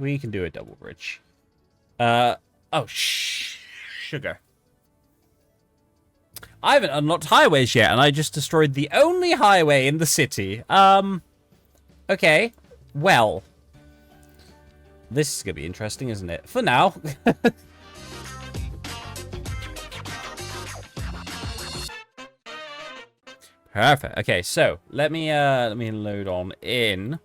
We can do a double bridge. Sugar. I haven't unlocked highways yet, and I just destroyed the only highway in the city. Okay. Well. This is going to be interesting, isn't it? For now. Perfect. Okay, so let me load on in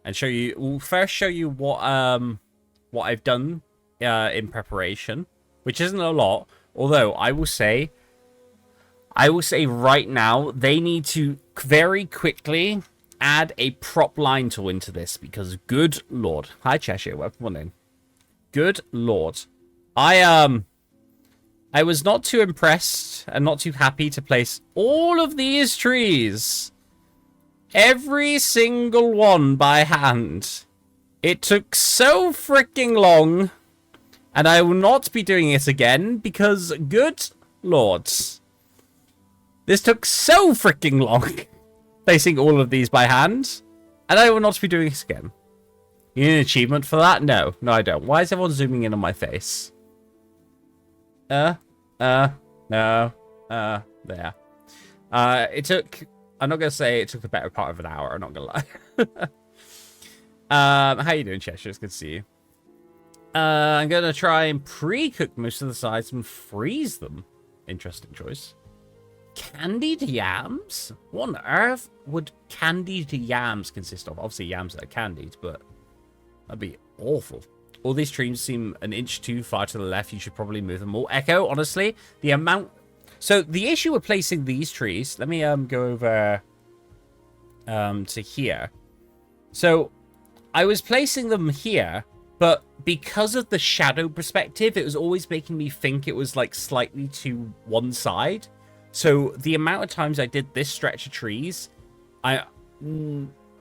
and show you. We'll first show you what I've done in preparation, which isn't a lot. Although I will say right now they need to very quickly add a prop line tool into this because good lord. Hi Cheshire, welcome in. Good lord. I was not too impressed and not too happy to place all of these trees. Every single one by hand. It took so freaking long. And I will not be doing it again because, good lords. This took so freaking long. Placing all of these by hand. And I will not be doing it again. You need an achievement for that? No. No, I don't. Why is everyone zooming in on my face? No. There. It took... I'm not going to say it took the better part of an hour. I'm not going to lie. How you doing, Cheshire? It's good to see you. I'm going to try and pre-cook most of the sides and freeze them. Interesting choice. Candied yams? What on earth would candied yams consist of? Obviously, yams that are candied, but that'd be awful. All these trees seem an inch too far to the left. You should probably move them more. Echo, honestly, the amount... So, the issue with placing these trees... Let me go over to here. So, I was placing them here, but because of the shadow perspective, it was always making me think it was, like, slightly to one side. So, the amount of times I did this stretch of trees, I'm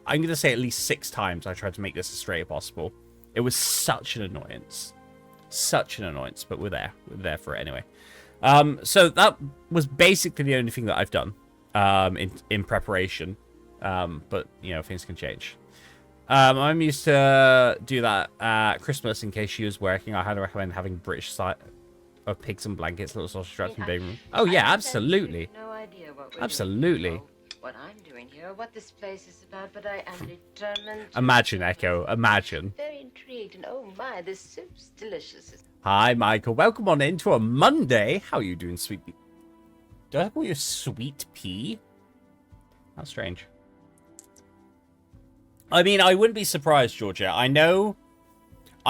going to say at least 6 times I tried to make this as straight as possible. It was such an annoyance. Such an annoyance, but we're there. We're there for it anyway. So that was basically the only thing that I've done in preparation. But, you know, things can change. I'm used to do that at Christmas in case she was working. I highly recommend having British side of pigs and blankets, little sausage wraps from baby room. Oh, yeah, absolutely. No idea what we're absolutely. Doing. What I'm doing here, what this place is about, but I am determined. Imagine, Echo. Imagine. Very intrigued, and oh my, this soup's delicious. Hi, Michael. Welcome on into a Monday. How are you doing, sweet pea? Do I call you Sweet Pea? How strange. I mean, I wouldn't be surprised, Georgia. I know.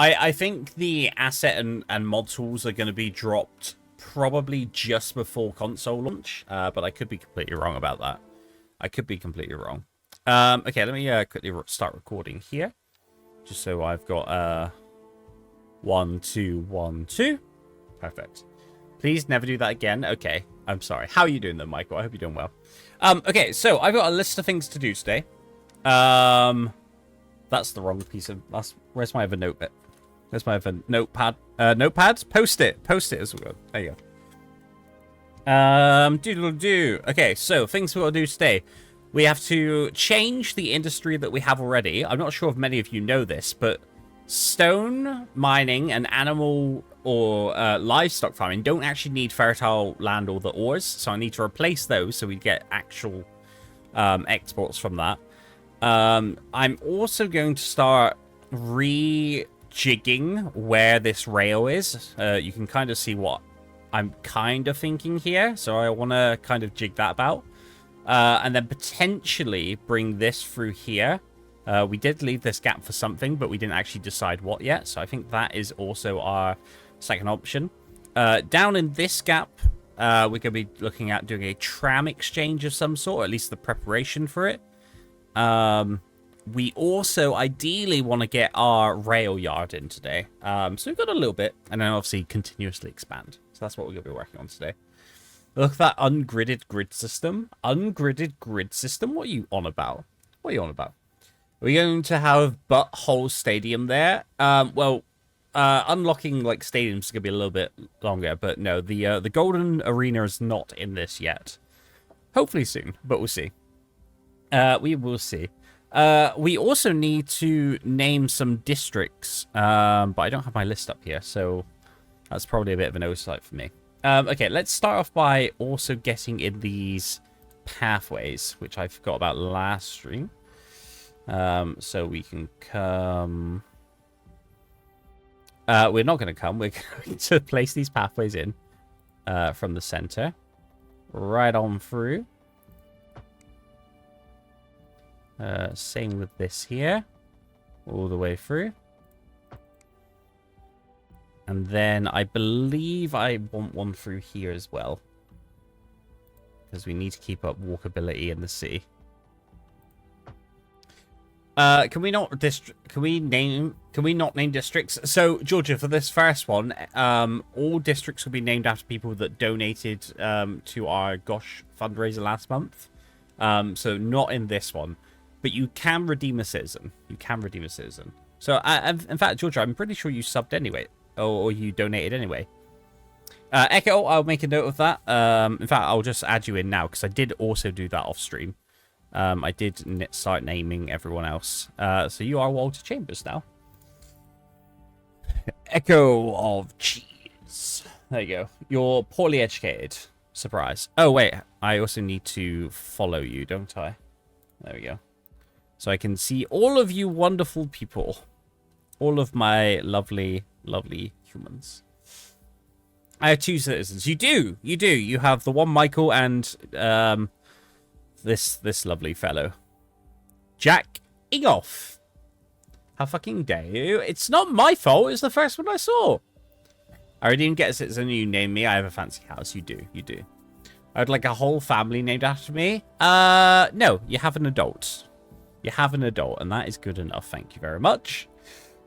I think the asset and mod tools are going to be dropped probably just before console launch, but I could be completely wrong about that. I could be completely wrong. Okay, let me quickly start recording here. Just so I've got 1, 2, 1, 2. Perfect. Please never do that again. Okay, I'm sorry. How are you doing though, Michael? I hope you're doing well. Okay, so I've got a list of things to do today. That's the wrong piece of... where's my other note bit? Where's my other notepad? Notepads? Post it as well. There you go. Doodle-doo. Okay, so things we'll do today. We have to change the industry that we have already. I'm not sure if many of you know this, but stone mining and animal or livestock farming don't actually need fertile land or the ores, so I need to replace those so we get actual exports from that. I'm also going to start rejigging where this rail is. You can kind of see what I'm kind of thinking here, so I want to kind of jig that about. And then potentially bring this through here. We did leave this gap for something, but we didn't actually decide what yet, so I think that is also our second option. Down in this gap, we're going to be looking at doing a tram exchange of some sort, or at least the preparation for it. We also ideally want to get our rail yard in today. So we've got a little bit, and then obviously continuously expand. So that's what we're going to be working on today. Look at that ungridded grid system. Ungridded grid system? What are you on about? What are you on about? We're going to have Butthole Stadium there. Unlocking like stadiums is going to be a little bit longer, but no, the Golden Arena is not in this yet. Hopefully soon, but we'll see. We will see. We also need to name some districts, but I don't have my list up here, so that's probably a bit of an oversight for me. Okay, let's start off by also getting in these pathways, which I forgot about last stream. So we can come... we're not going to come. We're going to place these pathways in from the center. Right on through. Same with this here. All the way through. And then I believe I want one through here as well. Because we need to keep up walkability in the city. Can we not name districts? So Georgia, for this first one, all districts will be named after people that donated to our Gosh fundraiser last month. So not in this one, but you can redeem a citizen. You can redeem a citizen. So in fact, Georgia, I'm pretty sure you subbed anyway, or you donated anyway. Echo, I'll make a note of that. In fact, I'll just add you in now because I did also do that off stream. I did start naming everyone else. So you are Walter Chambers now. Echo of cheese. There you go. You're poorly educated. Surprise. Oh, wait. I also need to follow you, don't I? There we go. So I can see all of you wonderful people. All of my lovely, lovely humans. I have 2 citizens. You do. You do. You have the one Michael and... This lovely fellow. Jack Ingoff. How fucking dare you? It's not my fault. It's the first one I saw. I already didn't get a citizen. You named me. I have a fancy house. You do. You do. I would like a whole family named after me. No. You have an adult. You have an adult. And that is good enough. Thank you very much.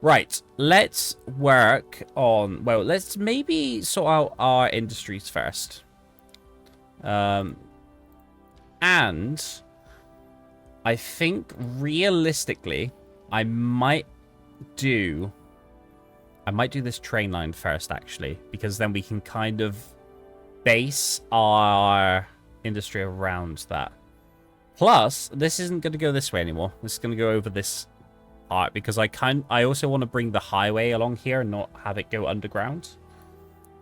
Right. Let's work on... Well, let's maybe sort out our industries first. And I think realistically, I might do this train line first, actually, because then we can kind of base our industry around that. Plus, this isn't going to go this way anymore. This is going to go over this part because I also want to bring the highway along here and not have it go underground.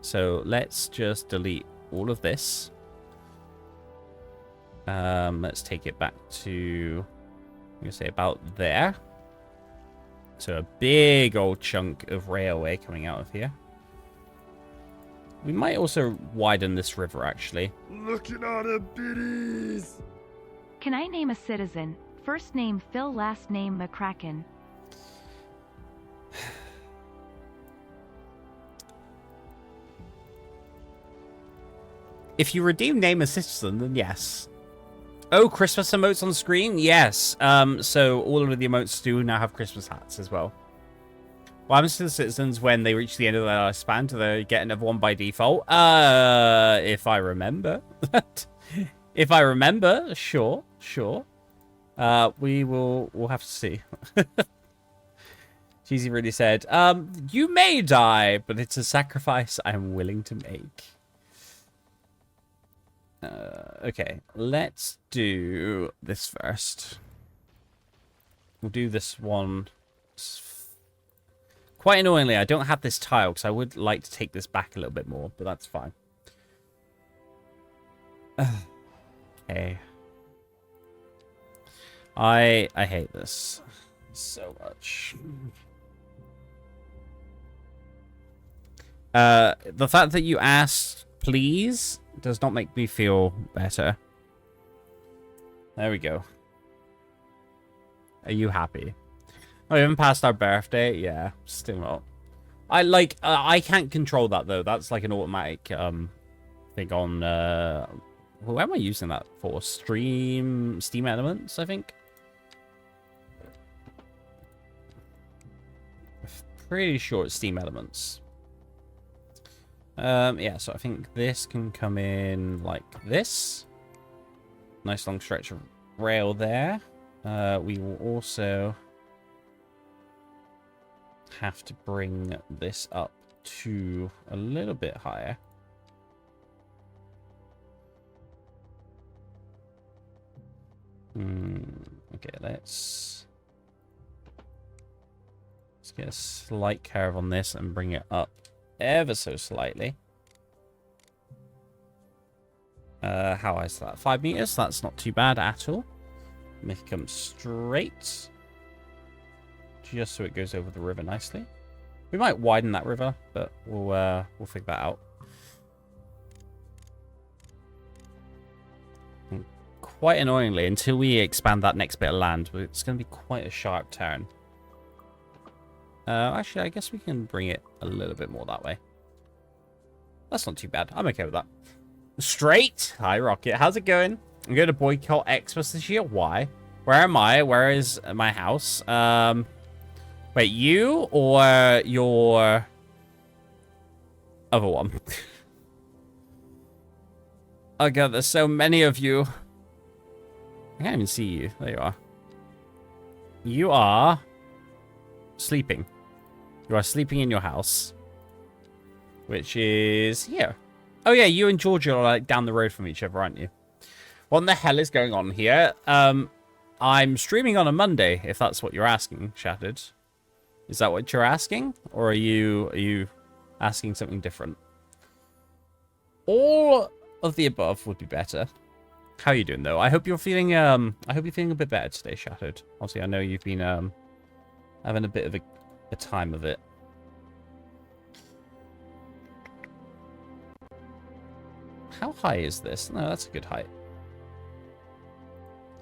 So let's just delete all of this. Let's take it back to, I'm going to say about there. So a big old chunk of railway coming out of here. We might also widen this river, actually. Looking on a biddies. Can I name a citizen? First name Phil, last name McCracken. If you redeem name a citizen, then yes. Oh, Christmas emotes on screen? Yes. So all of the emotes do now have Christmas hats as well. What happens to the citizens when they reach the end of their lifespan? Do they get another one by default? If I remember. If I remember, sure. We'll have to see. Cheesy really said, you may die, but it's a sacrifice I'm willing to make. Okay, let's do this first. We'll do this one. Quite annoyingly, I don't have this tile because I would like to take this back a little bit more, but that's fine. Okay. I hate this so much. The fact that you asked, please, does not make me feel better. There we go. Are you happy? Oh, we haven't passed our birthday? Yeah, still not. I can't control that, though. That's like an automatic thing on... where am I using that for? Steam Elements, I think? Pretty sure it's Steam Elements. Yeah, so I think this can come in like this. Nice long stretch of rail there. We will also have to bring this up to a little bit higher. Okay, let's get a slight curve on this and bring it up ever so slightly. How high is that? 5 meters? That's not too bad at all. Make it come straight. Just so it goes over the river nicely. We might widen that river, but we'll figure that out. And quite annoyingly, until we expand that next bit of land, it's going to be quite a sharp turn. Actually, I guess we can bring it a little bit more that way. That's not too bad. I'm okay with that. Straight. Hi, Rocket. How's it going? I'm going to boycott Xmas this year. Why? Where am I? Where is my house? Wait, you or your other one? Oh god, there's so many of you. I can't even see you. There you are. You are sleeping. You are sleeping in your house, which is here. Oh yeah, you and Georgia are like down the road from each other, aren't you? What in the hell is going on here? I'm streaming on a Monday, if that's what you're asking, Shattered. Is that what you're asking? Or are you asking something different? All of the above would be better. How are you doing though? I hope you're feeling a bit better today, Shattered. Obviously, I know you've been having a bit of a time of it. How high is this? No, that's a good height.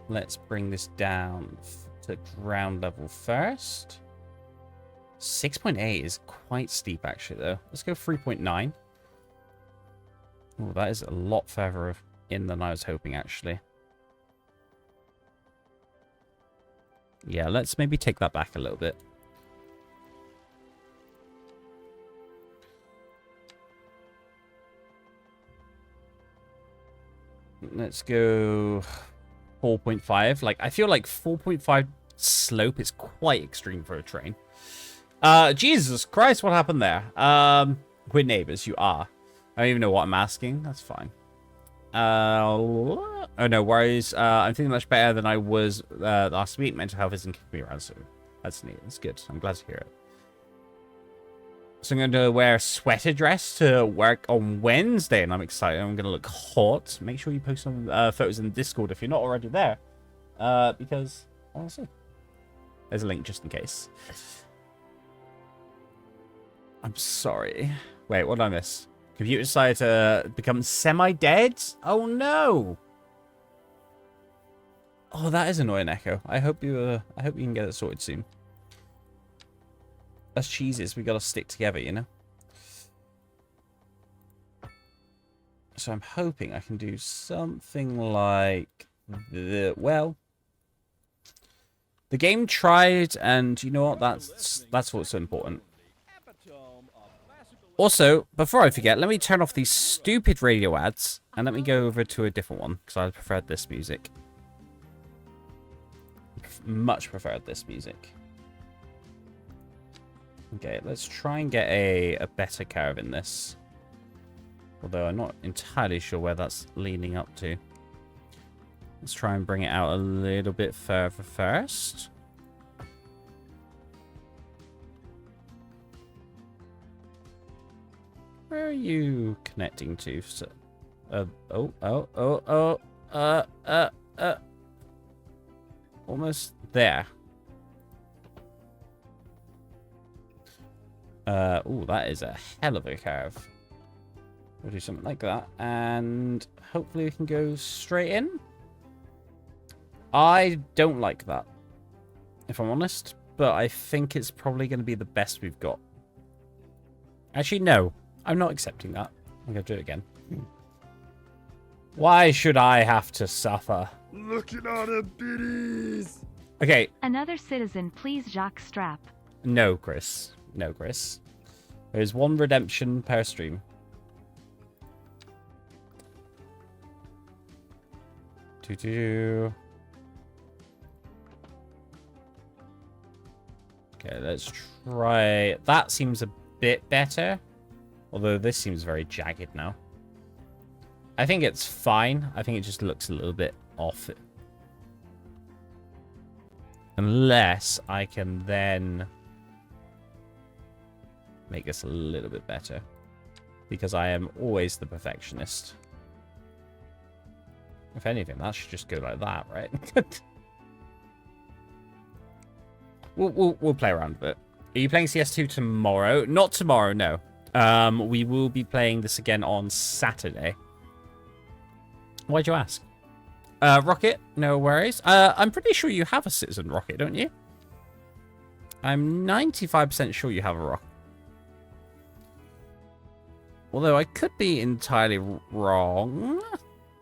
Let's bring this down to ground level first. 6.8 is quite steep, actually, though. Let's go 3.9. Oh, that is a lot further in than I was hoping, actually. Yeah, let's maybe take that back a little bit. Let's go 4.5. Like, I feel like 4.5 slope is quite extreme for a train. Jesus Christ, what happened there? We're neighbors, you are. I don't even know what I'm asking. That's fine. Oh, no worries. I'm feeling much better than I was last week. Mental health isn't kicking me around, so that's neat. That's good. I'm glad to hear it. So I'm going to wear a sweater dress to work on Wednesday, and I'm excited. I'm going to look hot. Make sure you post some photos in the Discord if you're not already there, because I want to see. There's a link just in case. I'm sorry. Wait, what did I miss? Computer decided to become semi-dead? Oh no! Oh, that is annoying, Echo. I hope you can get it sorted soon. Us cheeses, we gotta stick together, you know? So I'm hoping I can do something like well, the game tried, and you know what? That's what's so important. Also, before I forget, let me turn off these stupid radio ads and let me go over to a different one because I preferred this music. Much preferred this music. Okay, let's try and get a better curve in this. Although I'm not entirely sure where that's leaning up to. Let's try and bring it out a little bit further first. Where are you connecting to? So, almost there. Oh, that is a hell of a curve. We'll do something like that, and hopefully we can go straight in. I don't like that, if I'm honest, but I think it's probably going to be the best we've got. Actually, no. I'm not accepting that. I'm going to do it again. Why should I have to suffer? Looking on a biddies. Okay. Another citizen, please, Jacques Strap. No, Chris. No, Chris. There's one redemption per stream. Okay, let's try. That seems a bit better. Although this seems very jagged now. I think it's fine. I think it just looks a little bit off. Unless I can then make this a little bit better. Because I am always the perfectionist. If anything, that should just go like that, right? We'll play around with it. Are you playing CS2 tomorrow? Not tomorrow, no. We will be playing this again on Saturday. Why'd you ask? Rocket, no worries. I'm pretty sure you have a Citizen Rocket, don't you? I'm 95% sure you have a Rocket. Although I could be entirely wrong.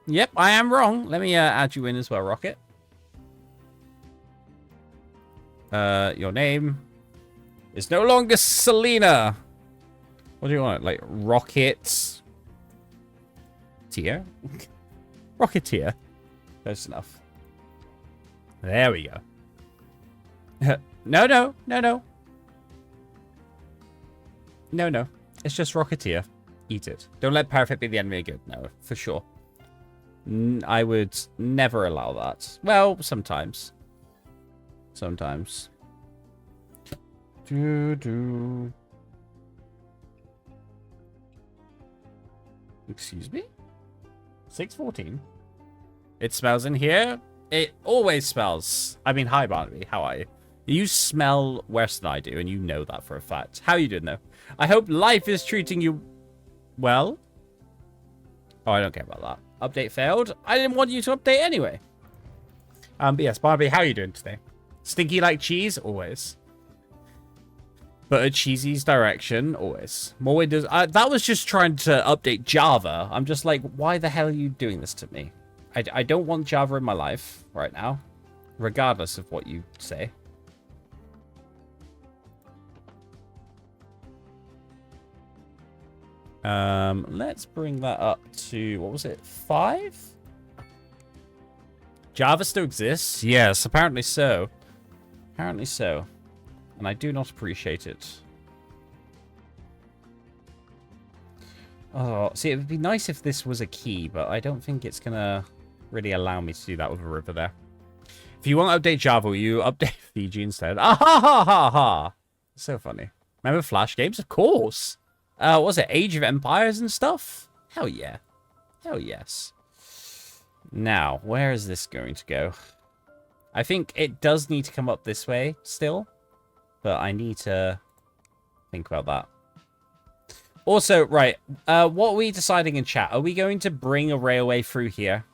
Yep, I am wrong. Let me add you in as well, Rocket. Your name is no longer Selena. What do you want? Like Rocket Tier? Rocketeer. Close enough. There we go. No. No. It's just Rocketeer. Eat it. Don't let perfect be the enemy of good. No, for sure. I would never allow that. Well, sometimes. Sometimes. Excuse me? 6:14. It smells in here. It always smells. I mean, hi, Barnaby. How are you? You smell worse than I do, and you know that for a fact. How are you doing, though? I hope life is treating you well. Oh, I don't care about that. Update failed. I didn't want you to update anyway. But yes, Barnaby, how are you doing today? Stinky like cheese? Always. But a cheesy's direction? Always. More windows. That was just trying to update Java. I'm just like, why the hell are you doing this to me? I don't want Java in my life right now. Regardless of what you say. Let's bring that up to, what was it, 5? Java still exists? Yes, apparently so. Apparently so. And I do not appreciate it. Oh, see, it would be nice if this was a key, but I don't think it's gonna really allow me to do that with a river there. If you want to update Java, will you update Fiji instead? Ah ha ha ha ha! So funny. Remember Flash games? Of course! What was it? Age of Empires and stuff? Hell yeah. Hell yes. Now, where is this going to go? I think it does need to come up this way still. But I need to think about that. Also, right. What are we deciding in chat? Are we going to bring a railway through here?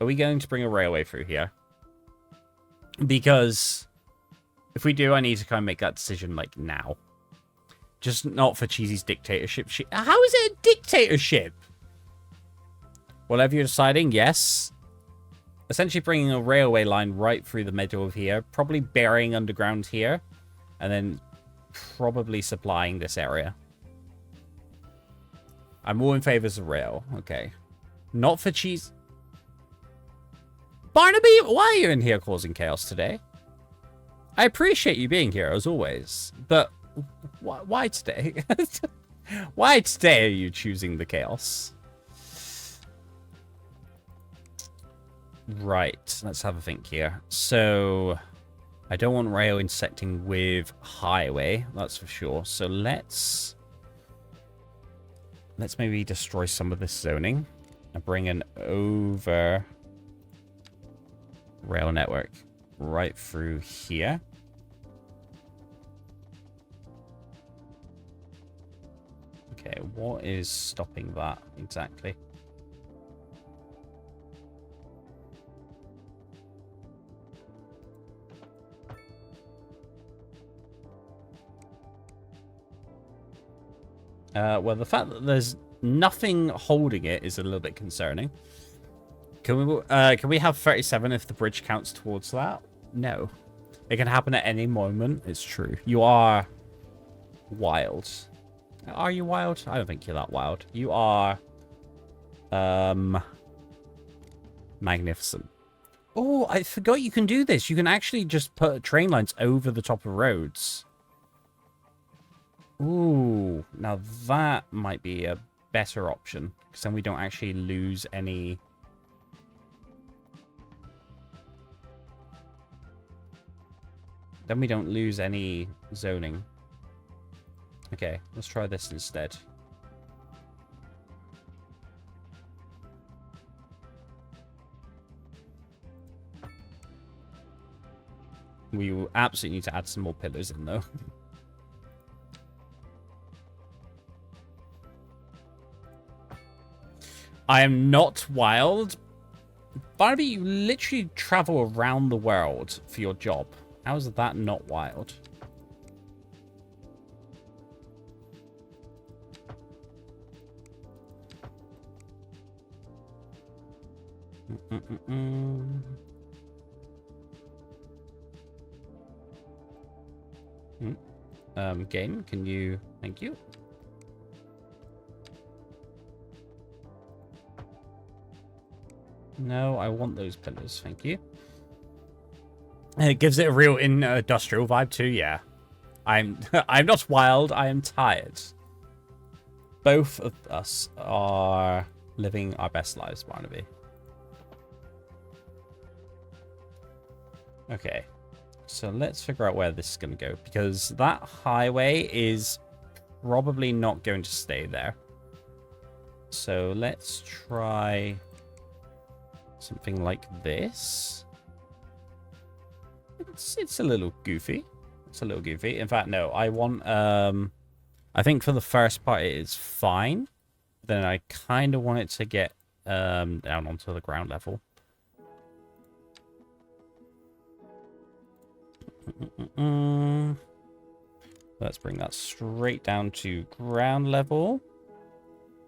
Are we going to bring a railway through here? Because if we do, I need to kind of make that decision like now. Just not for Cheesy's dictatorship. How is it a dictatorship? Whatever you're deciding, yes. Essentially bringing a railway line right through the middle of here. Probably burying underground here. And then probably supplying this area. I'm more in favor of the rail. Okay. Not for cheese. Barnaby, why are you in here causing chaos today? I appreciate you being here, as always. But why today? Why today are you choosing the chaos? Right. Let's have a think here. So I don't want rail intersecting with highway. That's for sure. So let's maybe destroy some of this zoning and bring an over rail network right through here. Okay, what is stopping that exactly? Well, the fact that there's nothing holding it is a little bit concerning. Can we have 37 if the bridge counts towards that? No. It can happen at any moment. It's true. You are wild. Are you wild? I don't think you're that wild. You are magnificent. Oh, I forgot you can do this. You can actually just put train lines over the top of roads. Ooh, now that might be a better option, because then we don't actually lose any. Then we don't lose any zoning. Okay, let's try this instead. We will absolutely need to add some more pillars in, though. I am not wild. Barnaby, you literally travel around the world for your job. How is that not wild? Game, can you... Thank you. No, I want those pillars. Thank you. It gives it a real industrial vibe too, yeah. I'm not wild, I am tired. Both of us are living our best lives, Barnaby. Okay. So let's figure out where this is going to go, because that highway is probably not going to stay there. So let's try something like this. It's a little goofy. It's a little goofy. In fact, no, I want, I think for the first part it is fine. Then I kind of want it to get down onto the ground level. Let's bring that straight down to ground level.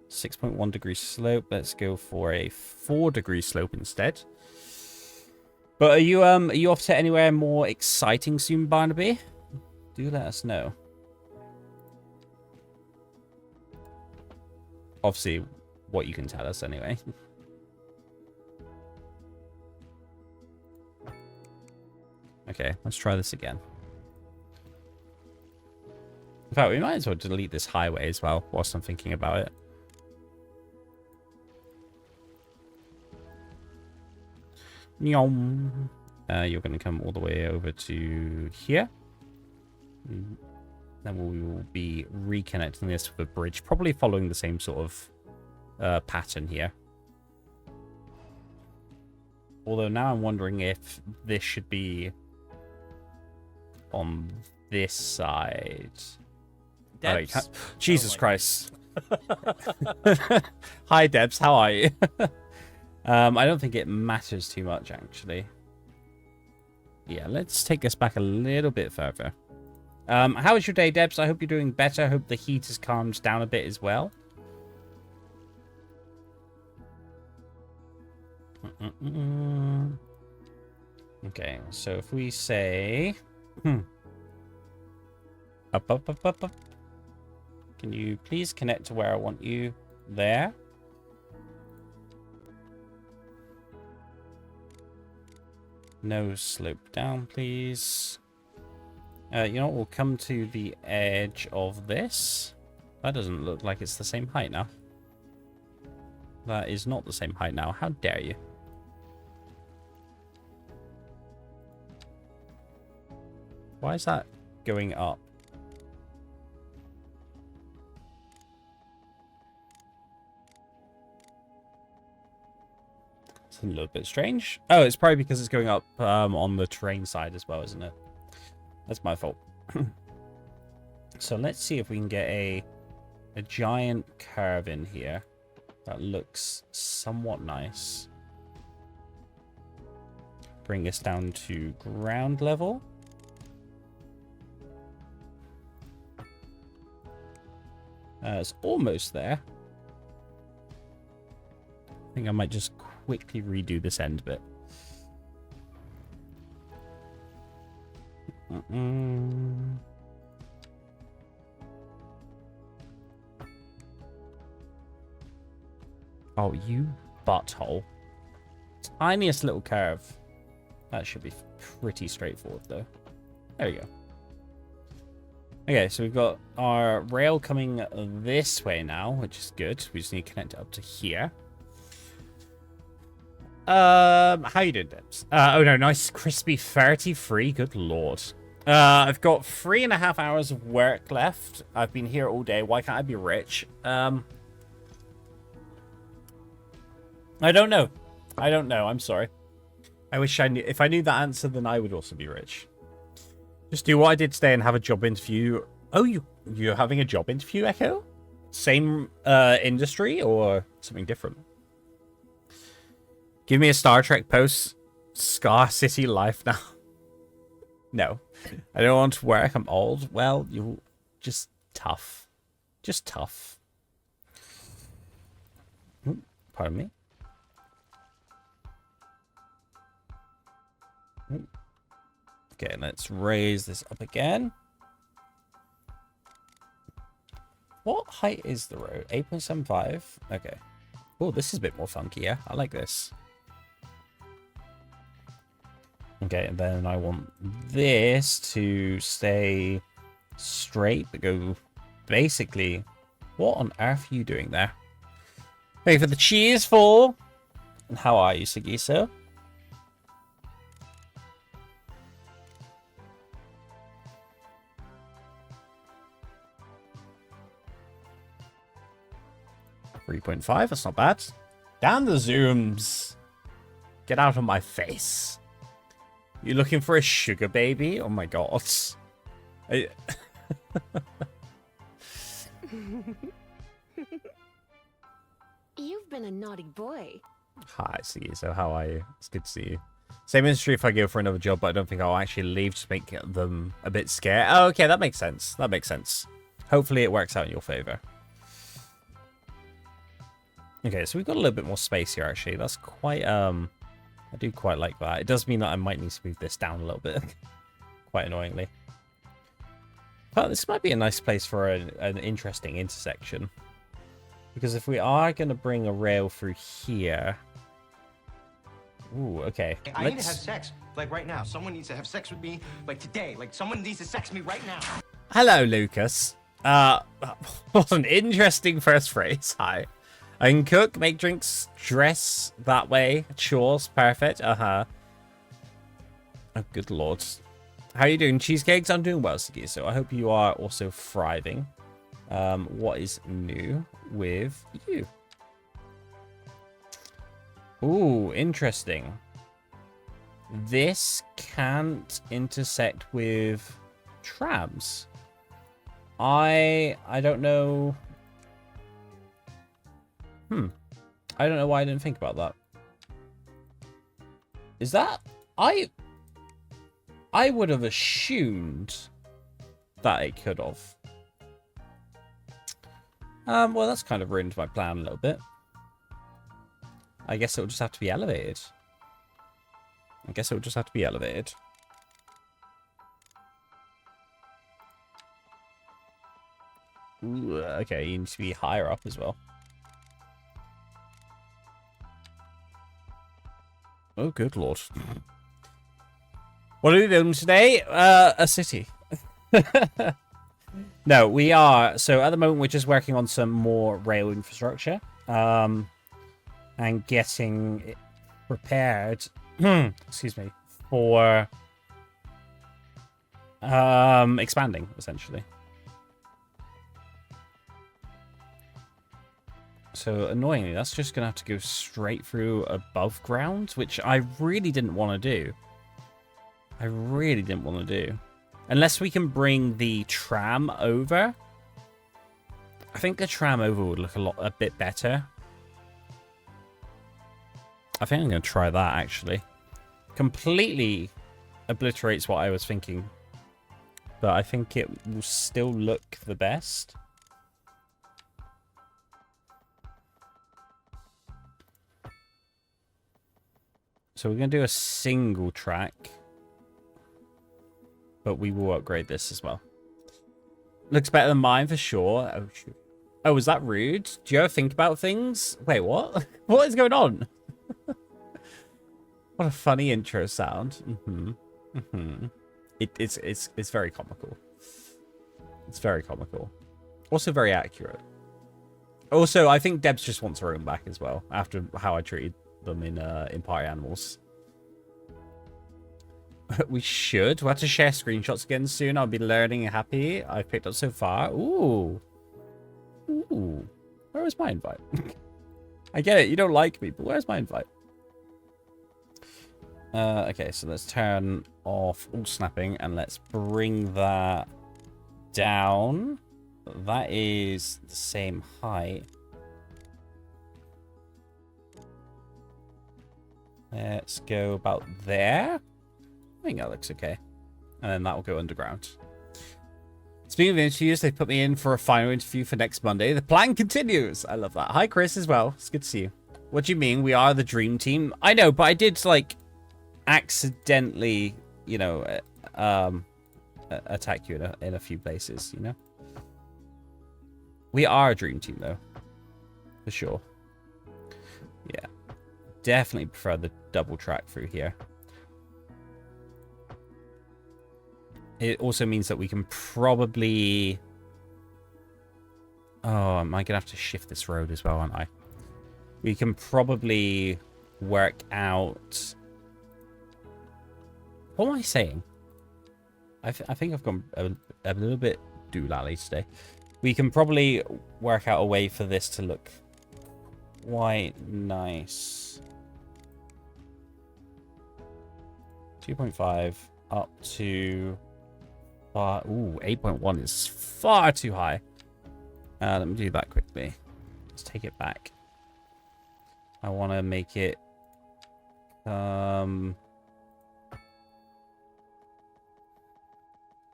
6.1 degree slope. Let's go for a 4 degree slope instead. But are you off to anywhere more exciting soon, Barnaby? Do let us know. Obviously, what you can tell us anyway. Okay, let's try this again. In fact, we might as well delete this highway as well, whilst I'm thinking about it. You're going to come all the way over to here. Then we will be reconnecting this with a bridge, probably following the same sort of pattern here. Although now I'm wondering if this should be on this side. Debs. Oh, Jesus Christ. Hi, Debs. How are you? I don't think it matters too much, actually. Yeah, let's take this back a little bit further. How was your day, Debs? I hope you're doing better. I hope the heat has calmed down a bit as well. Okay, so if we say... Up, up, up, up, up. Can you please connect to where I want you? There. No slope down, please. You know what? We'll come to the edge of this. That doesn't look like it's the same height now. That is not the same height now. How dare you? Why is that going up? It's a little bit strange. Oh, it's probably because it's going up on the terrain side as well, isn't it? That's my fault. So let's see if we can get a giant curve in here that looks somewhat nice. Bring this down to ground level. It's almost there. I think I might just quickly redo this end bit. Oh, you butthole. Tiniest little curve. That should be pretty straightforward, though. There we go. Okay, so we've got our rail coming this way now, which is good. We just need to connect it up to here. How you doing, Debs? Oh no, nice crispy 33. Good lord. I've got 3.5 hours of work left. I've been here all day. Why can't I be rich? I don't know. I don't know. I'm sorry. I wish I knew. If I knew that answer, then I would also be rich. Just do what I did today and have a job interview. Oh, you're having a job interview, Echo? Same industry or something different? Give me a Star Trek post. Scar City life now. No. I don't want to work. I'm old. Well, you just tough. Just tough. Ooh, pardon me. Ooh. Okay, let's raise this up again. What height is the road? 8.75. Okay. Oh, this is a bit more funky, yeah? I like this. Okay, and then I want this to stay straight, but go basically... What on earth are you doing there? Wait for the cheese fall. And how are you, Sagiso? .5, that's not bad. Down the zooms. Get out of my face. You looking for a sugar baby? Oh my god. You've been a naughty boy. Hi, so how are you? It's good to see you. Same industry if I go for another job, but I don't think I'll actually leave to make them a bit scared. Oh, okay, that makes sense. That makes sense. Hopefully it works out in your favor. Okay, so we've got a little bit more space here, actually. That's quite, I do quite like that. It does mean that I might need to move this down a little bit. Quite annoyingly. But this might be a nice place for an interesting intersection. Because if we are going to bring a rail through here... Ooh, okay. I need to have sex, like right now. Someone needs to have sex with me, like today. Like someone needs to sex me right now. Hello, Lucas. What an interesting first phrase. Hi. I can cook, make drinks, dress that way. Chores, perfect. Uh-huh. Oh, good lord. How are you doing? Cheesecakes? I'm doing well, Sigi, so I hope you are also thriving. What is new with you? Ooh, interesting. This can't intersect with trams. I don't know... I don't know why I didn't think about that. Is that... I would have assumed that it could have. Well, that's kind of ruined my plan a little bit. I guess it will just have to be elevated. Ooh, okay, you need to be higher up as well. Oh, good lord. What are we doing today? A city. No, we are. So at the moment, we're just working on some more rail infrastructure. And getting it prepared. Excuse me. For expanding, essentially. So, annoyingly, that's just going to have to go straight through above ground, which I really didn't want to do. Unless we can bring the tram over. I think the tram over would look a bit better. I think I'm going to try that, actually. Completely obliterates what I was thinking. But I think it will still look the best. So we're going to do a single track. But we will upgrade this as well. Looks better than mine for sure. Oh, shoot. Oh, was that rude? Do you ever think about things? Wait, what? What is going on? What a funny intro sound. It's very comical. It's very comical. Also very accurate. Also, I think Debs just wants her own back as well. After how I treated them in Party Animals. We should. We'll have to share screenshots again soon. I'll be learning and happy. I've picked up so far. Ooh. Ooh. Where was my invite? I get it. You don't like me, but where's my invite? Okay, so let's turn off all snapping and let's bring that down. That is the same height. Let's go about there. I think that looks okay. And then that will go underground. Speaking of interviews, they put me in for a final interview for next Monday. The plan continues. I love that. Hi, Chris, as well. It's good to see you. What do you mean? We are the dream team? I know, but I did, like, accidentally, you know, attack you in a few places, you know? We are a dream team, though. For sure. Yeah. Definitely prefer the double track through here. It also means that we can probably... Oh, am I going to have to shift this road as well, aren't I? We can probably work out... What am I saying? I think I've gone a little bit doolally today. We can probably work out a way for this to look quite nice. 2.5 up to... ooh, 8.1 is far too high. Let me do that quickly. Let's take it back. I want to make it...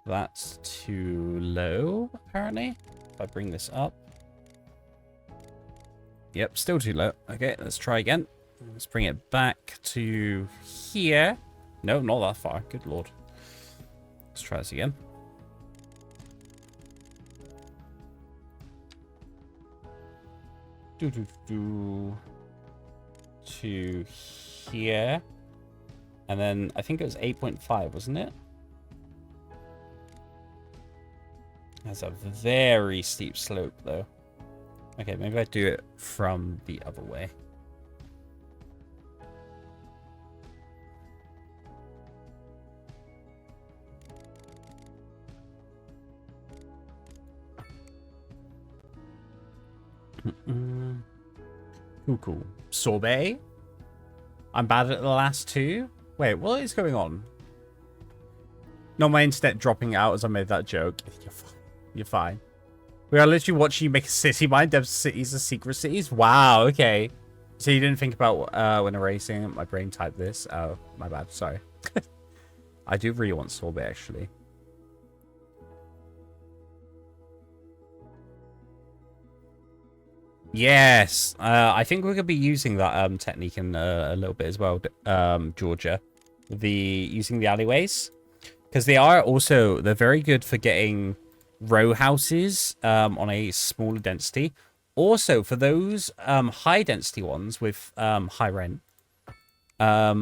That's too low, apparently. If I bring this up. Yep, still too low. Okay, let's try again. Let's bring it back to here. No, not that far. Good lord. Let's try this again. To here. And then I think it was 8.5, wasn't it? That's a very steep slope, though. Okay, maybe I do it from the other way. Cool. Sorbet? I'm bad at the last two? Wait, what is going on? No, my internet dropping out as I made that joke. You're fine. We are literally watching you make a city mine. Dev's cities are secret cities. Wow, okay. So you didn't think about when erasing my brain typed this? Oh, my bad. Sorry. I do really want sorbet, actually. Yes. I think we're going to be using that technique in a little bit as well, Georgia. Using the alleyways. Because they're very good for getting row houses on a smaller density. Also, for those high density ones with high rent. What's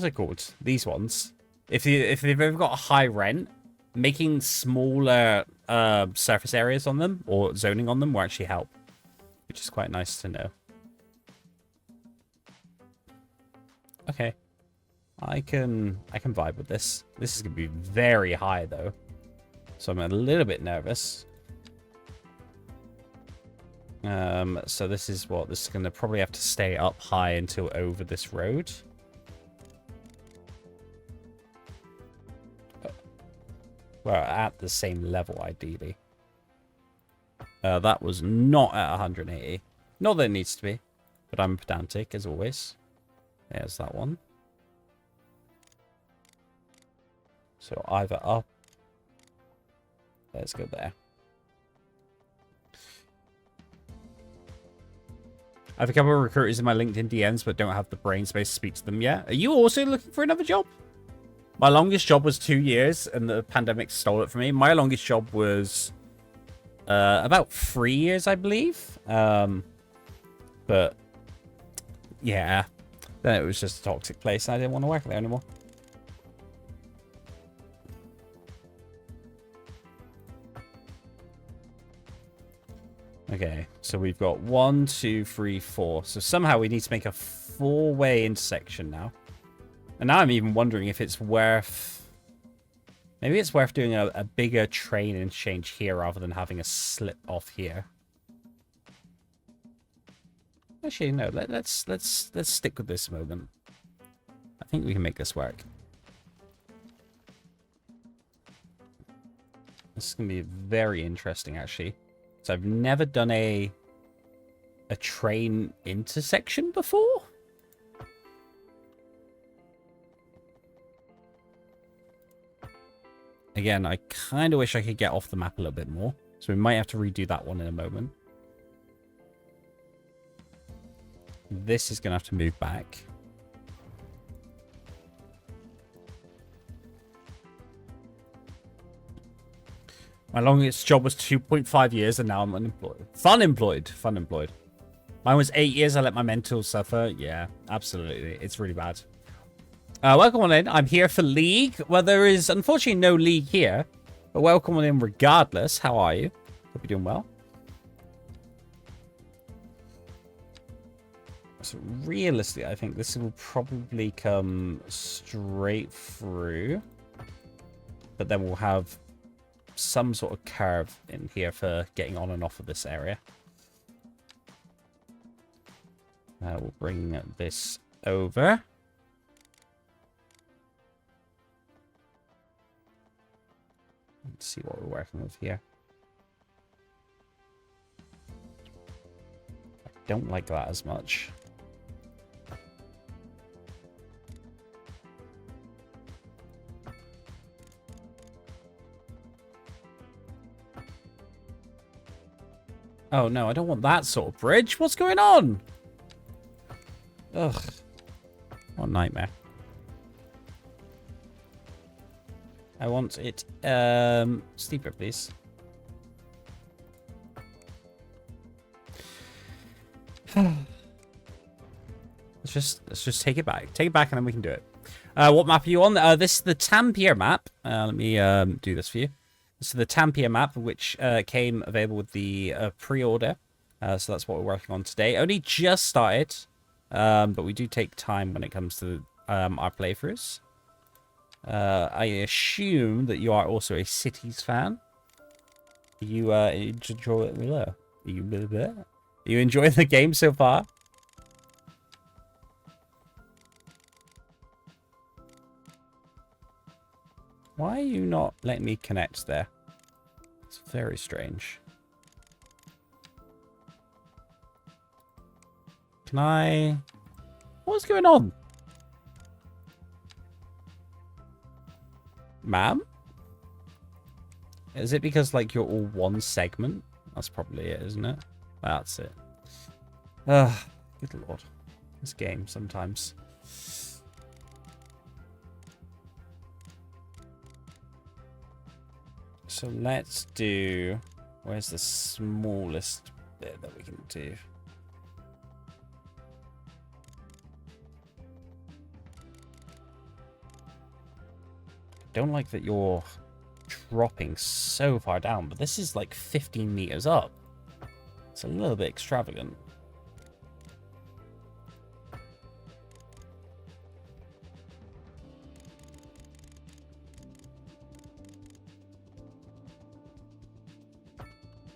it called? These ones. If they've ever got a high rent, making smaller surface areas on them or zoning on them will actually help, which is quite nice to know. Okay. I can vibe with this. This is going to be very high, though. So I'm a little bit nervous. So this is what? This is going to probably have to stay up high until over this road. Well, at the same level, ideally. That was not at 180. Not that it needs to be, but I'm pedantic, as always. There's that one. So either up. Let's go there. I have a couple of recruiters in my LinkedIn DMs, but don't have the brain space to speak to them yet. Are you also looking for another job? My longest job was 2 years, and the pandemic stole it from me. My longest job was about 3 years, I believe. But yeah, then it was just a toxic place, and I didn't want to work there anymore. Okay, so we've got 1, 2, 3, 4. So somehow we need to make a 4-way intersection now. And now I'm even wondering if it's worth... Maybe it's worth doing a bigger train interchange here rather than having a slip off here. Actually, no. Let's stick with this moment. I think we can make this work. This is going to be very interesting, actually. So I've never done a train intersection before. Again, I kind of wish I could get off the map a little bit more. So we might have to redo that one in a moment. This is going to have to move back. My longest job was 2.5 years and now I'm unemployed. Fun-employed. Mine was 8 years. I let my mental suffer. Yeah, absolutely. It's really bad. Welcome on in. I'm here for League. Well, there is unfortunately no League here. But welcome on in regardless. How are you? Hope you're doing well. So realistically, I think this will probably come straight through. But then we'll have some sort of curve in here for getting on and off of this area. We'll bring this over. Let's see what we're working with here. I don't like that as much. Oh no, I don't want that sort of bridge. What's going on? Ugh. What a nightmare. I want it steeper, please. Let's just take it back. Take it back and then we can do it. What map are you on? This is the Tampere map. Let me do this for you. This is the Tampere map, which came available with the pre-order. So that's what we're working on today. Only just started, but we do take time when it comes to our playthroughs. I assume that you are also a Cities fan. You enjoy you enjoying the game so far? Why are you not letting me connect there? It's very strange. Can I... What's going on? Ma'am? Is it because, like, you're all one segment? That's probably it, isn't it? That's it. Good lord. This game, sometimes. So let's do... Where's the smallest bit that we can do? Don't like that you're dropping so far down, but this is like 15 meters up. It's a little bit extravagant. I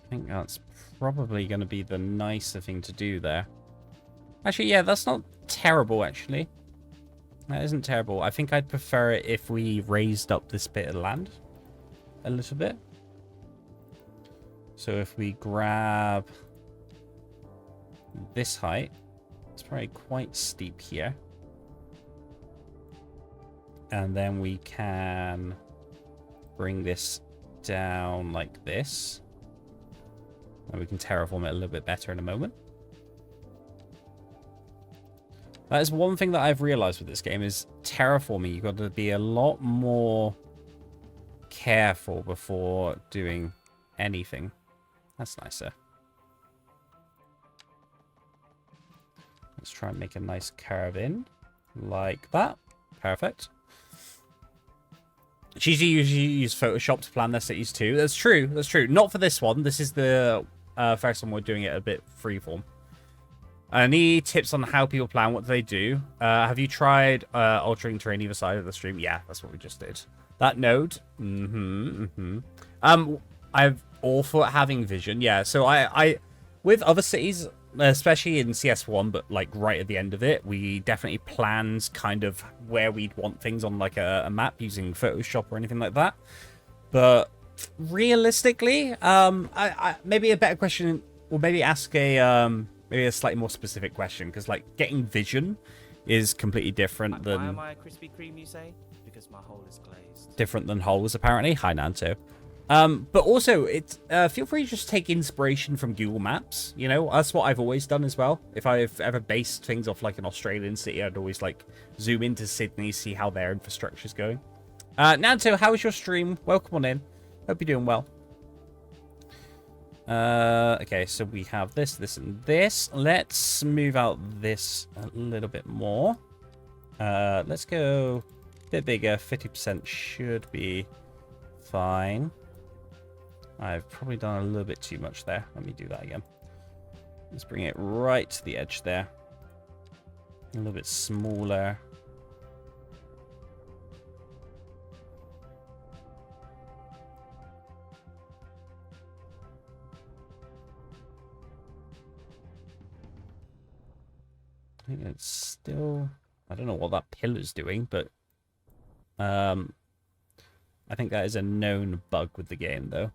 think that's probably going to be the nicer thing to do there. Actually, yeah, that's not terrible, actually. That isn't terrible. I think I'd prefer it if we raised up this bit of land a little bit. So if we grab this height, it's probably quite steep here. And then we can bring this down like this. And we can terraform it a little bit better in a moment. That is one thing that I've realized with this game is terraforming. You've got to be a lot more careful before doing anything. That's nicer. Let's try and make a nice curve in. Like that. Perfect. Cheesy usually use Photoshop to plan their cities too. That's true. That's true. Not for this one. This is the first one we're doing it a bit freeform. Any tips on how people plan? What do they do? Have you tried altering terrain either side of the stream? Yeah, that's what we just did. That node. I've all for having vision. Yeah, so I with other cities, especially in CS1, but like right at the end of it, we definitely planned kind of where we'd want things on like a map using Photoshop or anything like that. But realistically, I maybe a better question, or maybe ask maybe a slightly more specific question, because like getting vision is completely different than. Why am I a Krispy Kreme, you say? Because my hole is glazed. Different than holes, apparently. Hi, Nanto. But also, it's feel free to just take inspiration from Google Maps. You know, that's what I've always done as well. If I've ever based things off like an Australian city, I'd always like zoom into Sydney, see how their infrastructure's going. Nanto, how was your stream? Welcome on in. Hope you're doing well. Okay, so we have this, this, and this. Let's move out this a little bit more. Let's go a bit bigger. 50% should be fine. I've probably done a little bit too much there. Let me do that again. Let's bring it right to the edge there. A little bit smaller. I think it's still... I don't know what that pillar's doing, but... I think that is a known bug with the game, though.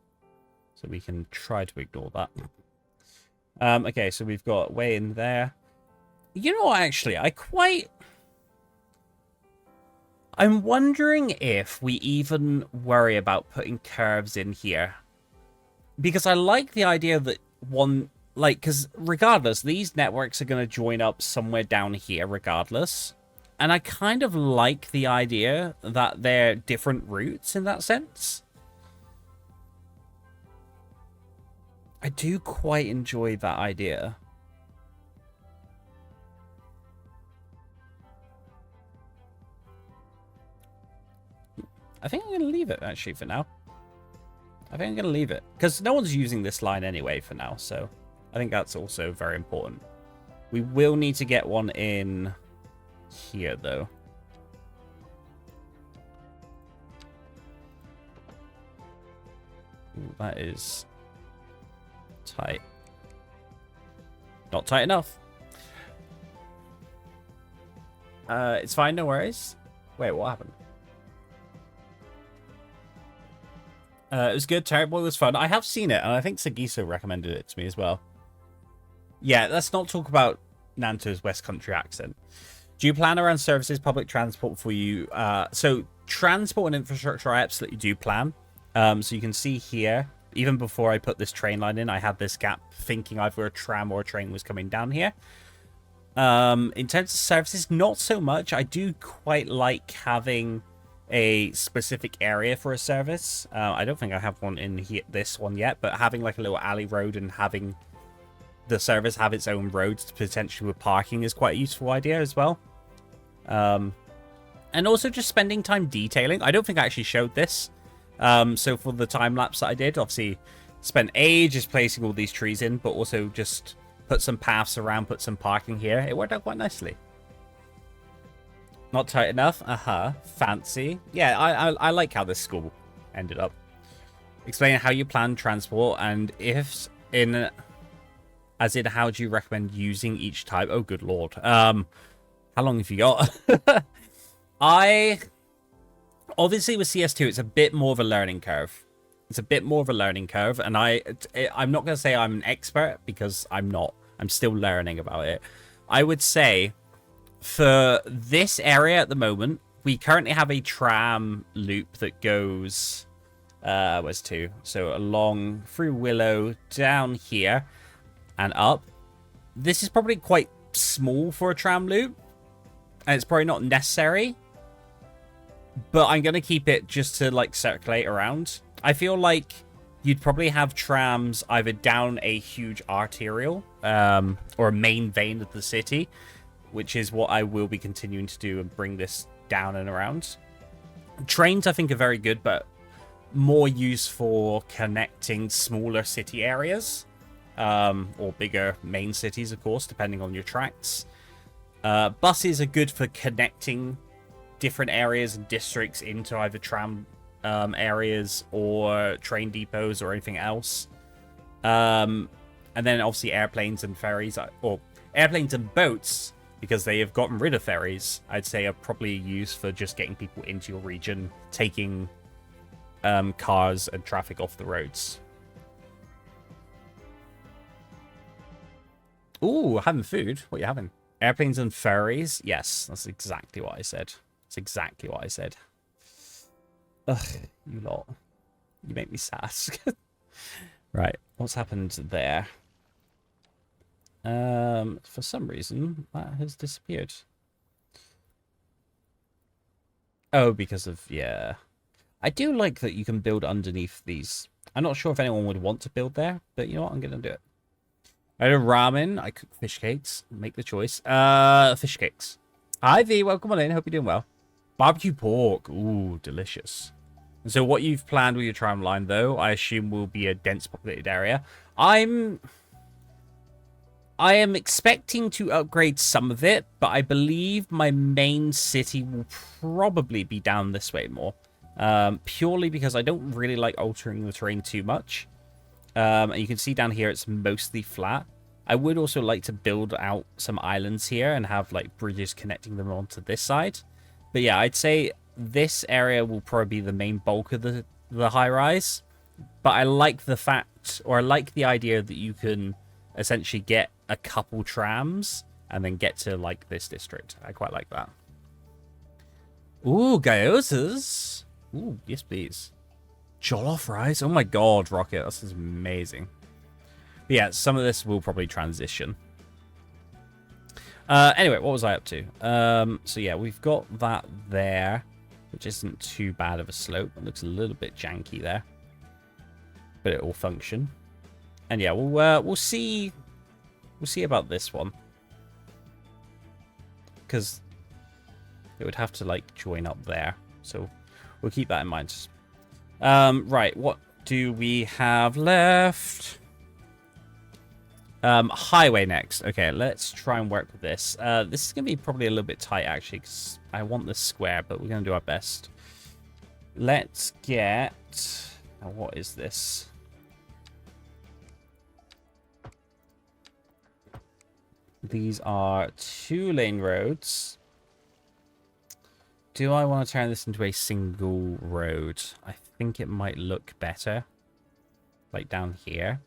So we can try to ignore that. Okay, so we've got way in there. You know what, actually, I'm wondering if we even worry about putting curves in here. Because I like the idea that one... Like, because regardless, these networks are going to join up somewhere down here regardless. And I kind of like the idea that they're different routes in that sense. I do quite enjoy that idea. I think I'm going to leave it, actually, for now. I think I'm going to leave it. Because no one's using this line anyway for now, so... I think that's also very important. We will need to get one in here, though. Ooh, that is tight. Not tight enough. It's fine, no worries. Wait, what happened? It was good. Terrible was fun. I have seen it, and I think Sagiso recommended it to me as well. Yeah, let's not talk about Nanto's West Country accent. Do you plan around services, public transport for you? So transport and infrastructure, I absolutely do plan. So you can see here, even before I put this train line in, I had this gap thinking either a tram or a train was coming down here. In terms of services, not so much. I do quite like having a specific area for a service. I don't think I have one in here, this one yet, but having like a little alley road and having the service have its own roads potentially with parking is quite a useful idea as well. And also just spending time detailing. I don't think I actually showed this. So for the time lapse that I did, obviously spent ages placing all these trees in, but also just put some paths around, put some parking here. It worked out quite nicely. Not tight enough? Fancy. Yeah, I like how this school ended up. Explain how you plan transport and if in... As in, how do you recommend using each type? Oh, good lord. How long have you got? Obviously, with CS2, it's a bit more of a learning curve. It's a bit more of a learning curve, and I'm not going to say I'm an expert, because I'm not. I'm still learning about it. I would say, for this area at the moment, we currently have a tram loop that goes... where's two? So, along through Willow, down here... and up. This is probably quite small for a tram loop, and it's probably not necessary, but I'm going to keep it just to like circulate around. I feel like you'd probably have trams either down a huge arterial or a main vein of the city, which is what I will be continuing to do and bring this down and around. Trains I think are very good, but more used for connecting smaller city areas. or bigger main cities, of course, depending on your tracks. Buses are good for connecting different areas and districts into either tram areas or train depots or anything else. And then obviously airplanes and ferries, or airplanes and boats, because they have gotten rid of ferries, I'd say are probably used for just getting people into your region, taking cars and traffic off the roads. Ooh, having food. What are you having? Airplanes and ferries? Yes, that's exactly what I said. That's exactly what I said. Ugh, you lot. You make me sad. Right, what's happened there? For some reason, that has disappeared. Oh, because of, yeah. I do like that you can build underneath these. I'm not sure if anyone would want to build there, but you know what? I'm going to do it. I had a ramen. I cook fish cakes. Make the choice. Fish cakes. Hi, V. Welcome on in. Hope you're doing well. Barbecue pork. Ooh, delicious. And so what you've planned with your tram line, though, I assume will be a dense populated area. I am expecting to upgrade some of it, but I believe my main city will probably be down this way more. Purely because I don't really like altering the terrain too much. And you can see down here it's mostly flat. I would also like to build out some islands here and have like bridges connecting them onto this side. But yeah, I'd say this area will probably be the main bulk of the high rise. But I like the fact, or I like the idea that you can essentially get a couple trams and then get to like this district. I quite like that. Ooh, gyozas. Ooh, yes please. Jollof rice. Oh my god, Rocket, this is amazing. But yeah, some of this will probably transition. Anyway, what was I up to? So yeah, we've got that there, which isn't too bad of a slope. It looks a little bit janky there, but it will function. And yeah, we'll see. We'll see about this one, because it would have to like join up there. So we'll keep that in mind. Right, what do we have left? Highway next. Okay, let's try and work with this. This is going to be probably a little bit tight, actually, because I want this square, but we're going to do our best. Let's get... Now, what is this? These are 2-lane roads. Do I want to turn this into a single road? I think it might look better. Like down here.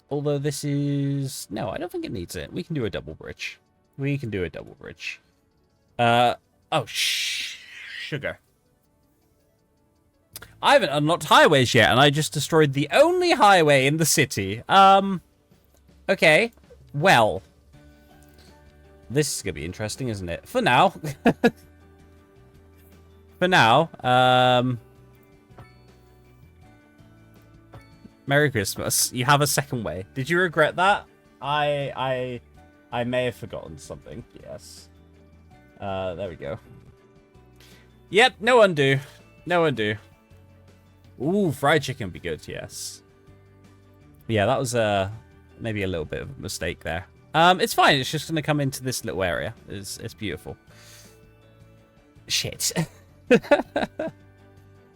Although this is... No, I don't think it needs it. We can do a double bridge. We can do a double bridge. Oh, sugar. I haven't unlocked highways yet, and I just destroyed the only highway in the city. Okay. Well. This is going to be interesting, isn't it? For now. For now. Merry Christmas. You have a second way. Did you regret that? I may have forgotten something. Yes. There we go. Yep, no undo. No undo. Ooh, fried chicken would be good, yes. Yeah, that was maybe a little bit of a mistake there. It's fine. It's just going to come into this little area. It's beautiful. Shit.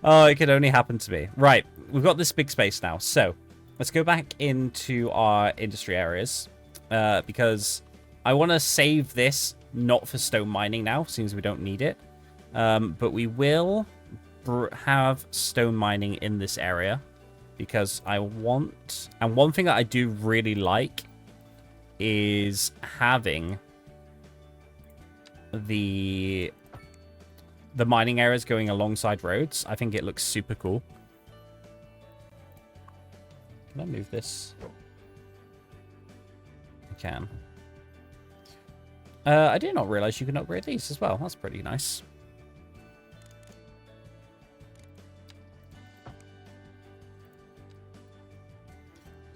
Oh, it could only happen to me. Right. We've got this big space now. So let's go back into our industry areas. Because I want to save this not for stone mining now, since we don't need it. But we will have stone mining in this area. Because I want... And one thing that I do really like is having the mining areas going alongside roads. I think it looks super cool. Can I move this? I can. I did not realize you can upgrade these as well. That's pretty nice.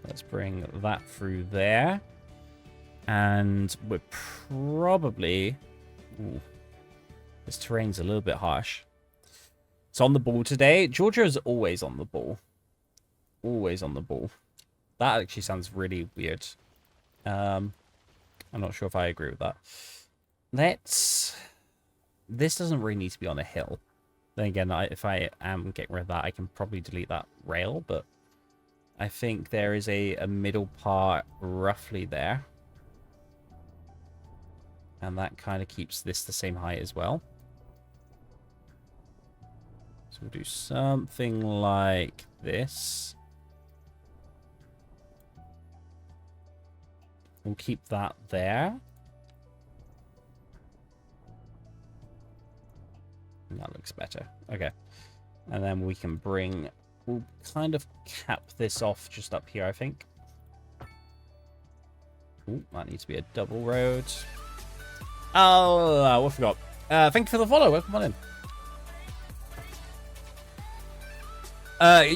Let's bring that through there. And we're probably... Ooh, this terrain's a little bit harsh. It's on the ball today. Georgia is always on the ball. always on the ball. That actually sounds really weird. I'm not sure if I agree with that. This doesn't really need to be on a hill. Then again, if I am getting rid of that, I can probably delete that rail, but I think there is a middle part roughly there. And that kind of keeps this the same height as well. So we'll do something like this. We'll keep that there. That looks better. Okay. And then we can we'll kind of cap this off just up here, I think. Ooh, that needs to be a double road. Oh, I forgot. Thank you for the follow. Welcome on in.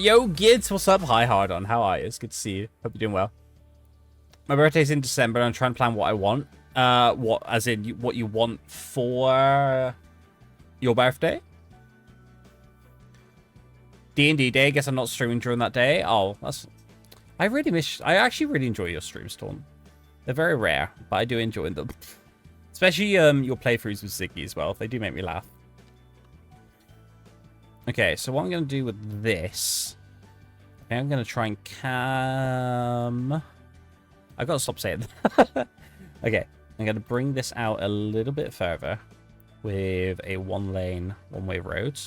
Yo, Gids, what's up? Hi, Hardon. How are you? It's good to see you. Hope you're doing well. My birthday's in December, and I'm trying to plan what I want. As in, what you want for your birthday? D&D day. I guess I'm not streaming during that day. Oh, that's... I actually really enjoy your streams, Torn. They're very rare, but I do enjoy them. Especially your playthroughs with Ziggy as well. They do make me laugh. Okay, so what I'm going to do with this... Okay, I'm going to try and cam... I've got to stop saying that. Okay, I'm going to bring this out a little bit further with a one-lane, one-way road.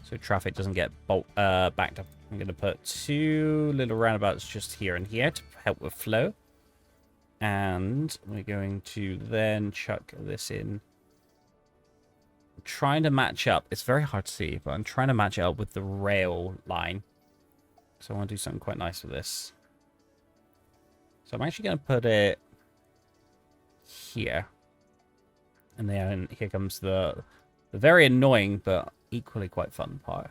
So traffic doesn't get backed up. I'm going to put 2 little roundabouts just here and here to help with flow. And we're going to then chuck this in. I'm trying to match up. It's very hard to see, but I'm trying to match it up with the rail line. So I want to do something quite nice with this. So I'm actually going to put it here. And then here comes the very annoying, but equally quite fun part.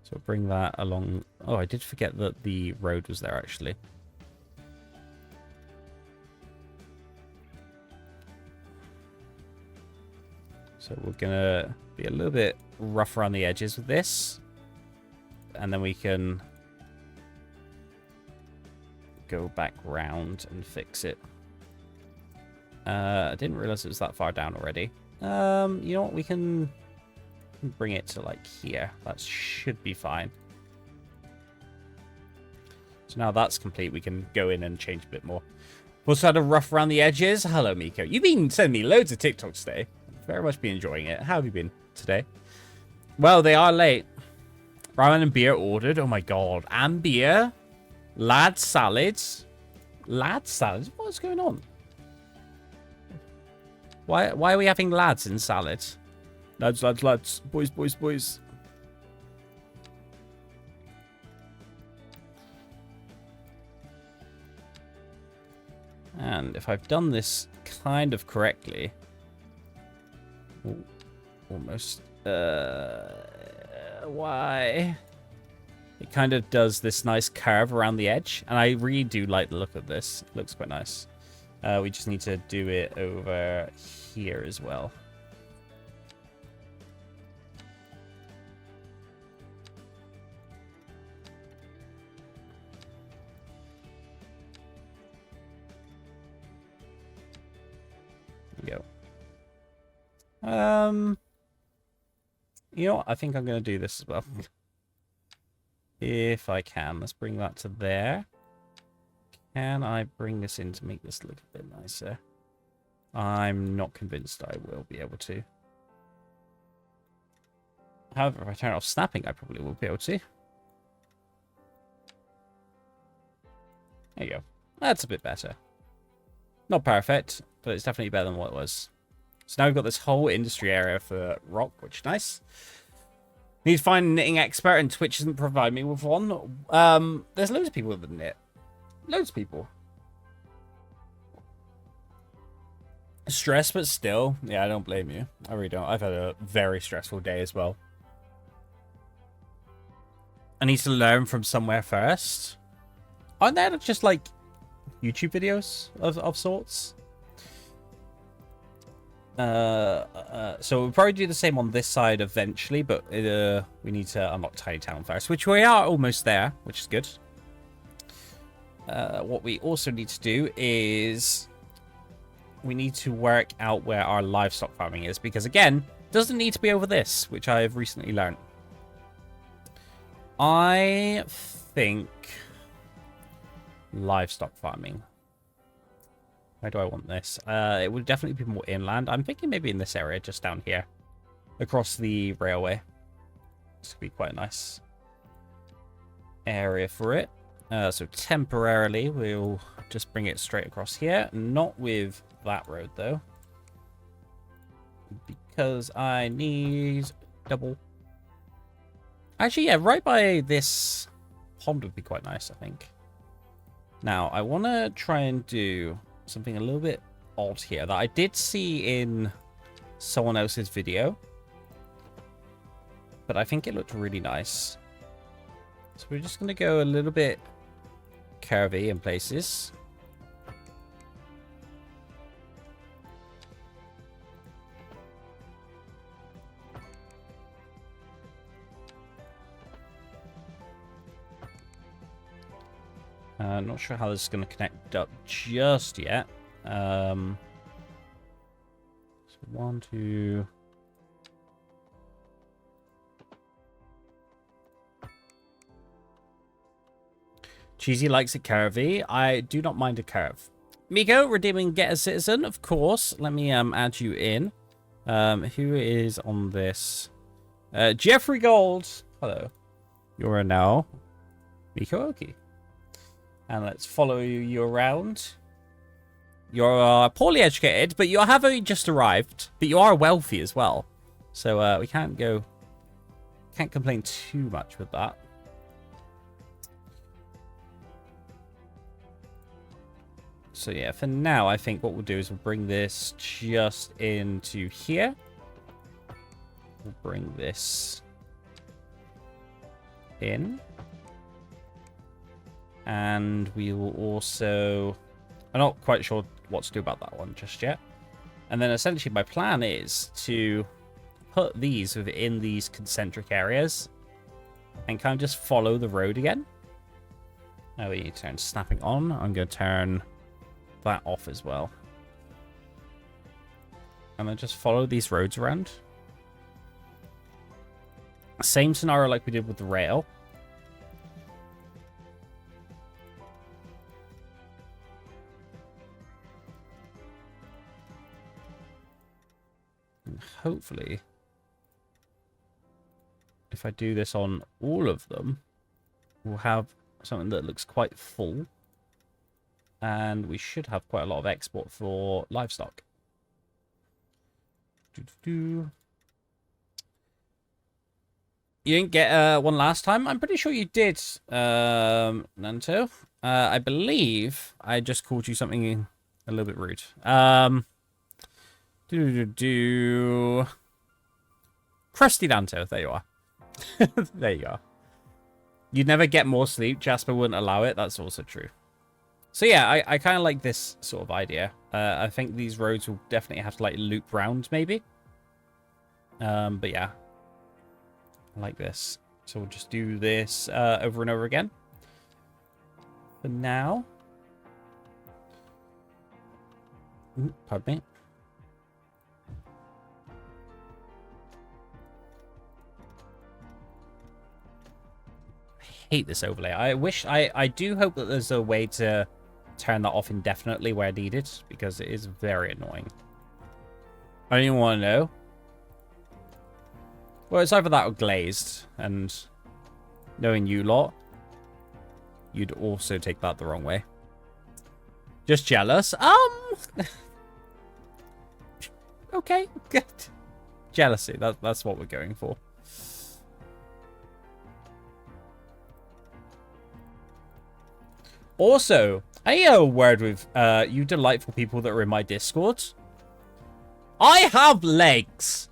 So bring that along. Oh, I did forget that the road was there, actually. So we're going to be a little bit rough around the edges with this. And then we can go back round and fix it. I didn't realize it was that far down already. You know what? We can bring it to like here. That should be fine. So now that's complete. We can go in and change a bit more. Also had a rough around the edges. Hello, Miko. You've been sending me loads of TikToks today. Very much been enjoying it. How have you been today? Well, they are late. Ramen and beer ordered. Oh my god. And beer. Lad salads. Lad salads? What's going on? Why are we having lads in salads? Lads, lads, lads. Boys, boys, boys. And if I've done this kind of correctly... Ooh, almost. Why? It kind of does this nice curve around the edge. And I really do like the look of this. It looks quite nice. We just need to do it over here as well. There we go. You know what? I think I'm going to do this as well. If I can. Let's bring that to there. Can I bring this in to make this look a bit nicer? I'm not convinced I will be able to. However, if I turn off snapping, I probably will be able to. There you go. That's a bit better. Not perfect, but it's definitely better than what it was. So now we've got this whole industry area for rock, which is nice. Need to find a knitting expert, and Twitch doesn't provide me with one. There's loads of people that knit. Loads of people. Stress, but still. Yeah, I don't blame you. I really don't. I've had a very stressful day as well. I need to learn from somewhere first. Aren't there just like YouTube videos of sorts. So we'll probably do the same on this side eventually, but we need to unlock Tiny Town first, which we are almost there, which is good. What we also need to do is we need to work out where our livestock farming is, because again, it doesn't need to be over this, which I have recently learned. I think livestock farming. Where do I want this? It would definitely be more inland. I'm thinking maybe in this area, just down here, across the railway. This could be quite a nice area for it. So temporarily, we'll just bring it straight across here. Not with that road, though. Because I need double. Actually, yeah, right by this pond would be quite nice, I think. Now, I want to try and do something a little bit odd here that I did see in someone else's video. But I think it looked really nice. So we're just going to go a little bit curvy in places. Not sure how this is going to connect up just yet. So 1, 2. Cheesy likes it curvy. I do not mind a curve. Miko, redeeming Get a Citizen, of course. Let me add you in. Who is on this? Jeffrey Gold. Hello. You're now Miko Oki. And let's follow you around. You're poorly educated, but you have only just arrived. But you are wealthy as well. So we can't complain too much with that. So yeah, for now, I think what we'll do is we'll bring this just into here. We'll bring this in. And we will also... I'm not quite sure what to do about that one just yet. And then essentially my plan is to put these within these concentric areas and kind of just follow the road again. Now we need to turn snapping on. I'm going to turn that off as well. And then just follow these roads around. Same scenario like we did with the rail. And hopefully, if I do this on all of them, we'll have something that looks quite full. And we should have quite a lot of export for livestock. You didn't get one last time? I'm pretty sure you did, Nanto. I believe I just called you something a little bit rude. Crusty Nanto. There you are. There you are. You'd never get more sleep. Jasper wouldn't allow it. That's also true. So yeah, I kind of like this sort of idea. I think these roads will definitely have to like loop round maybe. But yeah, I like this. So we'll just do this over and over again. For now. Pardon me. I hate this overlay. I do hope that there's a way to turn that off indefinitely where needed, because it is very annoying. I don't even want to know. Well, it's either that or glazed, and knowing you lot, you'd also take that the wrong way. Just jealous? Okay, good. Jealousy, that's what we're going for. Also, I need a word with you delightful people that are in my Discord. I have legs.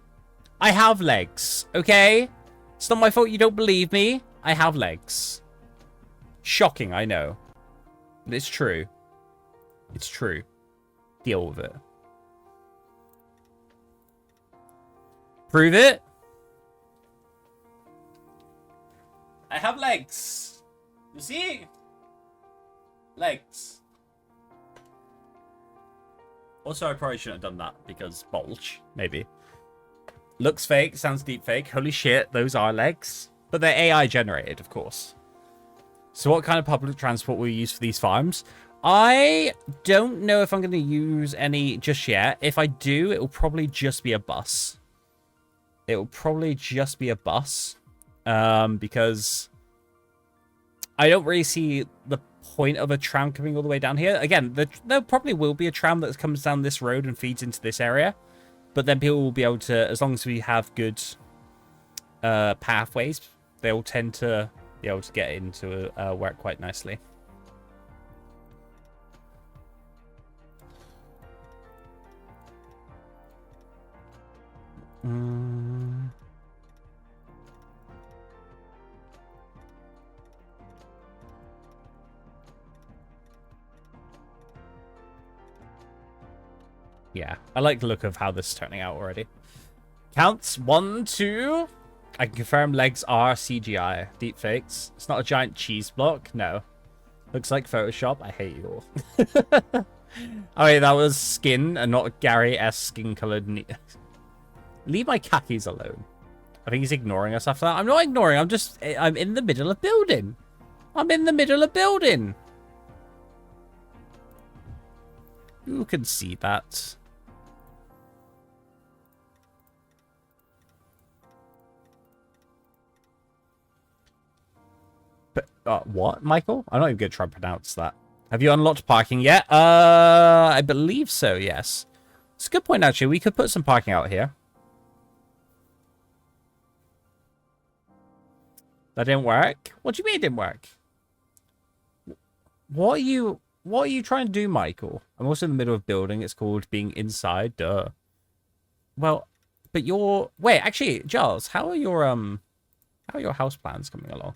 I have legs, okay? It's not my fault you don't believe me. I have legs. Shocking, I know. But it's true. It's true. Deal with it. Prove it. I have legs. You see? Legs. Also, I probably shouldn't have done that because bulge, maybe. Looks fake, sounds deep fake. Holy shit, those are legs. But they're AI generated, of course. So what kind of public transport will you use for these farms? I don't know if I'm going to use any just yet. If I do, it will probably just be a bus. It will probably just be a bus. Because I don't really see the point of a tram coming all the way down here. Again, there probably will be a tram that comes down this road and feeds into this area. But then people will be able to, as long as we have good pathways, they'll tend to be able to get into work quite nicely. Yeah, I like the look of how this is turning out already. Counts 1, 2. I can confirm legs are CGI. Deep fakes. It's not a giant cheese block. No. Looks like Photoshop. I hate you all. Oh, wait, that was skin and not Gary-esque skin-colored. Leave my khakis alone. I think he's ignoring us after that. I'm not ignoring. I'm in the middle of building. I'm in the middle of building. Who can see that? But, what, Michael? I'm not even going to try and pronounce that. Have you unlocked parking yet? I believe so, yes. It's a good point, actually. We could put some parking out here. That didn't work? What do you mean it didn't work? What are you trying to do, Michael? I'm also in the middle of building. It's called being inside. Duh. Well, but wait, actually, Giles, how are your house plans coming along?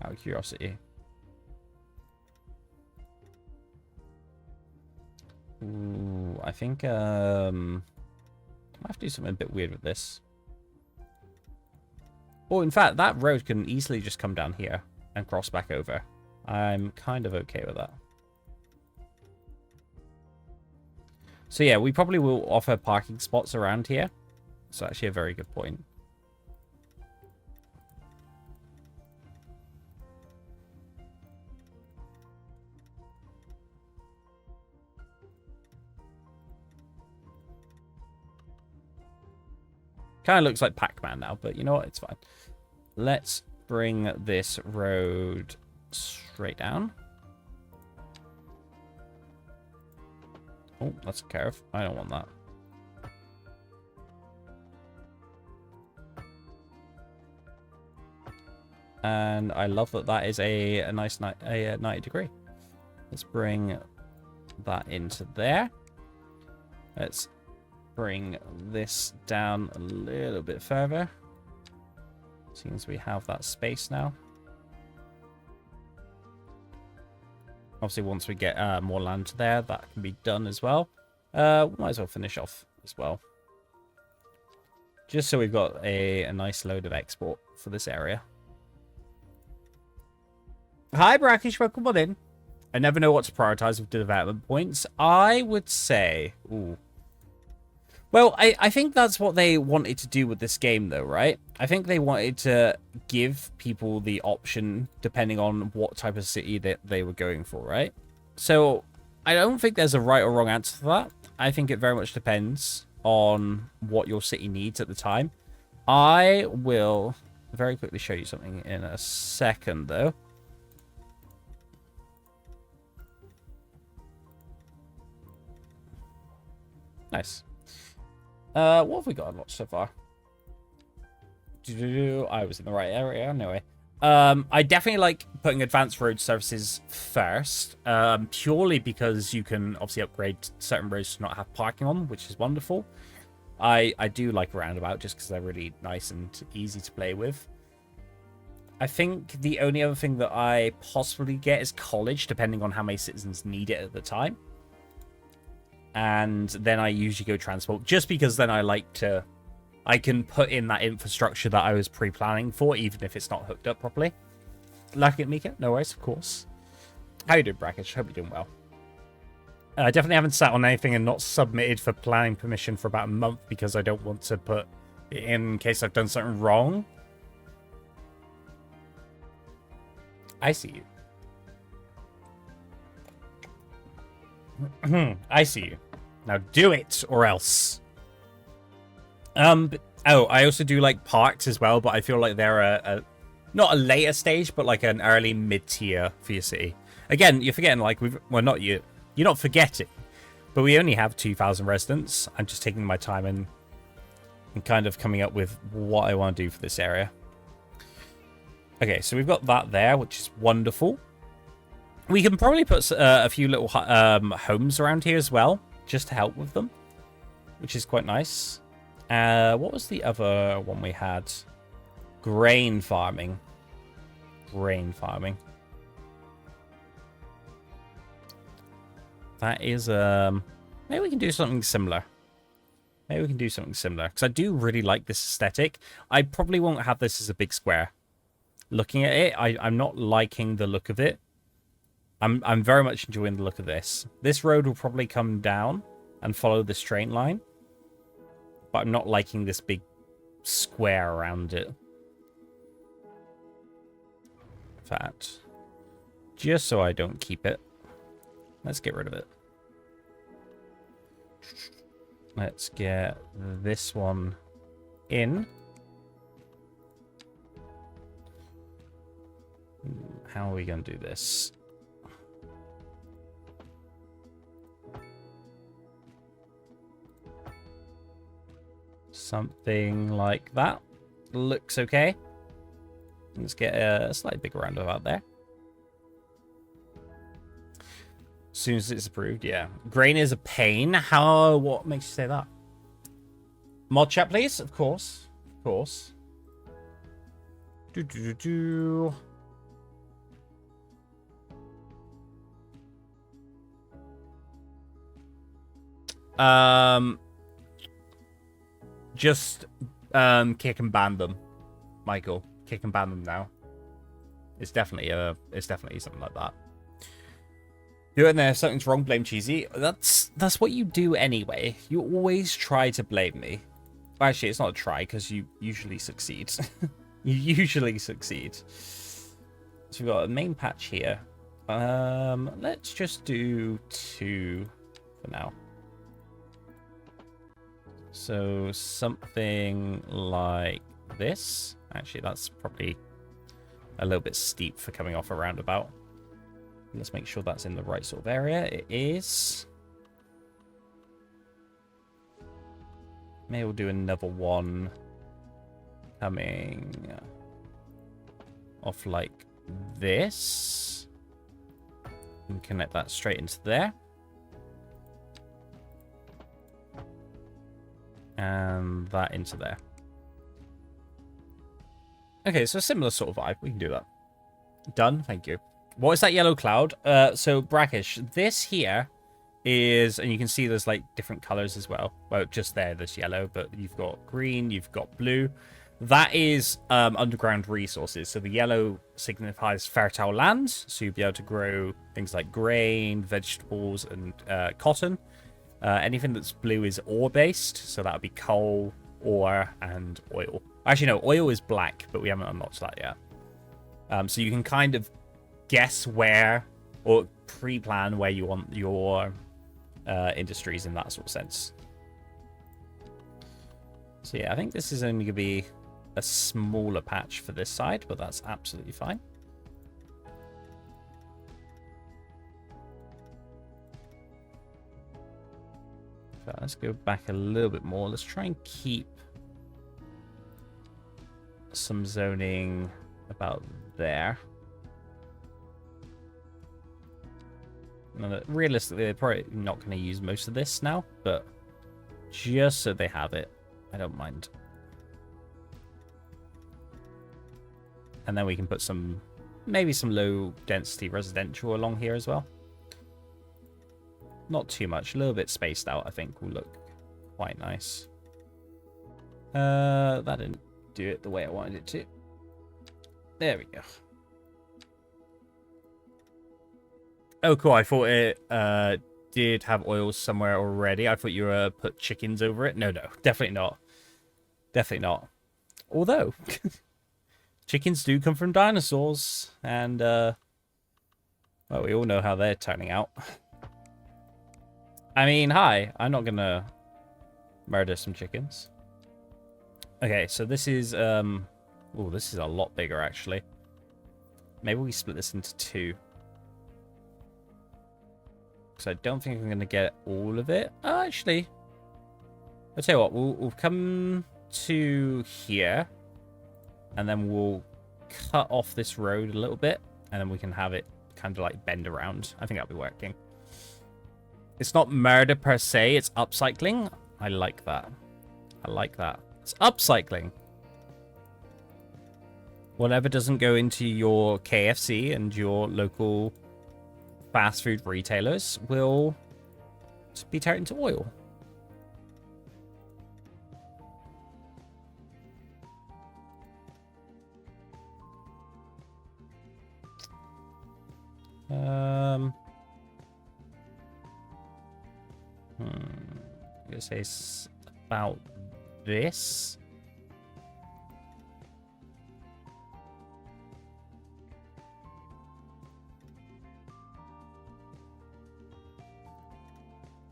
Out of curiosity. Ooh, I think I have to do something a bit weird with this. Oh, in fact, that road can easily just come down here and cross back over. I'm kind of okay with that. So yeah, we probably will offer parking spots around here. So actually a very good point. Kind of looks like Pac-Man now, but you know what? It's fine. Let's bring this road straight down. Oh, that's a curve. I don't want that. And I love that that is a nice 90 degree. Let's bring that into there. Let's bring this down a little bit further. Seems we have that space now. Obviously, once we get more land there, that can be done as well. Might as well finish off as well. Just so we've got a nice load of export for this area. Hi, Brackish. Welcome on in. I never know what to prioritize with development points. I would say... Ooh. Well, I think that's what they wanted to do with this game, though, right? I think they wanted to give people the option depending on what type of city that they were going for, right? So I don't think there's a right or wrong answer to that. I think it very much depends on what your city needs at the time. I will very quickly show you something in a second, though. Nice. What have we got unlocked so far? I was in the right area anyway. I definitely like putting advanced road services first, purely because you can obviously upgrade certain roads to not have parking on, which is wonderful. I do like Roundabout just because they're really nice and easy to play with. I think the only other thing that I possibly get is College, depending on how many citizens need it at the time. and then I usually go transport, just because then I can put in that infrastructure that I was pre-planning for, even if it's not hooked up properly. Lucky at Mika, no worries, of course. How you doing, Brackish? Hope you're doing well. I definitely haven't sat on anything and not submitted for planning permission for about a month because I don't want to put it in case I've done something wrong. I see you. I see you. Now do it, or else. Oh, I also do like parks as well, but I feel like they're a not a later stage, but like an early mid-tier for your city. Again, you're forgetting, like, well, not you. You're not forgetting, but we only have 2,000 residents. I'm just taking my time and kind of coming up with what I want to do for this area. Okay, so we've got that there, which is wonderful. We can probably put a few little homes around here as well, just to help with them, which is quite nice. What was the other one we had? Grain farming. Grain farming. That is, maybe we can do something similar. Maybe we can do something similar, because I do really like this aesthetic. I probably won't have this as a big square. Looking at it, I'm not liking the look of it. I'm very much enjoying the look of this. This road will probably come down and follow the straight line, but I'm not liking this big square around it. In fact, just so I don't keep it, let's get rid of it. Let's get this one in. How are we going to do this? Something like that. Looks okay. Let's get a slightly bigger roundabout there. As soon as it's approved, yeah. Grain is a pain. What makes you say that? Mod chat, please. Of course. Of course. Just kick and ban them, Michael. Kick and ban them now. It's definitely something like that. Do it in there. If something's wrong, blame Cheesy. That's what you do anyway. You always try to blame me. Well, actually, it's not a try because you usually succeed. You usually succeed. So we've got a main patch here. Let's just do 2 for now. So something like this. Actually, that's probably a little bit steep for coming off a roundabout. Let's make sure that's in the right sort of area. It is. Maybe we'll do another one coming off like this. And connect that straight into there. And that into there. Okay, so a similar sort of vibe. We can do that. Done. Thank you. What is that yellow cloud? So Brackish, this here is, and you can see there's like different colors as well. Well, just there's yellow, but you've got green, you've got blue. That is underground resources. So the yellow signifies fertile lands. So you'll be able to grow things like grain, vegetables, and cotton. Anything that's blue is ore-based. So that would be coal, ore, and oil. Actually, no, oil is black, but we haven't unlocked that yet. So you can kind of guess where, or pre-plan where you want your industries in that sort of sense. So yeah, I think this is only going to be a smaller patch for this side, but that's absolutely fine. So let's go back a little bit more. Let's try and keep some zoning about there. Realistically, they're probably not going to use most of this now, but just so they have it, I don't mind. And then we can put some, maybe some low density residential along here as well. Not too much. A little bit spaced out, I think, will look quite nice. That didn't do it the way I wanted it to. There we go. Oh, cool. I thought it did have oil somewhere already. I thought you were put chickens over it. No, definitely not. Definitely not. Although, chickens do come from dinosaurs, and well, we all know how they're turning out. I mean, hi. I'm not gonna murder some chickens. Okay, so this is oh, this is a lot bigger actually. Maybe we split this into two. So I don't think I'm going to get all of it. Oh, actually, I'll tell you what. We'll come to here, and then we'll cut off this road a little bit, and then we can have it kind of like bend around. I think that'll be working. It's not murder per se. It's upcycling. I like that. I like that. It's upcycling. Whatever doesn't go into your KFC and your local fast food retailers will be turned into oil. I'm gonna say about this.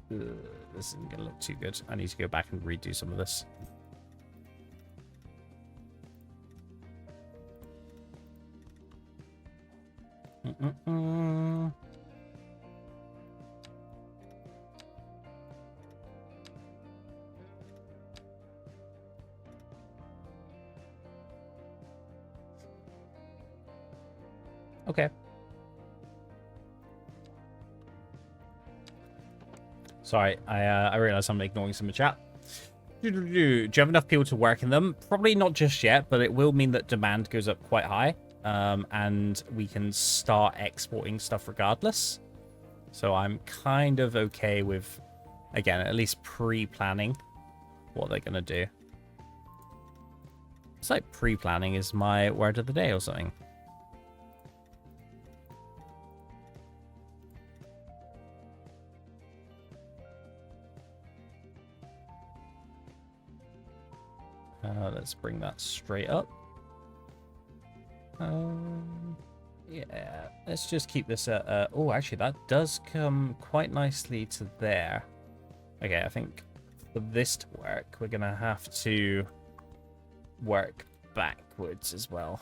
This isn't gonna look too good. I need to go back and redo some of this. Okay. Sorry, I realize I'm ignoring some of the chat. Do you have enough people to work in them? Probably not just yet, but it will mean that demand goes up quite high. And we can start exporting stuff regardless. So I'm kind of okay with, again, at least pre-planning what they're going to do. It's like pre-planning is my word of the day or something. Let's bring that straight up. Yeah, let's just keep this at... oh, actually, that does come quite nicely to there. Okay, I think for this to work, we're going to have to work backwards as well.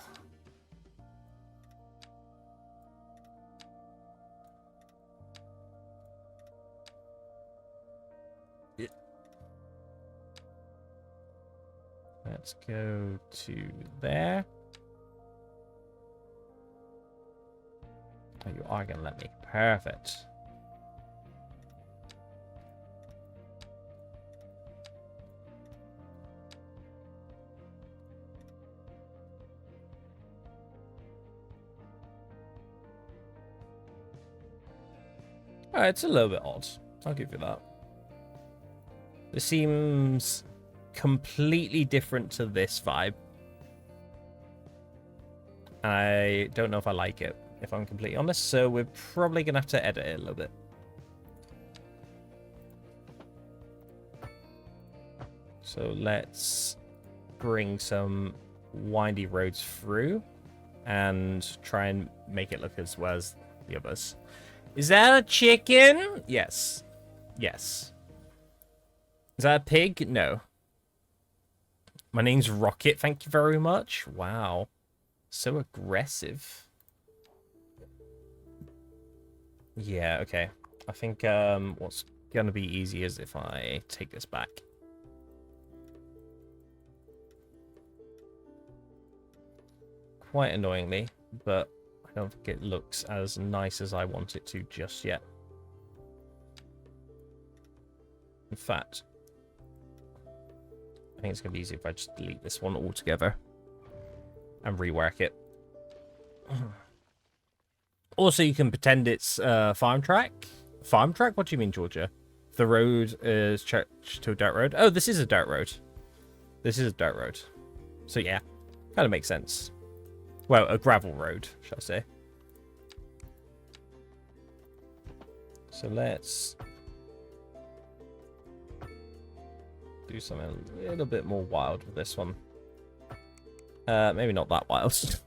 Let's go to there. Oh, you are going to let me. Perfect. Alright, it's a little bit odd. I'll give you that. This seems completely different to this vibe. I don't know if I like it, if I'm completely honest, so we're probably gonna have to edit it a little bit. So let's bring some windy roads through and try and make it look as well as the others. Is that a chicken? Yes. Yes. Is that a pig? No. My name's Rocket, thank you very much. Wow. So aggressive. Yeah, okay. I think what's going to be easy is if I take this back. Quite annoyingly, but I don't think it looks as nice as I want it to just yet. In fact, I think it's going to be easy if I just delete this one altogether and rework it. Also, you can pretend it's farm track farm track? What do you mean, Georgia? The road is church to a dirt road. Oh, this is a dirt road. This is a dirt road. So yeah, kind of makes sense. Well, a gravel road, shall I say. So let's do something a little bit more wild with this one. Maybe not that wild.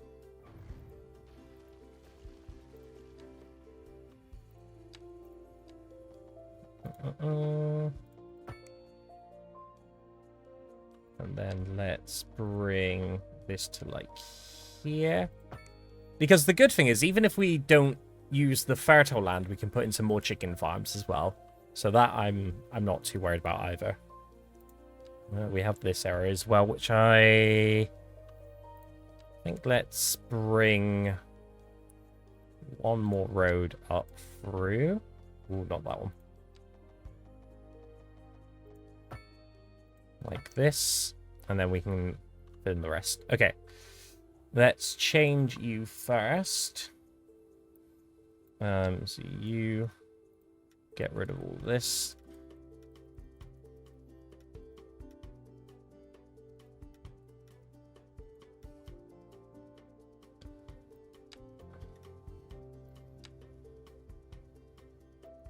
And then let's bring this to like here. Because the good thing is, even if we don't use the fertile land, we can put in some more chicken farms as well. So that I'm not too worried about either. We have this area as well, which I think let's bring one more road up through. Ooh, not that one. Like this, and then we can fill in the rest. Okay, let's change you first. So you get rid of all this.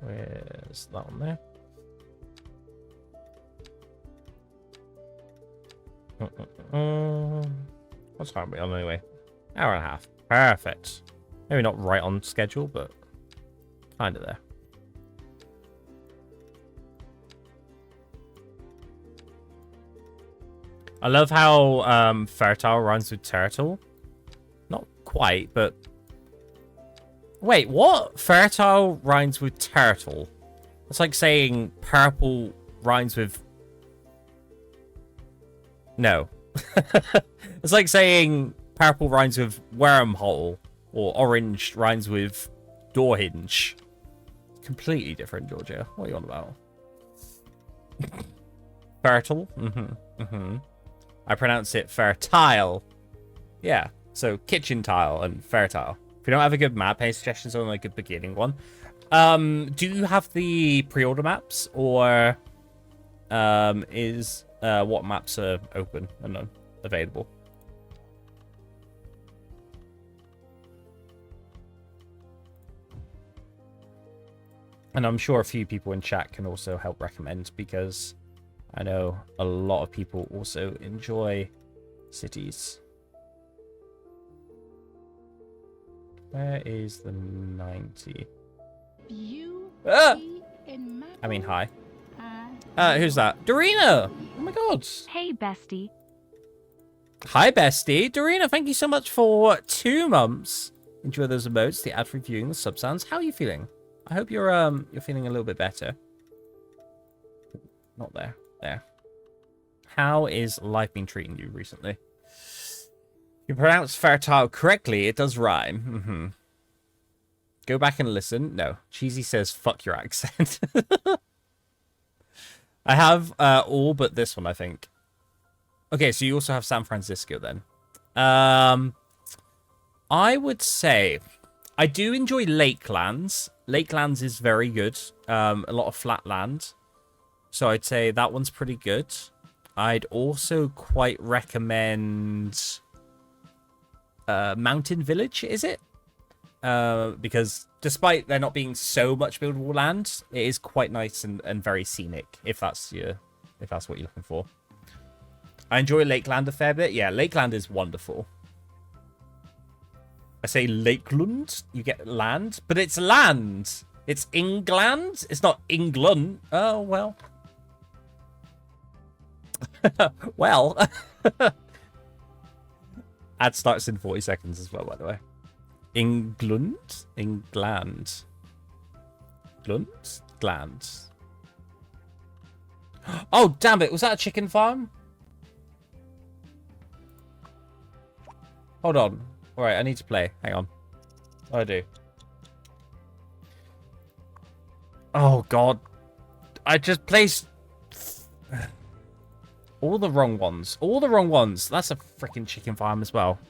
Where's that one there? What's time we on anyway? Hour and a half. Perfect. Maybe not right on schedule, but kind of there. I love how fertile rhymes with turtle. Not quite, but wait, what? Fertile rhymes with turtle? It's like saying purple rhymes with... No. It's like saying purple rhymes with wormhole, or orange rhymes with door hinge. Completely different, Georgia. What are you on about? Fertile? I pronounce it fertile. Yeah, so kitchen tile and fertile. If you don't have a good map, any suggestions on like a beginning one? Do you have the pre-order maps, or is what maps are open and available? And I'm sure a few people in chat can also help recommend, because I know a lot of people also enjoy Cities. Where is the 90? I mean, hi. Who's that? Dorina! Oh my god. Hey, bestie. Hi, bestie. Dorina, thank you so much for 2 months. Enjoy those emotes, the ad-free viewing, the sub sounds. How are you feeling? I hope you're feeling a little bit better. Not there. There. How is life been treating you recently? You pronounce fertile correctly. It does rhyme. Go back and listen. No. Cheesy says, fuck your accent. I have all but this one, I think. Okay, so you also have San Francisco then. I would say I do enjoy Lakelands. Lakelands is very good. A lot of flat land. So I'd say that one's pretty good. I'd also quite recommend Mountain Village, is it? Because despite there not being so much buildable land, it is quite nice and very scenic, if that's what you're looking for. I enjoy Lakeland a fair bit. Yeah, Lakeland is wonderful. I say Lakeland, you get land, but it's land. It's England. It's not England. Oh, well. Well. Ad starts in 40 seconds as well, by the way. England? England. Gland. Oh, damn it. Was that a chicken farm? Hold on. All right, I need to play. Hang on. What do I do? Oh, God. I just placed all the wrong ones. All the wrong ones. That's a freaking chicken farm as well.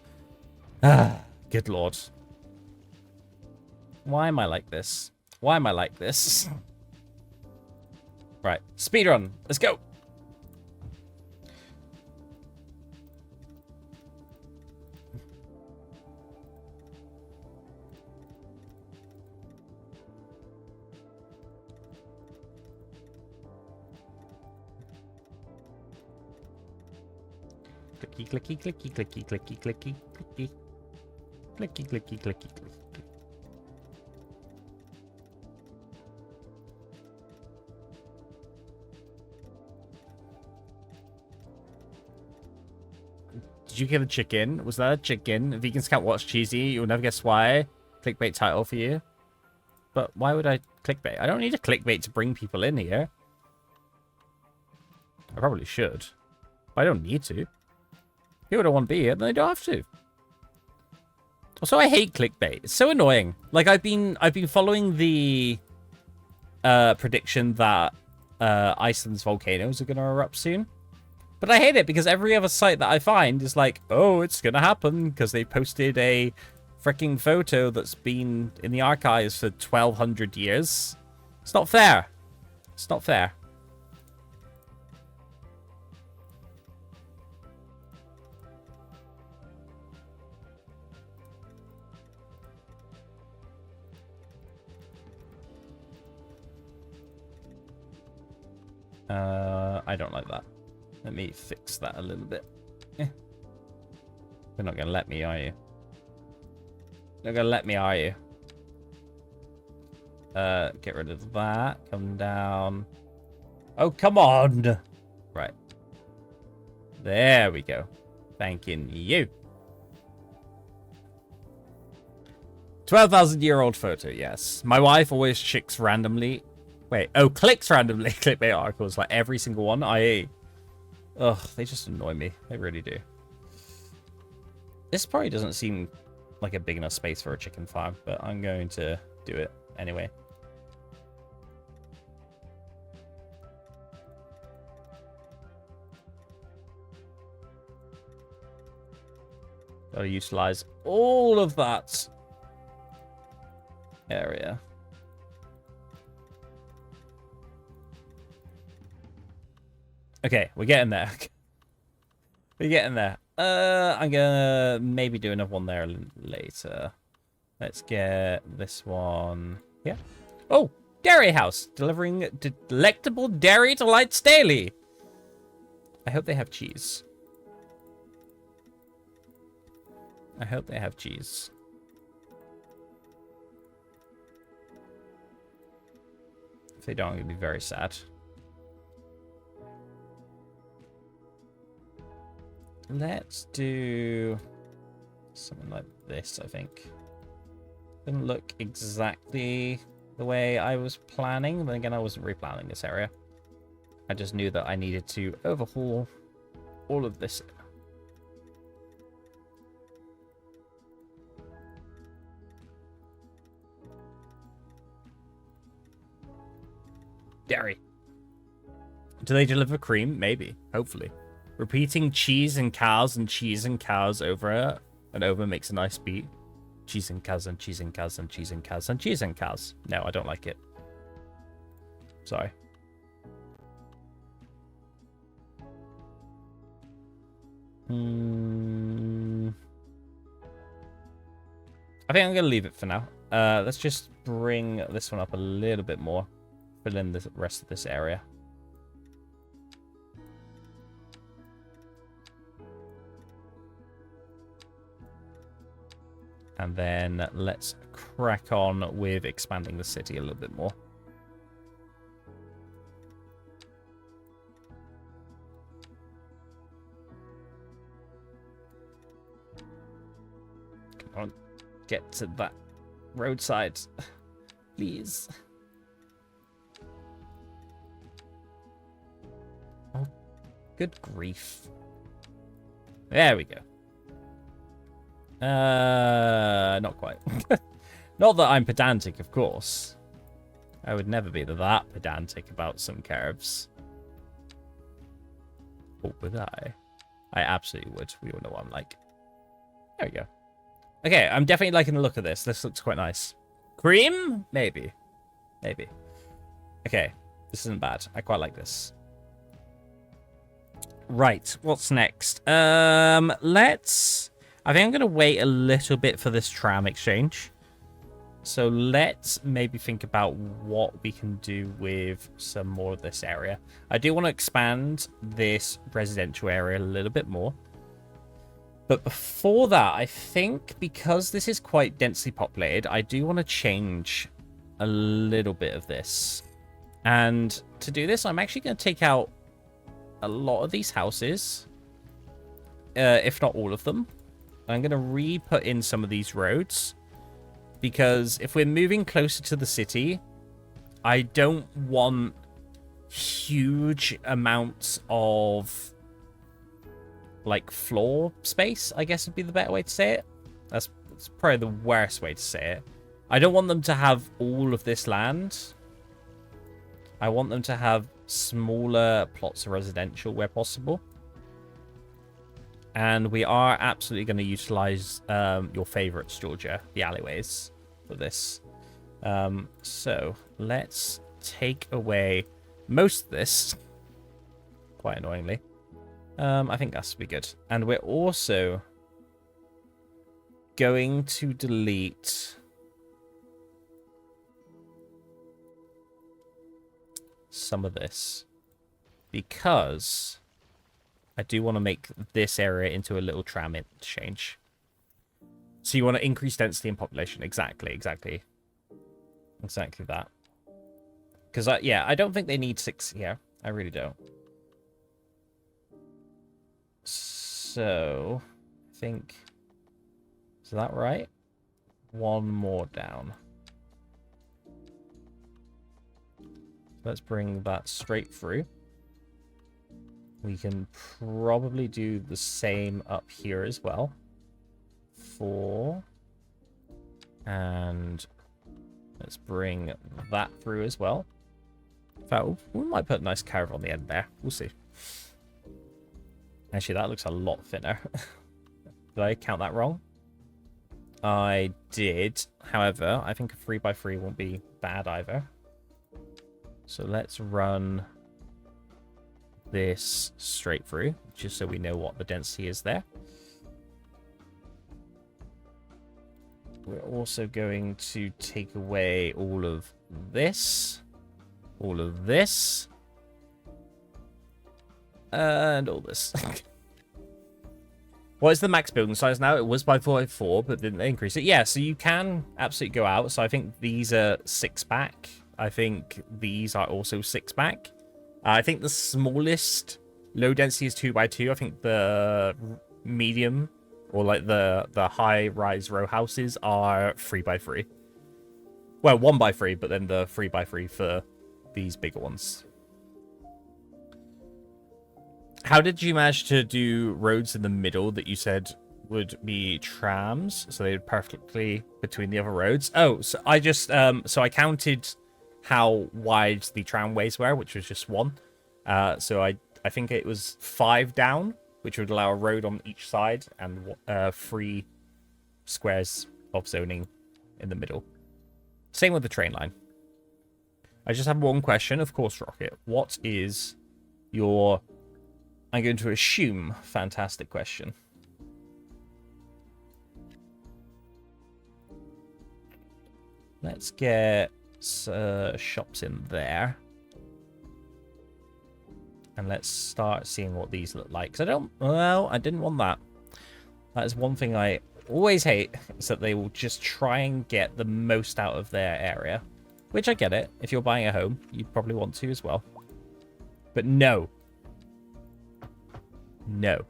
Ah, good Lord. Why am I like this? Why am I like this? Right, speedrun. Let's go. Clicky, clicky, clicky, clicky, clicky, clicky, clicky. Clicky, clicky, clicky, clicky. Did you kill a chicken? Was that a chicken? Vegans can't watch cheesy. You'll never guess why. Clickbait title for you. But why would I clickbait? I don't need a clickbait to bring people in here. I probably should. But I don't need to. People don't want to be here, then they don't have to. Also, I hate clickbait. It's so annoying. Like I've been following the prediction that Iceland's volcanoes are gonna erupt soon. But I hate it because every other site that I find is like, oh, it's gonna happen because they posted a freaking photo that's been in the archives for 1,200 years. It's not fair. It's not fair. I don't like that. Let me fix that a little bit. You're not gonna let me, are you? Not gonna let me, are you? Get rid of that. Come down. Oh, come on! Right. There we go. Thanking you. 12,000-year-old photo, yes. My wife always clicks randomly. Wait, oh, clicks randomly clickbait articles, like every single one. Ugh, they just annoy me. They really do. This probably doesn't seem like a big enough space for a chicken farm, but I'm going to do it anyway. Gotta utilize all of that area. Okay, we're getting there. We're getting there. I'm gonna maybe do another one there later. Let's get this one here. Oh, Dairy House, delivering delectable dairy delights daily. I hope they have cheese. I hope they have cheese. If they don't, I'm gonna be very sad. Let's do something like this, I think. Didn't look exactly the way I was planning, but again, I wasn't replanning this area. I just knew that I needed to overhaul all of this. Dairy. Do they deliver cream? Maybe. Hopefully. Repeating cheese and cows over and over makes a nice beat. Cheese and cows and cheese and cows and cheese and cows and cheese and cows. No, I don't like it. Sorry. I think I'm going to leave it for now. Let's just bring this one up a little bit more. Fill in the rest of this area. And then let's crack on with expanding the city a little bit more. Come on, get to that roadside, please. Oh, good grief. There we go. Not quite. Not that I'm pedantic, of course. I would never be that pedantic about some curves. Or would I? I absolutely would. We all know what I'm like. There we go. Okay, I'm definitely liking the look of this. This looks quite nice. Cream? Maybe. Maybe. Okay, this isn't bad. I quite like this. Right, what's next? Let's... I think I'm going to wait a little bit for this tram exchange. So let's maybe think about what we can do with some more of this area. I do want to expand this residential area a little bit more. But before that, I think because this is quite densely populated, I do want to change a little bit of this. And to do this, I'm actually going to take out a lot of these houses, if not all of them. I'm going to re-put in some of these roads, because if we're moving closer to the city, I don't want huge amounts of, like, floor space, I guess would be the better way to say it. That's probably the worst way to say it. I don't want them to have all of this land. I want them to have smaller plots of residential where possible. And we are absolutely going to utilize your favorites, Georgia, the alleyways, for this. So let's take away most of this, quite annoyingly. I think that's be good. And we're also going to delete some of this, because I do want to make this area into a little tram interchange. So you want to increase density and population. Exactly that. Because yeah, I don't think they need 6 here. I really don't. So I think, is that right? One more down. Let's bring that straight through. We can probably do the same up here as well. 4. And let's bring that through as well. In fact, we might put a nice curve on the end there. We'll see. Actually, that looks a lot thinner. Did I count that wrong? I did. However, I think a 3x3 won't be bad either. So let's run this straight through, just so we know what the density is there. We're also going to take away all of this, and all this. What is the max building size now? It was by 4x4, but didn't they increase it? Yeah, so you can absolutely go out. So I think these are 6-back. I think these are also 6-back. I think the smallest low density is 2x2. I think the medium, or like the high-rise row houses are 3x3. Well, 1x3, but then the 3x3 for these bigger ones. How did you manage to do roads in the middle that you said would be trams, so they're perfectly between the other roads? Oh, so I just so I counted how wide the tramways were, which was just 1. So I think it was 5 down, which would allow a road on each side, and 3 squares of zoning in the middle. Same with the train line. I just have one question, of course, Rocket. What is your, I'm going to assume, fantastic question? Let's get shops in there. And let's start seeing what these look like. Because I didn't want that. That is one thing I always hate, is that they will just try and get the most out of their area. Which I get it. If you're buying a home, you'd probably want to as well. But no. No.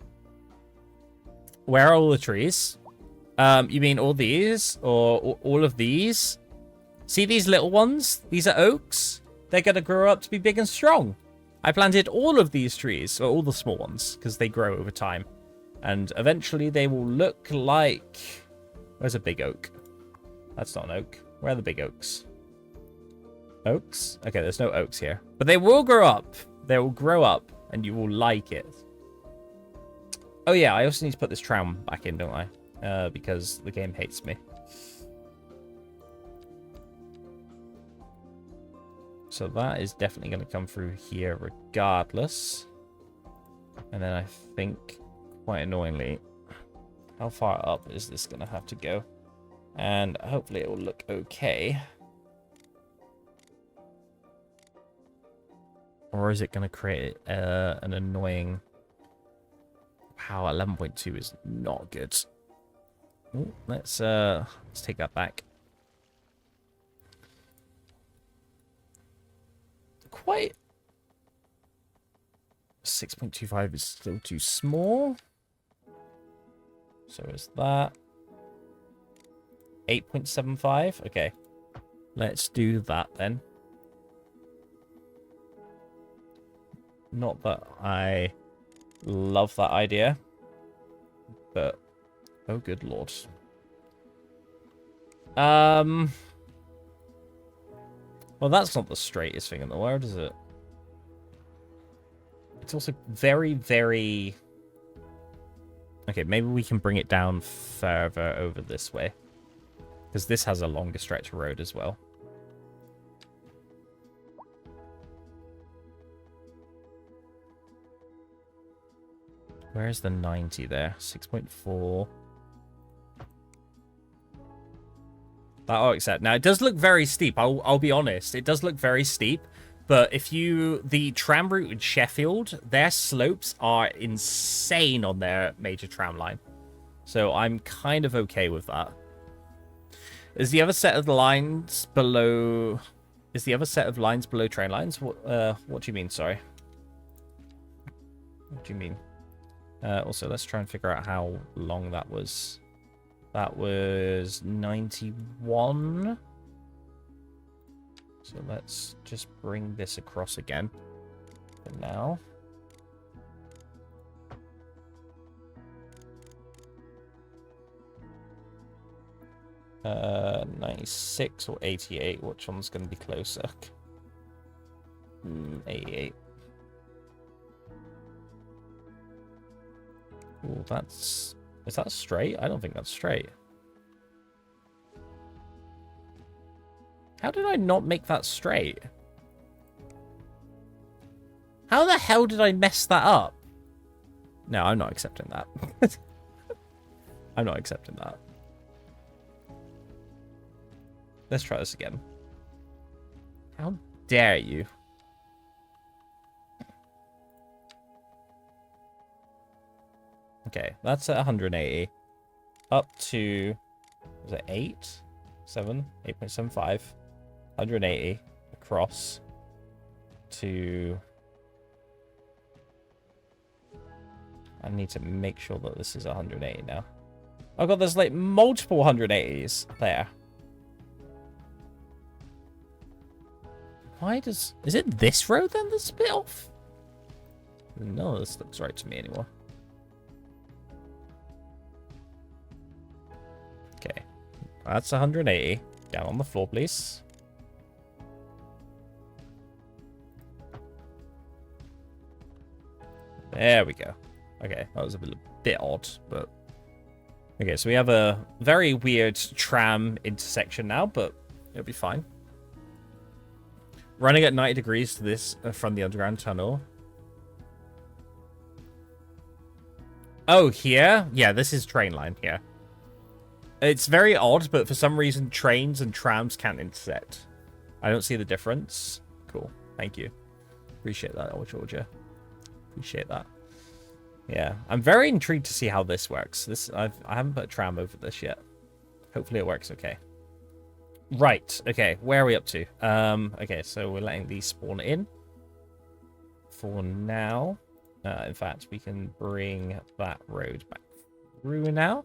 Where are all the trees? You mean all these? Or all of these? See these little ones? These are oaks. They're going to grow up to be big and strong. I planted all of these trees, or all the small ones, because they grow over time. And eventually they will look like... Where's a big oak? That's not an oak. Where are the big oaks? Oaks? Okay, there's no oaks here. But they will grow up. They will grow up, and you will like it. Oh yeah, I also need to put this tram back in, don't I? Because the game hates me. So that is definitely going to come through here regardless. And then I think, quite annoyingly, how far up is this going to have to go? And hopefully it will look okay. Or is it going to create an annoying... Wow, 11.2 is not good. Ooh, let's take that back. Quite... 6.25 is still too small. So is that. 8.75? Okay. Let's do that then. Not that I love that idea, but oh good lord. Well, that's not the straightest thing in the world, is it? It's also very, very... Okay, maybe we can bring it down further over this way. Because this has a longer stretch of road as well. Where's the 90 there? 6.4. That'll accept. Now, it does look very steep. I'll be honest. It does look very steep. But if you... The tram route in Sheffield, their slopes are insane on their major tram line. So I'm kind of okay with that. Is the other set of lines below... Is the other set of lines below train lines? What do you mean, sorry? What do you mean? Also, let's try and figure out how long that was. That was 91. So let's just bring this across again for now. Uh, 96 or 88. Which one's going to be closer? 88. Ooh, that's... Is that straight? I don't think that's straight. How did I not make that straight? How the hell did I mess that up? No, I'm not accepting that. I'm not accepting that. Let's try this again. How dare you? Okay, that's at 180. Up to... Was it 8? 7? 8.75. 180 across to... I need to make sure that this is 180 now. Oh god, there's like multiple 180s there. Why does... Is it this road then that's a bit off? No, this looks right to me anymore. Okay. That's 180. Down on the floor, please. There we go. Okay, that was a bit odd, but... Okay, so we have a very weird tram intersection now, but it'll be fine. Running at 90 degrees to this from the underground tunnel. Oh, here? Yeah, this is train line here. It's very odd, but for some reason, trains and trams can't intersect. I don't see the difference. Cool. Thank you. Appreciate that, old Georgia. Appreciate that. Yeah, I'm very intrigued to see how this works. I haven't put a tram over this yet. Hopefully it works okay. Right. Okay, where are we up to? Okay, so we're letting these spawn in. For now. In fact, we can bring that road back through now.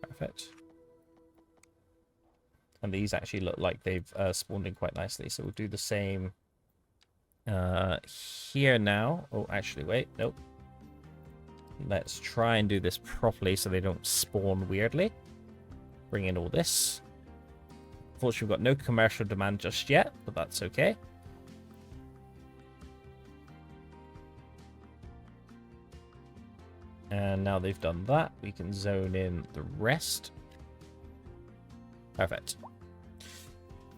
Perfect. And these actually look like they've spawned in quite nicely. So we'll do the same here now. Oh, actually, wait. Nope. Let's try and do this properly so they don't spawn weirdly. Bring in all this. Unfortunately, we've got no commercial demand just yet, but that's okay. And now they've done that, we can zone in the rest. Perfect.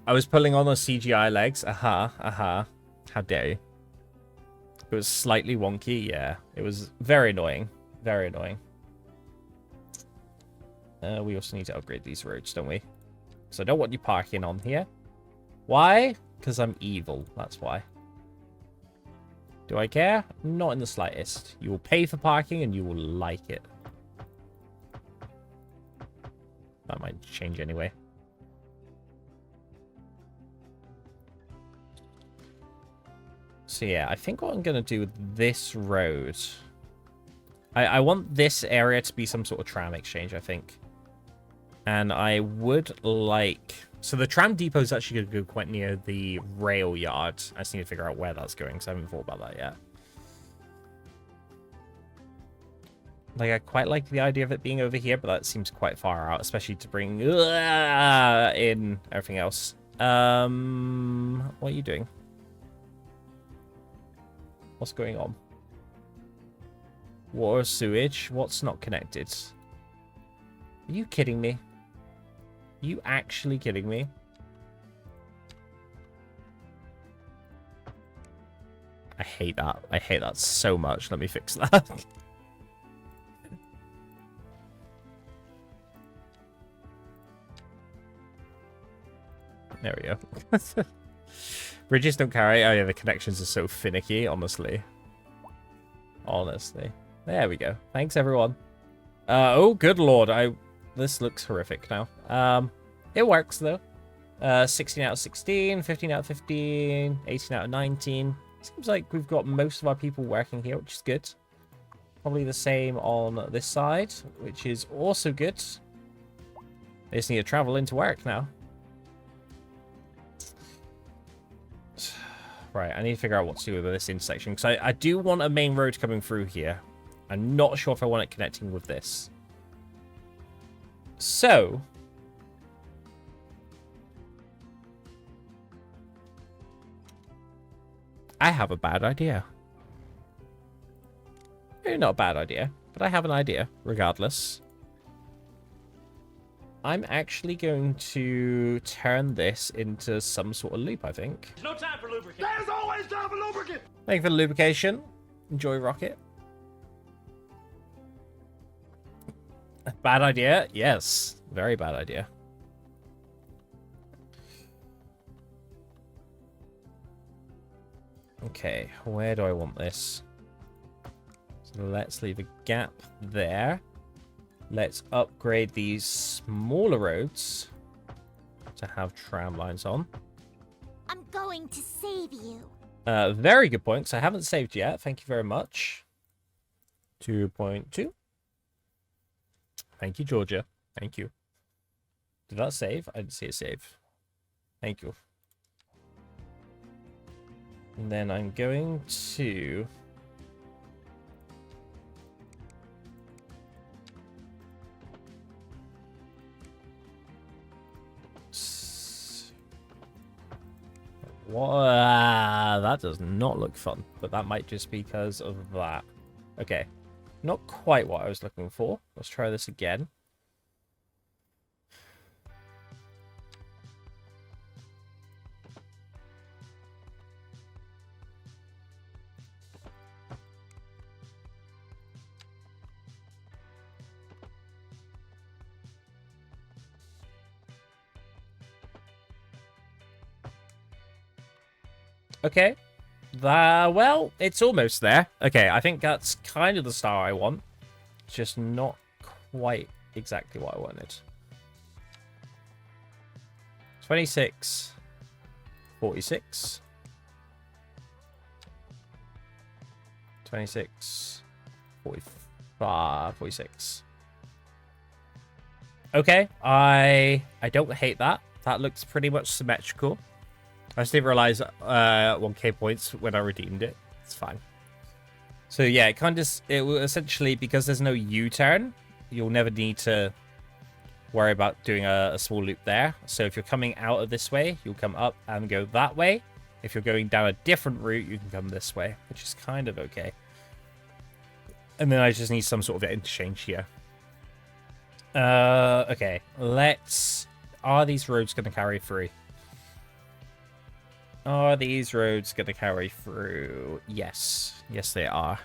I was pulling on the CGI legs. Aha. How dare you? It was slightly wonky. Yeah, it was very annoying. Very annoying. We also need to upgrade these roads, don't we? So I don't want you parking on here. Why? Because I'm evil. That's why. Do I care? Not in the slightest. You will pay for parking and you will like it. That might change anyway. So yeah, I think what I'm going to do with this road... I want this area to be some sort of tram exchange, I think. And I would like... So the tram depot is actually going to go quite near the rail yard. I just need to figure out where that's going, because I haven't thought about that yet. Like, I quite like the idea of it being over here, but that seems quite far out, especially to bring in everything else. What are you doing? What's going on? Water, sewage? What's not connected? Are you kidding me? Are you actually kidding me? I hate that. I hate that so much. Let me fix that. There we go. Bridges don't carry. Oh yeah, the connections are so finicky, honestly. Honestly. There we go. Thanks, everyone. Oh, good lord. This looks horrific now. It works, though. 16 out of 16, 15 out of 15, 18 out of 19. Seems like we've got most of our people working here, which is good. Probably the same on this side, which is also good. They just need to travel into work now. Right, I need to figure out what to do with this intersection, because I do want a main road coming through here. I'm not sure if I want it connecting with this. So... I have a bad idea. Maybe not a bad idea, but I have an idea, regardless. I'm actually going to turn this into some sort of loop, I think. There's no time for lubricant. There's always time for lubricant. Thank you for the lubrication. Enjoy rocket. Bad idea? Yes. Very bad idea. Okay, where do I want this? So let's leave a gap there. Let's upgrade these smaller roads to have tram lines on. I'm going to save you. Very good points. I haven't saved yet. Thank you very much. 2.2. Thank you, Georgia. Thank you. Did that save? I didn't see it save. Thank you. And then I'm going to... that does not look fun, but that might just be because of that. Okay, not quite what I was looking for. Let's try this again. Okay. Well, it's almost there. Okay, I think that's kind of the style I want. Just not quite exactly what I wanted. 26. 46. 26. 45. 46. Okay, I don't hate that. That looks pretty much symmetrical. I just didn't realize 1k points when I redeemed it. It's fine. So yeah, it will essentially, because there's no U-turn, you'll never need to worry about doing a small loop there. So if you're coming out of this way, you'll come up and go that way. If you're going down a different route, you can come this way, which is kind of okay. And then I just need some sort of interchange here. Okay, are these roads going to carry through? Are these roads going to carry through? Yes. Yes, they are.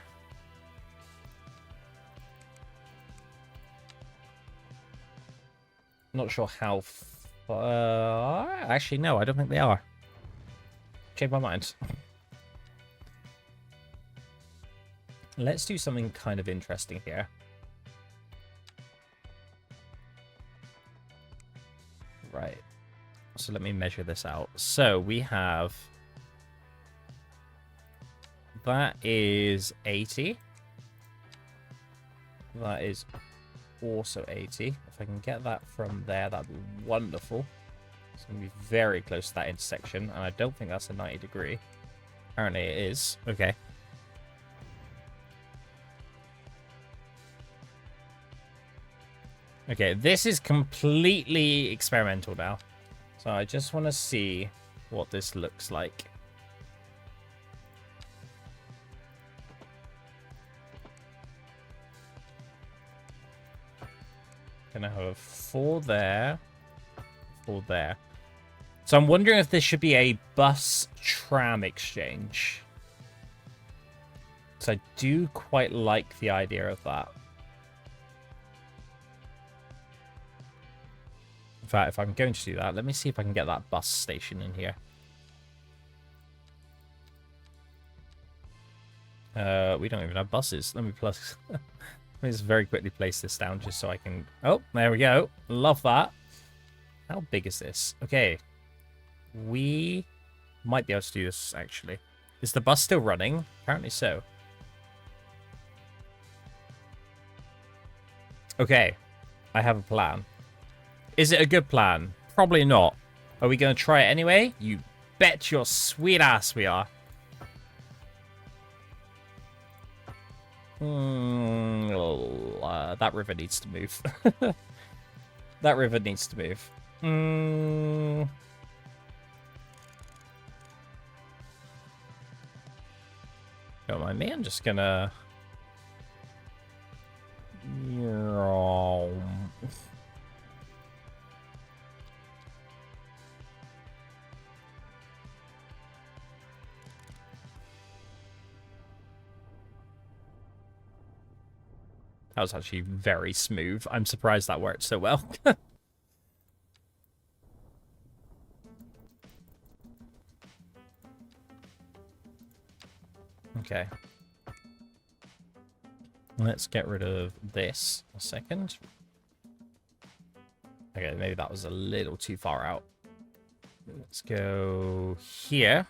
Not sure how far. Actually, no, I don't think they are. Change my mind. Let's do something kind of interesting here. Right. So let me measure this out. So we have... That is 80. That is also 80. If I can get that from there, that'd be wonderful. It's going to be very close to that intersection, and I don't think that's a 90 degree. Apparently it is. Okay. Okay, this is completely experimental now. So I just want to see what this looks like. Gonna have 4 there, 4 there. So I'm wondering if this should be a bus-tram exchange. So I do quite like the idea of that. In fact, if I'm going to do that, let me see if I can get that bus station in here. We don't even have buses. Let me plus. Let me just very quickly place this down just so I can... Oh, there we go. Love that. How big is this? Okay. We might be able to do this, actually. Is the bus still running? Apparently so. Okay. I have a plan. Is it a good plan? Probably not. Are we going to try it anyway? You bet your sweet ass we are. That river needs to move. That river needs to move. Don't mind me. I'm just gonna... That was actually very smooth. I'm surprised that worked so well. Okay. Let's get rid of this a second. Okay, maybe that was a little too far out. Let's go here.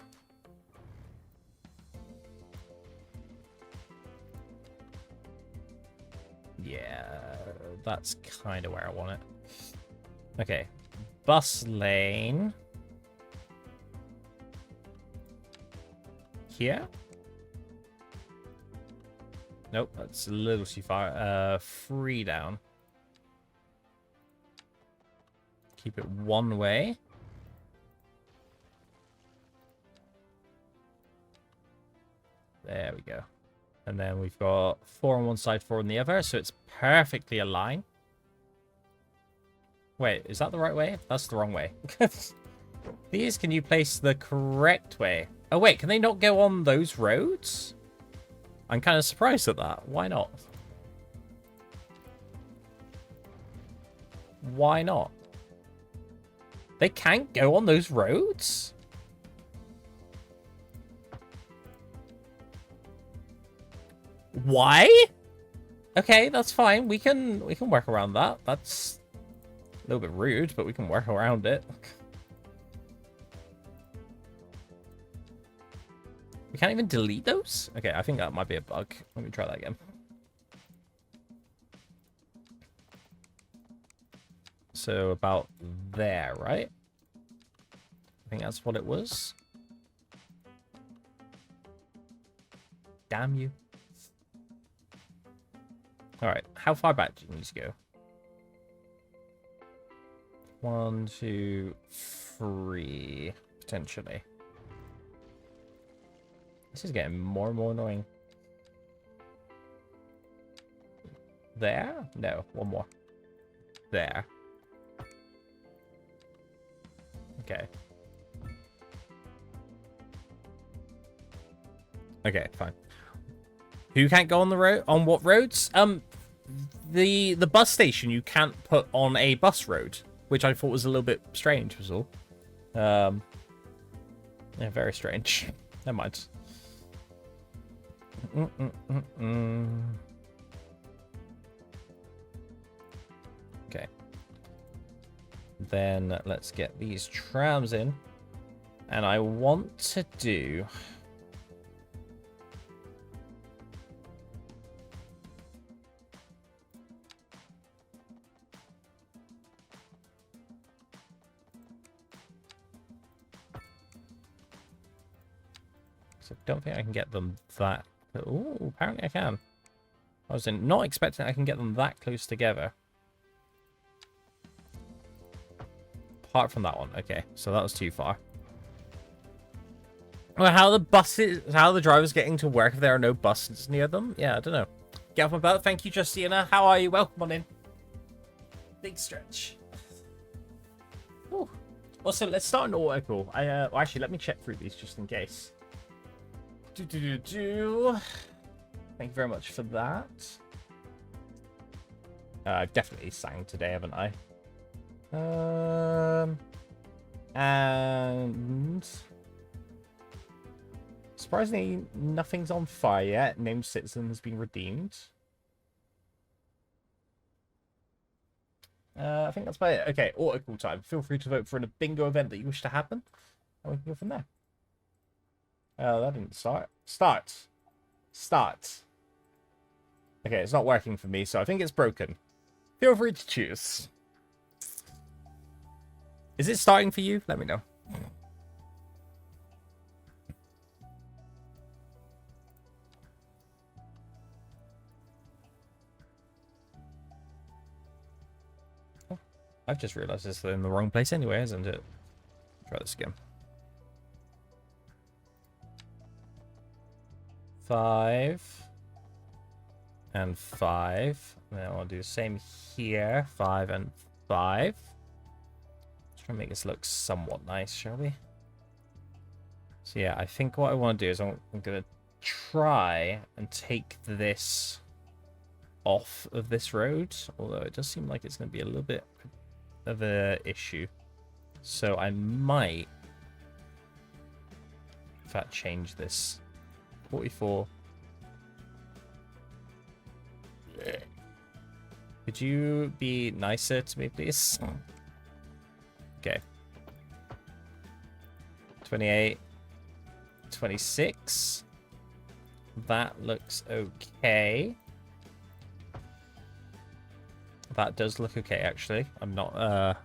Yeah, that's kind of where I want it. Okay, bus lane. Here? Nope, that's a little too far. 3 down. Keep it one way. There we go. And then we've got 4 on one side, 4 on the other, so it's perfectly aligned. Wait, is that the right way? That's the wrong way. Please, can you place the correct way? Oh, wait, can they not go on those roads? I'm kind of surprised at that. Why not? Why not? They can't go on those roads? Why? Okay, that's fine. We can work around that. That's a little bit rude, but we can work around it. We can't even delete those? Okay, I think that might be a bug. Let me try that again. So about there, right? I think that's what it was. Damn you. Alright, how far back do you need to go? 1, 2, 3, potentially. This is getting more and more annoying. There? No, one more. There. Okay. Okay, fine. Who can't go on the road? On what roads? The bus station you can't put on a bus road, which I thought was a little bit strange, was all. Yeah, very strange. Never mind. Okay. Then let's get these trams in. And I want to do... So I don't think I can get them that... Oh, apparently I can. I was not expecting I can get them that close together. Apart from that one. Okay, so that was too far. Well, how the drivers getting to work if there are no buses near them? Yeah, I don't know. Get off my belt. Thank you, Justina. How are you? Welcome on in. Big stretch. Ooh. Also, let's start an article. Actually, let me check through these just in case. Thank you very much for that. I've definitely sang today, haven't I? And surprisingly, nothing's on fire yet. Named Citizen has been redeemed. I think that's about it. Okay, article time. Feel free to vote for a bingo event that you wish to happen, and we can go from there. That didn't start. Start. Okay, it's not working for me, so I think it's broken. Feel free to choose. Is it starting for you? Let me know. Oh, I've just realized it's in the wrong place anyway, isn't it? Try this again. 5 and 5. Then I'll do the same here. 5 and 5. Let's try and make this look somewhat nice, shall we? So yeah, I think what I want to do is I'm going to try and take this off of this road. Although it does seem like it's going to be a little bit of an issue. So I might, in fact, change this. 44. Could you be nicer to me, please? Okay. 28. 26. That looks okay. That does look okay, actually. I'm not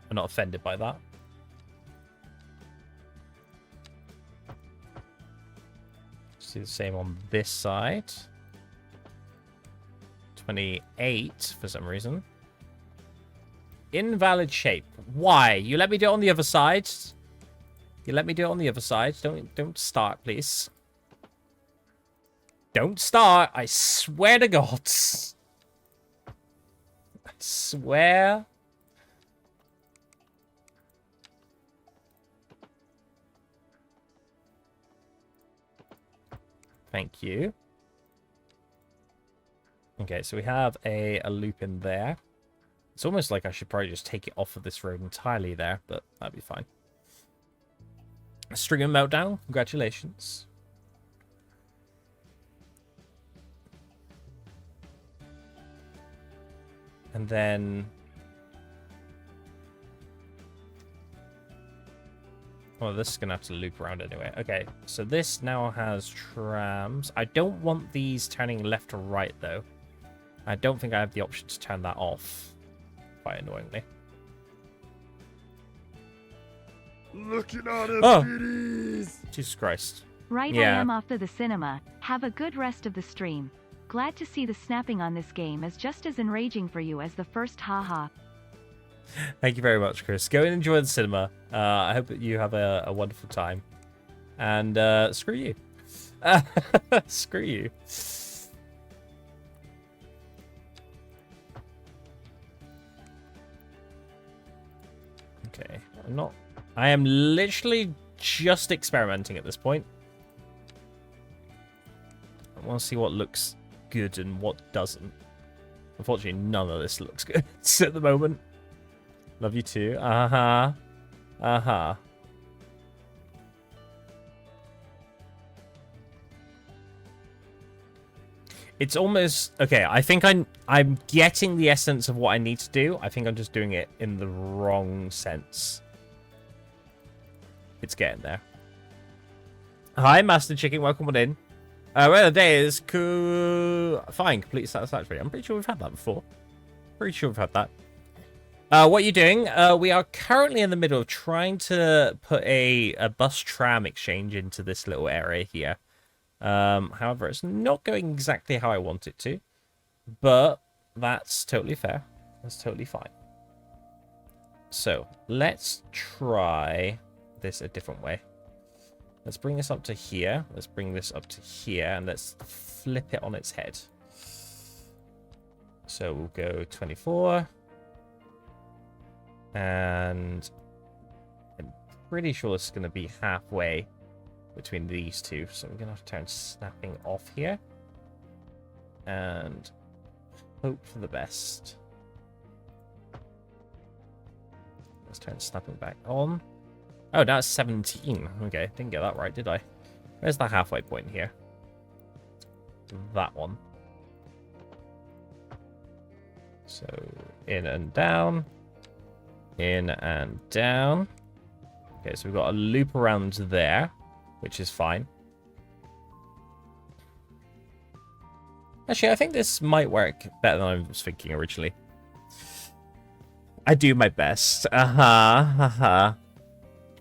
offended by that. Do the same on this side. 28 for some reason. Invalid shape. Why? You let me do it on the other side. You let me do it on the other side. Don't start, please. Don't start. I swear to God. I swear. Thank you. Okay, so we have a loop in there. It's almost like I should probably just take it off of this road entirely there, but that'd be fine. Stringer Meltdown, congratulations. And then... well, this is going to have to loop around anyway. Okay, so this now has trams. I don't want these turning left to right, though. I don't think I have the option to turn that off. Quite annoyingly. Looking at it, Oh! biddies! Jesus Christ. Right, Yeah. I am off to the cinema. Have a good rest of the stream. Glad to see the snapping on this game is just as enraging for you as the first haha. Thank you very much, Chris. Go and enjoy the cinema. I hope that you have a wonderful time. And screw you. Screw you. Okay. I am literally just experimenting at this point. I want to see what looks good and what doesn't. Unfortunately, none of this looks good at the moment. Love you too. Uh-huh. Uh-huh. It's almost... Okay, I think I'm getting the essence of what I need to do. I think I'm just doing it in the wrong sense. It's getting there. Hi, Master Chicken. Welcome on in. Well, the day is fine. Complete satisfactory. I'm pretty sure we've had that before. Pretty sure we've had that. What are you doing? We are currently in the middle of trying to put a bus tram exchange into this little area here. However, it's not going exactly how I want it to. But that's totally fair. That's totally fine. So, let's try this a different way. Let's bring this up to here. Let's bring this up to here. And let's flip it on its head. So we'll go 24. And I'm pretty sure it's going to be halfway between these two. So we're going to have to turn snapping off here. And hope for the best. Let's turn snapping back on. Oh, now it's 17. Okay, didn't get that right, did I? Where's the halfway point here? That one. So, in and down. In and down. Okay, so we've got a loop around there, which is fine. Actually, I think this might work better than I was thinking originally. I do my best. Uh-huh.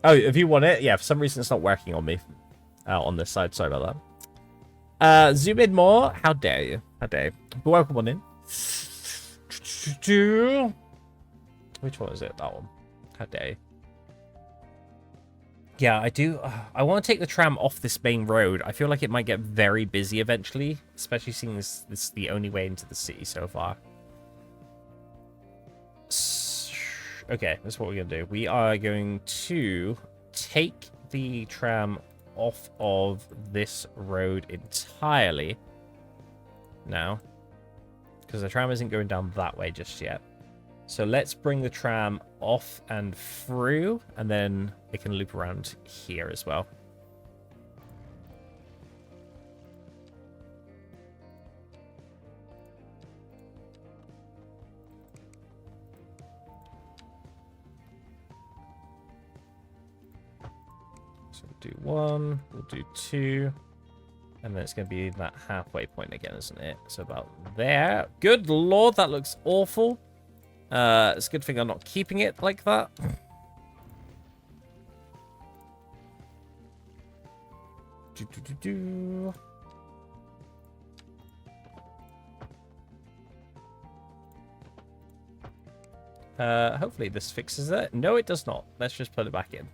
Oh, if you want it, yeah, for some reason it's not working on me. On this side, sorry about that. Zoom in more. How dare you? How dare you? But welcome on in. Which one is it? That one. How dare you? Yeah, I do. I want to take the tram off this main road. I feel like it might get very busy eventually, especially seeing this is the only way into the city so far. Okay, that's what we're going to do. We are going to take the tram off of this road entirely now, because the tram isn't going down that way just yet. So let's bring the tram off and through, and then it can loop around here as well. So we'll do 1, we'll do 2, and then it's going to be that halfway point again, isn't it? So about there. Good lord, that looks awful. It's a good thing I'm not keeping it like that. Hopefully this fixes it. No, it does not. Let's just put it back in.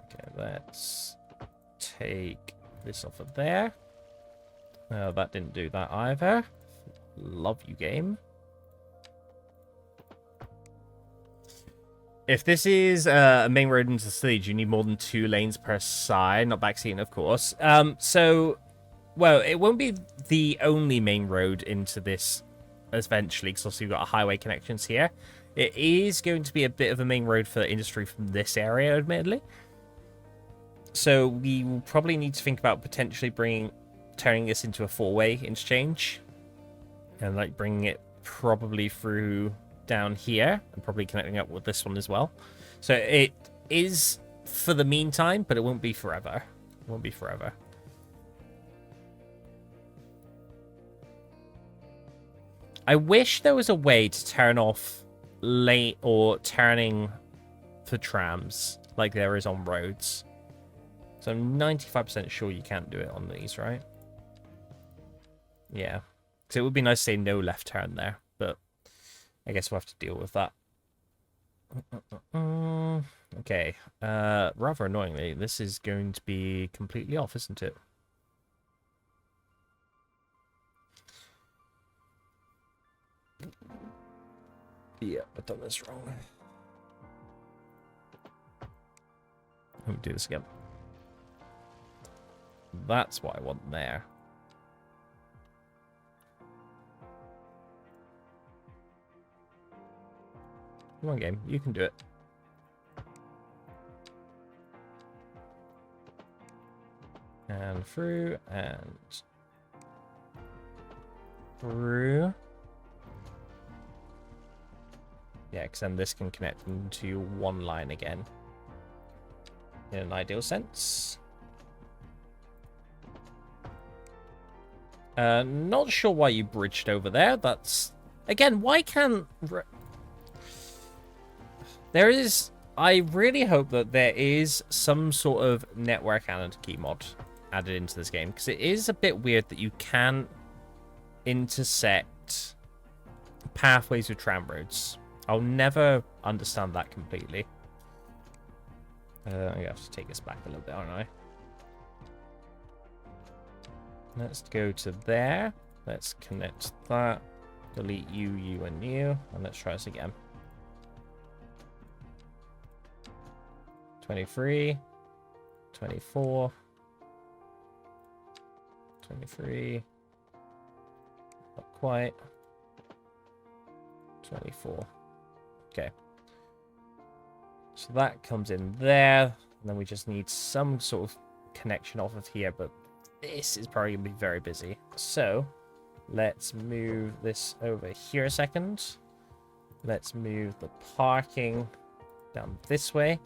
Okay, let's take this off of there. That didn't do that either. Love you, game. If this is a main road into the city, you need more than 2 lanes per side, not backseating, of course. Well, it won't be the only main road into this eventually, because also you've got highway connections here. It is going to be a bit of a main road for industry from this area, admittedly. So we will probably need to think about potentially turning this into a 4-way interchange, and like bringing it probably through down here and probably connecting up with this one as well. So it is for the meantime, but it won't be forever. It won't be forever. I wish there was a way to turn off lane or turning for trams like there is on roads. So I'm 95% sure you can't do it on these, right? Yeah. So it would be nice to say no left turn there, but I guess we'll have to deal with that. Okay. Rather annoyingly, this is going to be completely off, isn't it? Yeah, I've done this wrong. Let me do this again. That's what I want there. Come on, game. You can do it. And through, and through. Yeah, because then this can connect into one line again. In an ideal sense. Not sure why you bridged over there. That's... Again, why can't... There is... I really hope that there is some sort of network anarchy mod added into this game, because it is a bit weird that you can't intersect pathways with tram roads. I'll never understand that completely. I have to take this back a little bit, aren't I? Let's go to there. Let's connect that. Delete you, you, and you. And let's try this again. 23. 24. 23. Not quite. 24. Okay. So that comes in there. And then we just need some sort of connection off of here, but this is probably going to be very busy. So let's move this over here a second. Let's move the parking down this way,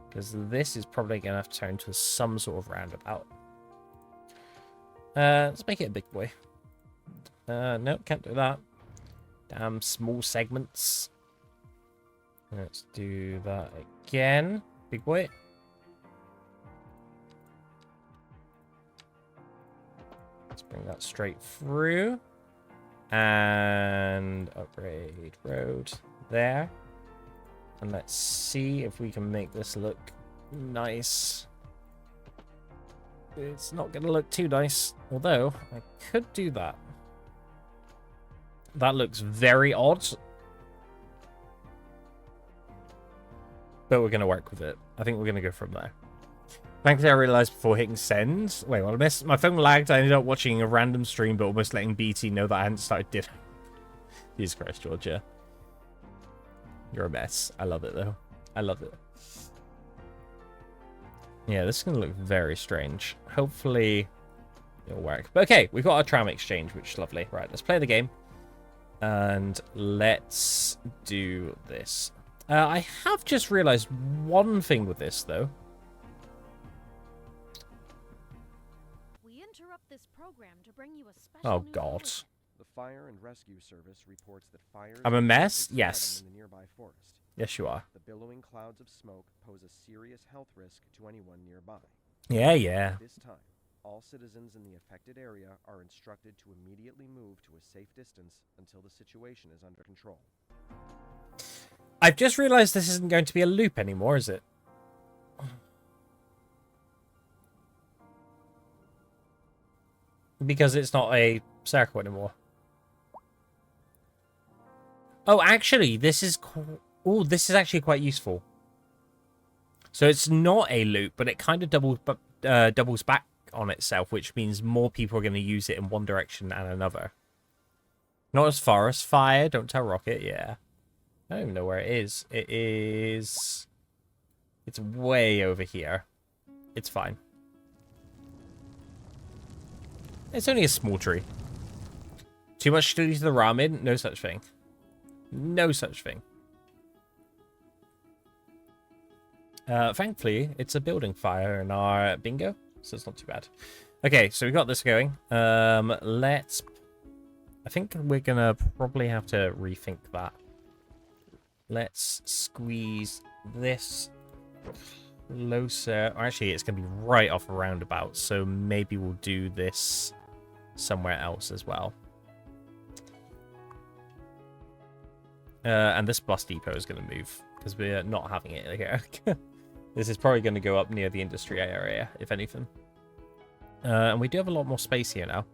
because this is probably going to have to turn to some sort of roundabout. Let's make it a big boy. No, can't do that. Damn small segments. Let's do that again. Big boy. Let's bring that straight through. And upgrade road there. And let's see if we can make this look nice. It's not going to look too nice, although I could do that. That looks very odd. But we're going to work with it. I think we're going to go from there. Thankfully, I realized before hitting send. Wait, what I missed? My phone lagged. I ended up watching a random stream, but almost letting BT know that I hadn't started dinner. Jesus Christ, Georgia. You're a mess. I love it, though. I love it. Yeah, this is going to look very strange. Hopefully, it'll work. But okay, we've got our tram exchange, which is lovely. Right, let's play the game. And let's do this. I have just realized one thing with this, though. We interrupt this program to bring you a special Oh, news God. bulletin. The Fire and Rescue Service reports that fires I'm a mess? are spreading Yes. in the nearby forest. Yes, you are. The billowing clouds of smoke pose a serious health risk to anyone nearby. Yeah, yeah. At this time, all citizens in the affected area are instructed to immediately move to a safe distance until the situation is under control. I've just realized this isn't going to be a loop anymore, is it? Because it's not a circle anymore. Oh, actually, this is... Oh, this is actually quite useful. So it's not a loop, but it kind of doubles back on itself, which means more people are going to use it in one direction and another. Not as forest fire. Don't tell Rocket. Yeah. I don't even know where it is. It is... It's way over here. It's fine. It's only a small tree. Too much to do to the ramen? No such thing. No such thing. Thankfully, it's a building fire in our bingo, so it's not too bad. Okay, so we got this going. Let's... I think we're gonna probably have to rethink that. Let's squeeze this closer. Actually, it's gonna be right off a roundabout, so maybe we'll do this somewhere else as well. And this bus depot is going to move, because we're not having it here. This is probably going to go up near the industry area, if anything. And we do have a lot more space here now.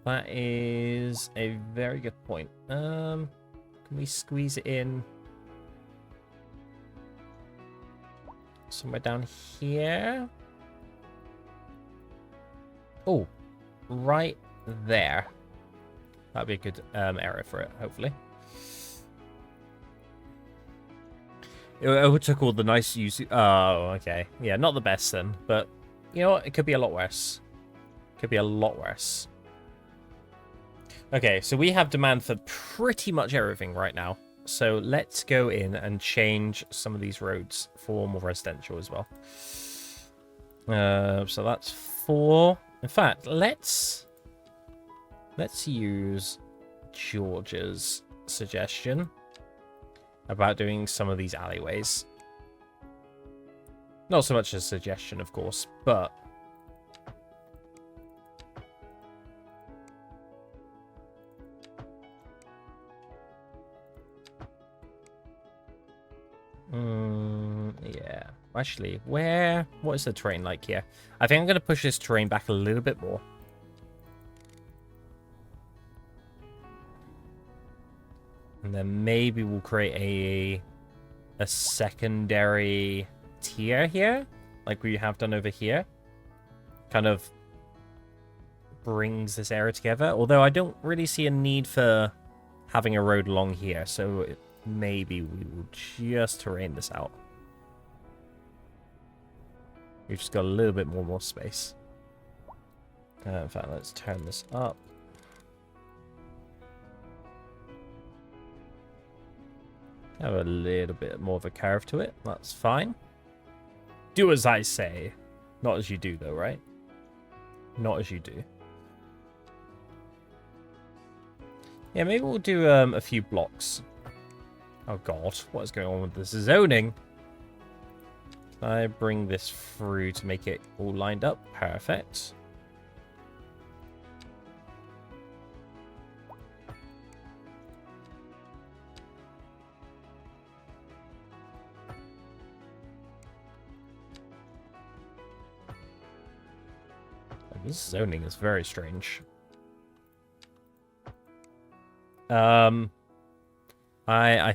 That is a very good point. Can we squeeze it in? somewhere down here. Oh, right there. That'd be a good area for it, hopefully. It took all the nice use. Oh, okay. Yeah, not the best then. But, you know what? It could be a lot worse. Could be a lot worse. Okay, so we have demand for pretty much everything right now. So let's go in and change some of these roads for more residential as well. So that's 4. In fact, let's use George's suggestion about doing some of these alleyways. Not so much a suggestion, of course, but yeah. Actually, what is the terrain like here? I think I'm going to push this terrain back a little bit more. And then maybe we'll create a secondary tier here, like we have done over here. Kind of brings this area together. Although I don't really see a need for having a road along here, so maybe we will just terrain this out. We've just got a little bit more space. In fact, let's turn this up. Have a little bit more of a curve to it. That's fine. Do as I say. Not as you do, though, right? Not as you do. Yeah, maybe we'll do a few blocks. Oh, God. What is going on with this zoning? Can I bring this through to make it all lined up? Perfect. This zoning is very strange. I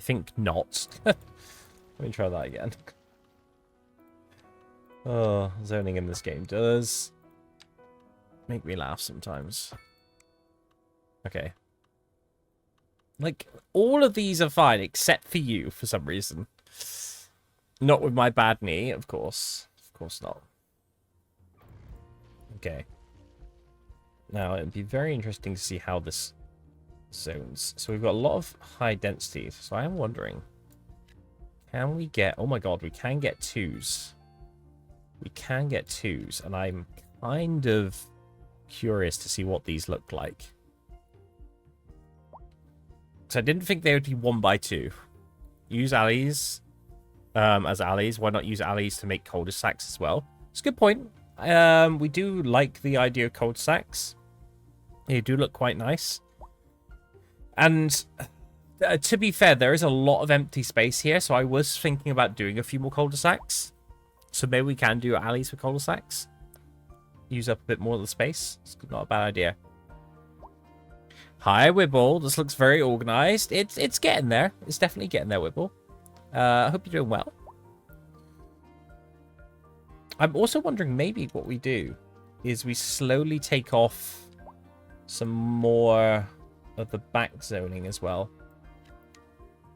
think not. Let me try that again. Oh, zoning in this game does make me laugh sometimes. Okay. Like, all of these are fine except for you for some reason. Not with my bad knee, of course. Of course not. Okay. Now, it'd be very interesting to see how this zones. So we've got a lot of high density. So I am wondering, can we get... Oh my god, we can get 2s. We can get 2s. And I'm kind of curious to see what these look like. So I didn't think they would be 1x2. Use alleys as alleys. Why not use alleys to make cul-de-sacs as well? It's a good point. We do like the idea of cul-de-sacs. They do look quite nice. And to be fair, there is a lot of empty space here, so I was thinking about doing a few more cul-de-sacs. So maybe we can do alleys for cul-de-sacs. Use up a bit more of the space. It's not a bad idea. Hi, Wibble. This looks very organized. It's getting there. It's definitely getting there, Wibble. I hope you're doing well. I'm also wondering maybe what we do is we slowly take off some more of the back zoning as well.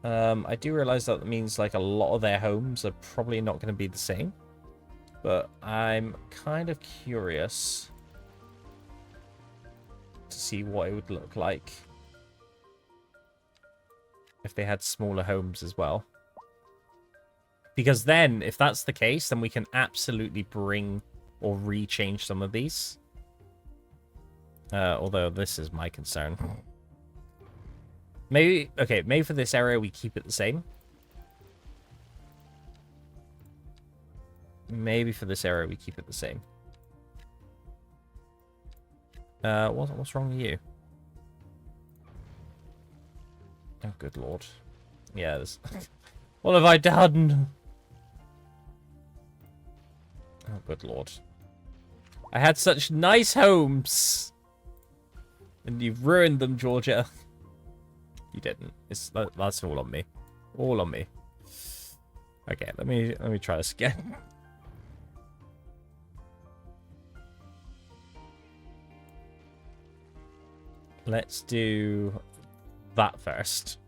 I do realize that means like a lot of their homes are probably not going to be the same. But I'm kind of curious to see what it would look like if they had smaller homes as well. Because then, if that's the case, then we can absolutely bring or rechange some of these. Although this is my concern. Maybe, okay, maybe for this area we keep it the same. Maybe for this area we keep it the same. What's wrong with you? Oh, good lord. Yeah, this... What have I done? Oh, good lord. I had such nice homes. And you've ruined them, Georgia. You didn't. That's all on me. All on me. Okay, let me try this again. Let's do that first.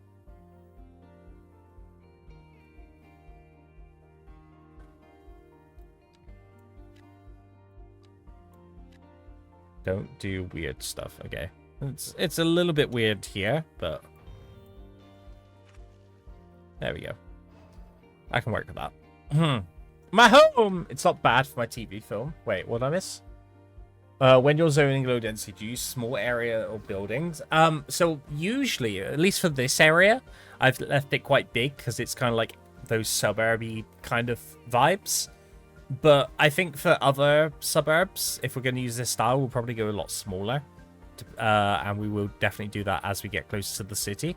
Don't do weird stuff. Okay. It's a little bit weird here, but there we go. I can work with that. My home! It's not bad for my TV film. Wait, what did I miss? When you're zoning low density, do you use small area or buildings? So usually, at least for this area, I've left it quite big because it's kind of like those suburby kind of vibes. But I think for other suburbs, if we're going to use this style, we'll probably go a lot smaller. And we will definitely do that as we get closer to the city.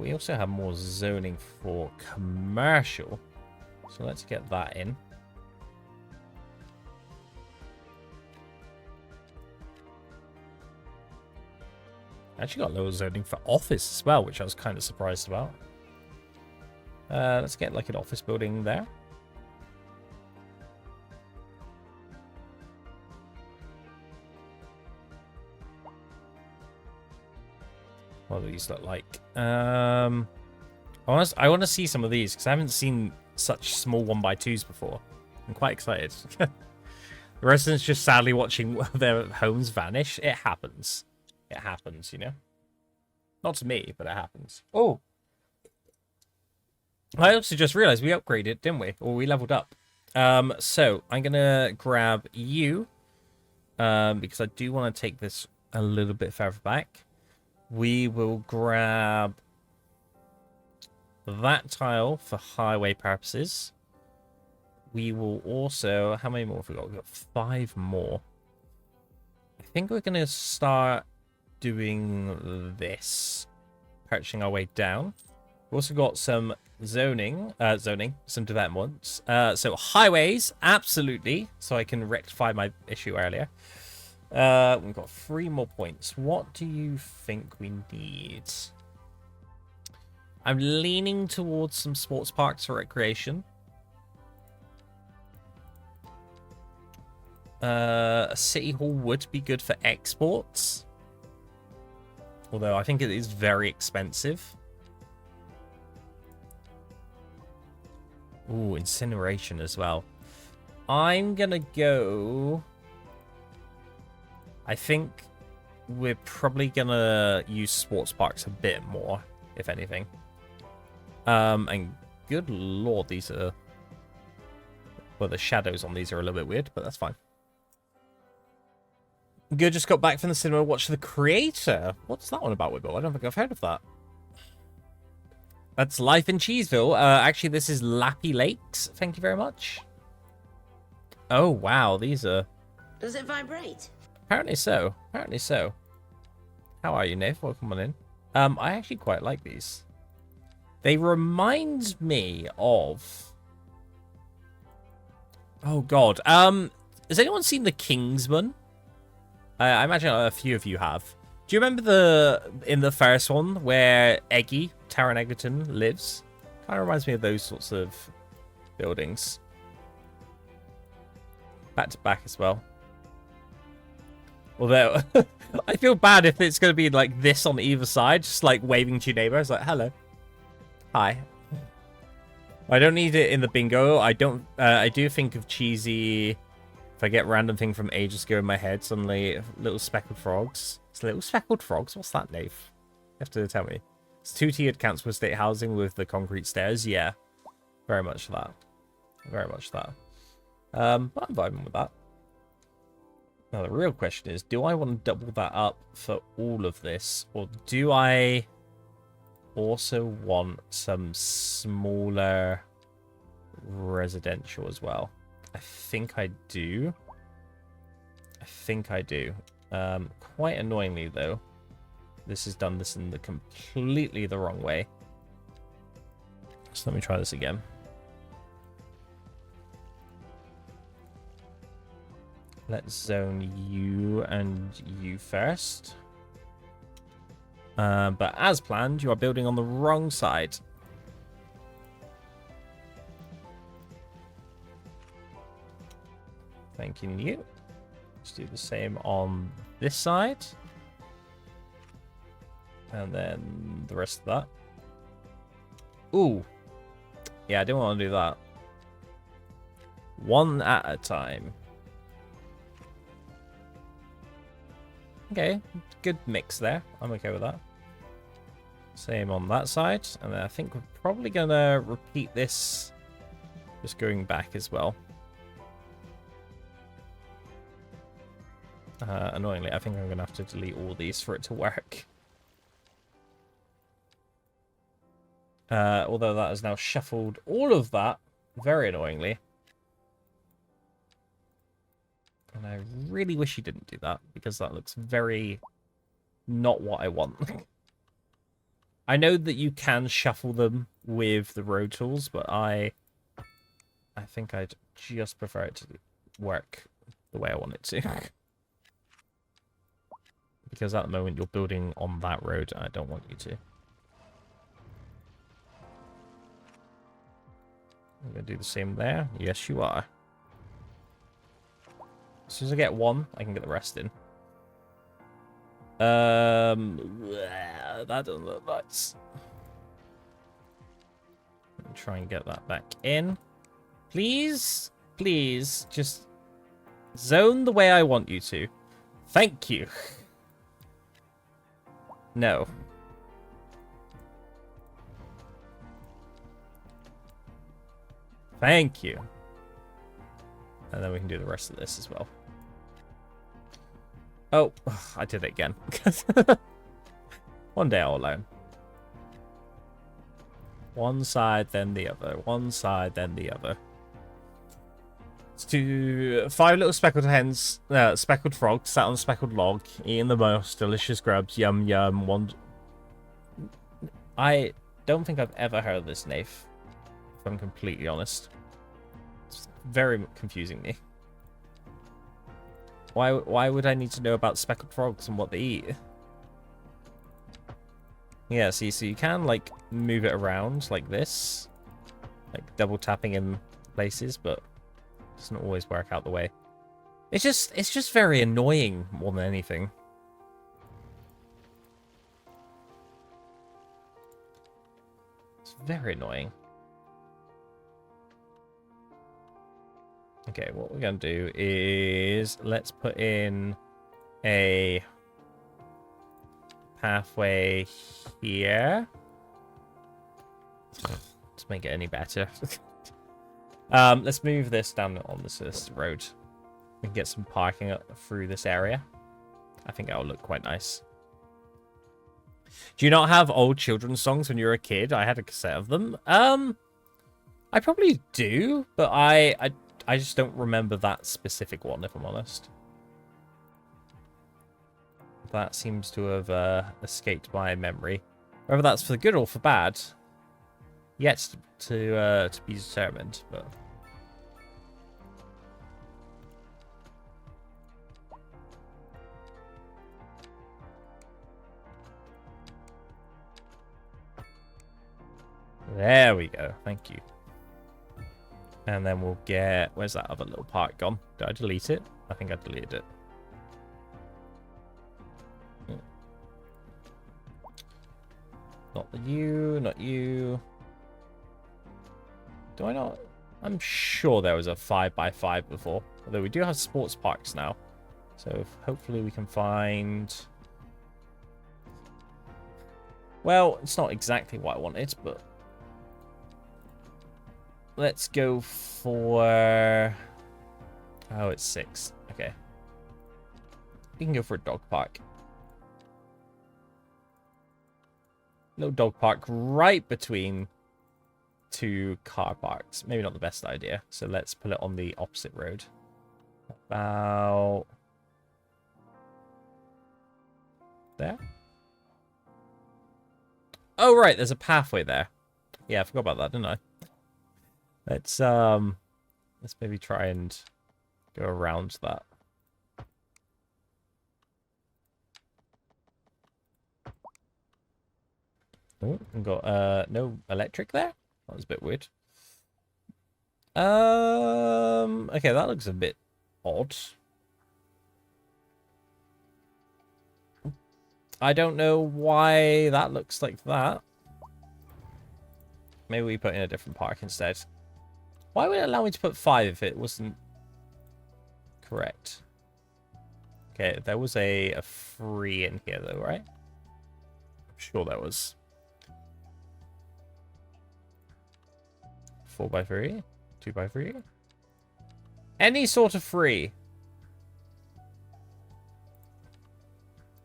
We also have more zoning for commercial. So let's get that in. Actually got lower zoning for office as well, which I was kind of surprised about. Let's get like an office building there. What do these look like? I want to see some of these because I haven't seen such small 1x2s before. I'm quite excited. The residents just sadly watching their homes vanish. It happens. It happens, you know? Not to me, but it happens. Oh! I also just realized we upgraded, didn't we? Or we leveled up. So, I'm going to grab you. Because I do want to take this a little bit further back. We will grab that tile for highway purposes. We will also... How many more have we got? We've got 5 more. I think we're going to start doing this. Purchasing our way down. We've also got some zoning, some developments. So highways, absolutely. So I can rectify my issue earlier. We've got 3 more points. What do you think we need? I'm leaning towards some sports parks for recreation. A city hall would be good for exports. Although I think it is very expensive. Ooh, incineration as well. I'm gonna go... I think we're probably gonna use sports parks a bit more, if anything. And good lord, these are... Well, the shadows on these are a little bit weird, but that's fine. Good, just got back from the cinema, watched The Creator. What's that one about, Wibble? I don't think I've heard of that. That's Life in Cheeseville. Actually, this is Lappi Lakes. Thank you very much. Oh, wow, these are... Does it vibrate? Apparently so. Apparently so. How are you, Nave? Welcome on in. I actually quite like these. They remind me of... Oh, God. Has anyone seen The Kingsman? I imagine a few of you have. Do you remember in the first one where Eggy, Taron Egerton, lives? Kind of reminds me of those sorts of buildings. Back to back as well. Although, I feel bad if it's going to be like this on either side, just like waving to your neighbor. It's like, hello. Hi. I don't need it in the bingo. I do think of cheesy... If I get random thing from ages ago in my head, suddenly little speckled frogs. It's little speckled frogs? What's that, Nave? You have to tell me. It's 2-tiered counts for state housing with the concrete stairs. Yeah. Very much that. Very much that. But I'm vibing with that. Now, the real question is, do I want to double that up for all of this? Or do I also want some smaller residential as well? I think I do. I think I do. Quite annoyingly, though, this has done this in the completely the wrong way. So let me try this again. Let's zone you and you first. But as planned, you are building on the wrong side. Thanking you. Let's do the same on this side. And then the rest of that. Ooh. Yeah, I didn't want to do that. One at a time. Okay, good mix there. I'm okay with that. Same on that side. And then I think we're probably going to repeat this just going back as well. Annoyingly, I think I'm going to have to delete all these for it to work. Although that has now shuffled all of that, very annoyingly. And I really wish you didn't do that, because that looks very not what I want. I know that you can shuffle them with the road tools, but I think I'd just prefer it to work the way I want it to. Because at the moment you're building on that road, and I don't want you to. I'm going to do the same there. Yes, you are. As soon as I get one, I can get the rest in. That doesn't look nice. Try and get that back in. Please, please, just zone the way I want you to. Thank you. No. Thank you. And then we can do the rest of this as well. Oh, I did it again. One day I'll learn. One side, then the other. One side, then the other. Let's do 5 little speckled hens, speckled frogs sat on a speckled log, eating the most delicious grubs. Yum, yum. I don't think I've ever heard of this, Nath, if I'm completely honest. It's very confusing me. Why would I need to know about speckled frogs and what they eat? Yeah, see, so you can, like, move it around like this. Like, double tapping in places, but it doesn't always work out the way. It's just very annoying more than anything. It's very annoying. Okay, what we're going to do is let's put in a pathway here. To make it any better. Let's move this down on this road. We can get some parking up through this area. I think that'll look quite nice. Do you not have old children's songs when you were a kid? I had a cassette of them. I probably do, but I just don't remember that specific one, if I'm honest. That seems to have escaped my memory. Whether that's for good or for bad, yet to be determined. But there we go. Thank you. And then we'll get... Where's that other little part gone? Did I delete it? I think I deleted it. Not you, not you. Do I not? I'm sure there was a 5x5 before. Although we do have sports parks now. So hopefully we can find... Well, it's not exactly what I wanted, but... Let's go for... Oh, it's 6. Okay. We can go for a dog park. Little dog park right between 2 car parks. Maybe not the best idea. So let's put it on the opposite road. About... there? Oh, right. There's a pathway there. Yeah, I forgot about that, didn't I? Let's maybe try and go around that. Oh, we've got no electric there. That was a bit weird. Okay, that looks a bit odd. I don't know why that looks like that. Maybe we put in a different park instead. Why would it allow me to put 5 if it wasn't correct? Okay, there was a 3 in here though, right? I'm sure there was. 4x3? 2x3? Any sort of 3.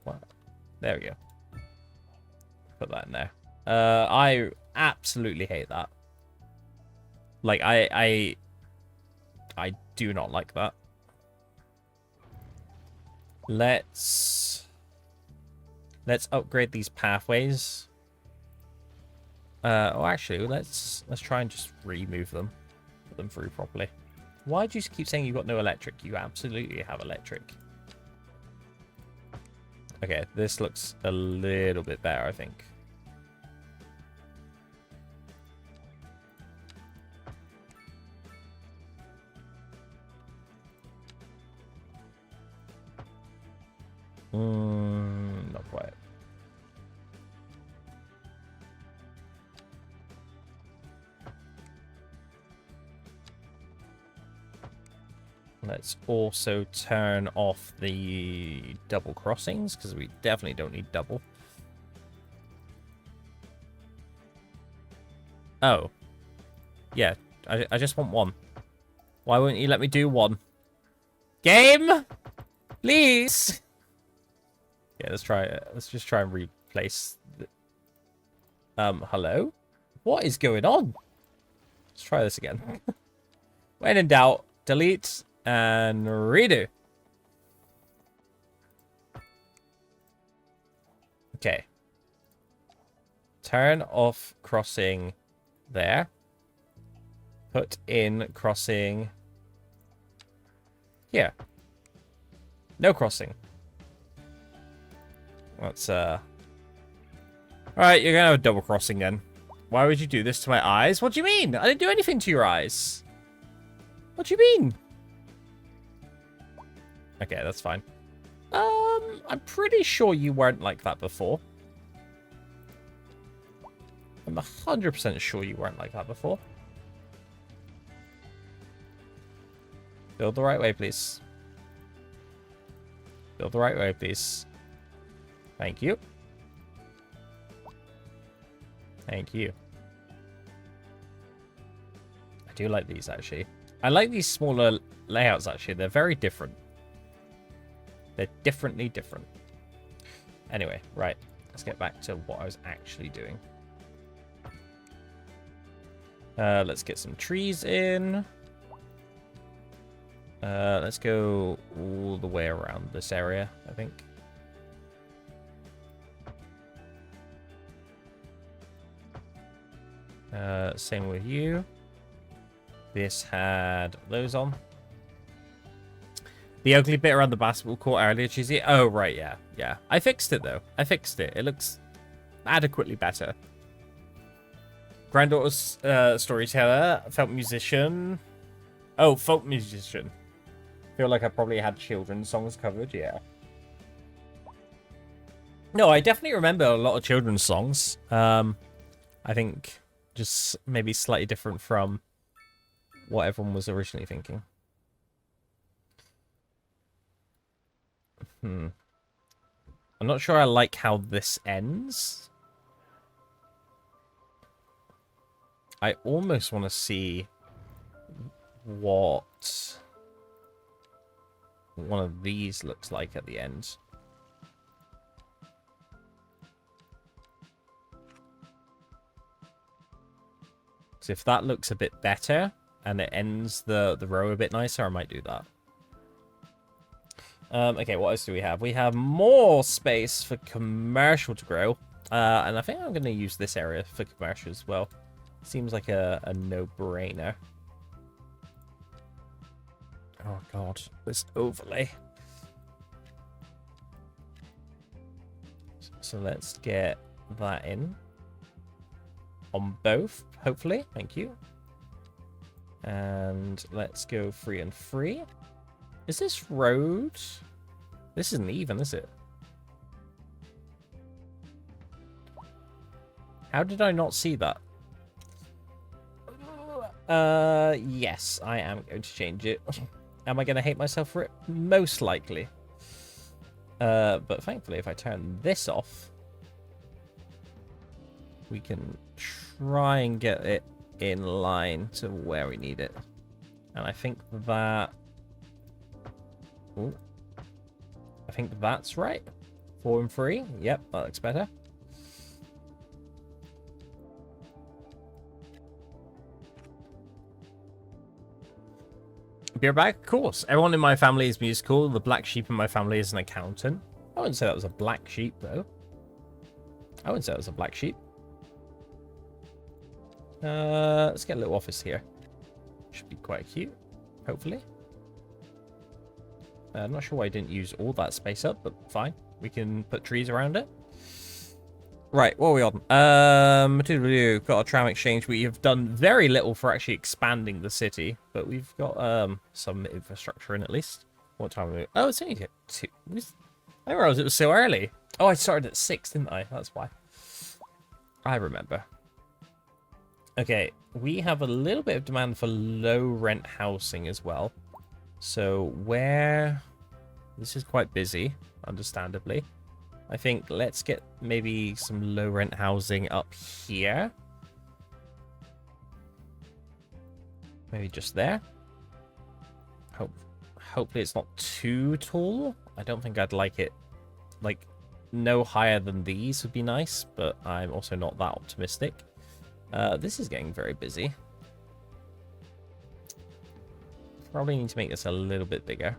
What? There we go. Put that in there. I absolutely hate that. Like, I do not like that. Let's upgrade these pathways. Oh, actually, let's try and just remove them. Put them through properly. Why do you keep saying you've got no electric? You absolutely have electric. Okay, this looks a little bit better, I think. Not quite. Let's also turn off the double crossings, because we definitely don't need double. Oh. Yeah, I just want 1. Why won't you let me do 1? Game? Please? Yeah, let's try it. Let's just try and replace the... hello? What is going on? Let's try this again. When in doubt, delete and redo. Okay. Turn off crossing there. Put in crossing here. No crossing. Let's, Alright, you're gonna have a double crossing then. Why would you do this to my eyes? What do you mean? I didn't do anything to your eyes. What do you mean? Okay, that's fine. I'm pretty sure you weren't like that before. I'm 100% sure you weren't like that before. Build the right way, please. Build the right way, please. Thank you. Thank you. I do like these, actually. I like these smaller layouts, actually. They're very different. They're differently different. Anyway, right. Let's get back to what I was actually doing. Let's get some trees in. Let's go all the way around this area, I think. Same with you. This had those on. The ugly bit around the basketball court earlier, cheesy. Oh, right, yeah. Yeah. I fixed it, though. I fixed it. It looks adequately better. Granddaughter's storyteller. Folk musician. Oh, folk musician. Feel like I probably had children's songs covered, yeah. No, I definitely remember a lot of children's songs. I think just maybe slightly different from what everyone was originally thinking. I'm not sure I like how this ends. I almost want to see what one of these looks like at the end. So if that looks a bit better and it ends the row a bit nicer, I might do that. Okay, what else do we have? We have more space for commercial to grow. And I think I'm going to use this area for commercial as well. Seems like a no-brainer. Oh, God. This overlay. So let's get that in. On both, hopefully. Thank you. And let's go 3 and 3. Is this road? This isn't even, is it? How did I not see that? Yes, I am going to change it. Am I going to hate myself for it? Most likely. But thankfully, if I turn this off, we can try and get it in line to where we need it. And I think that... Ooh. I think that's right. 4 and 3. Yep, that looks better. Beer bag, of course. Everyone in my family is musical. The black sheep in my family is an accountant. I wouldn't say that was a black sheep, though. I wouldn't say that was a black sheep. Let's get a little office here. Should be quite cute, hopefully. I'm not sure why I didn't use all that space up, but fine. We can put trees around it. Right, what are we on? Got a tram exchange. We have done very little for actually expanding the city, but we've got some infrastructure in at least. What time are we? Oh, it's only 2. I didn't realize it was so early. Oh, I started at 6, didn't I? That's why. I remember. Okay, we have a little bit of demand for low rent housing as well. So where... This is quite busy, understandably. I think let's get maybe some low rent housing up here. Maybe just there. Hopefully it's not too tall. I don't think I'd like it. Like, no higher than these would be nice, but I'm also not that optimistic. This is getting very busy. Probably need to make this a little bit bigger.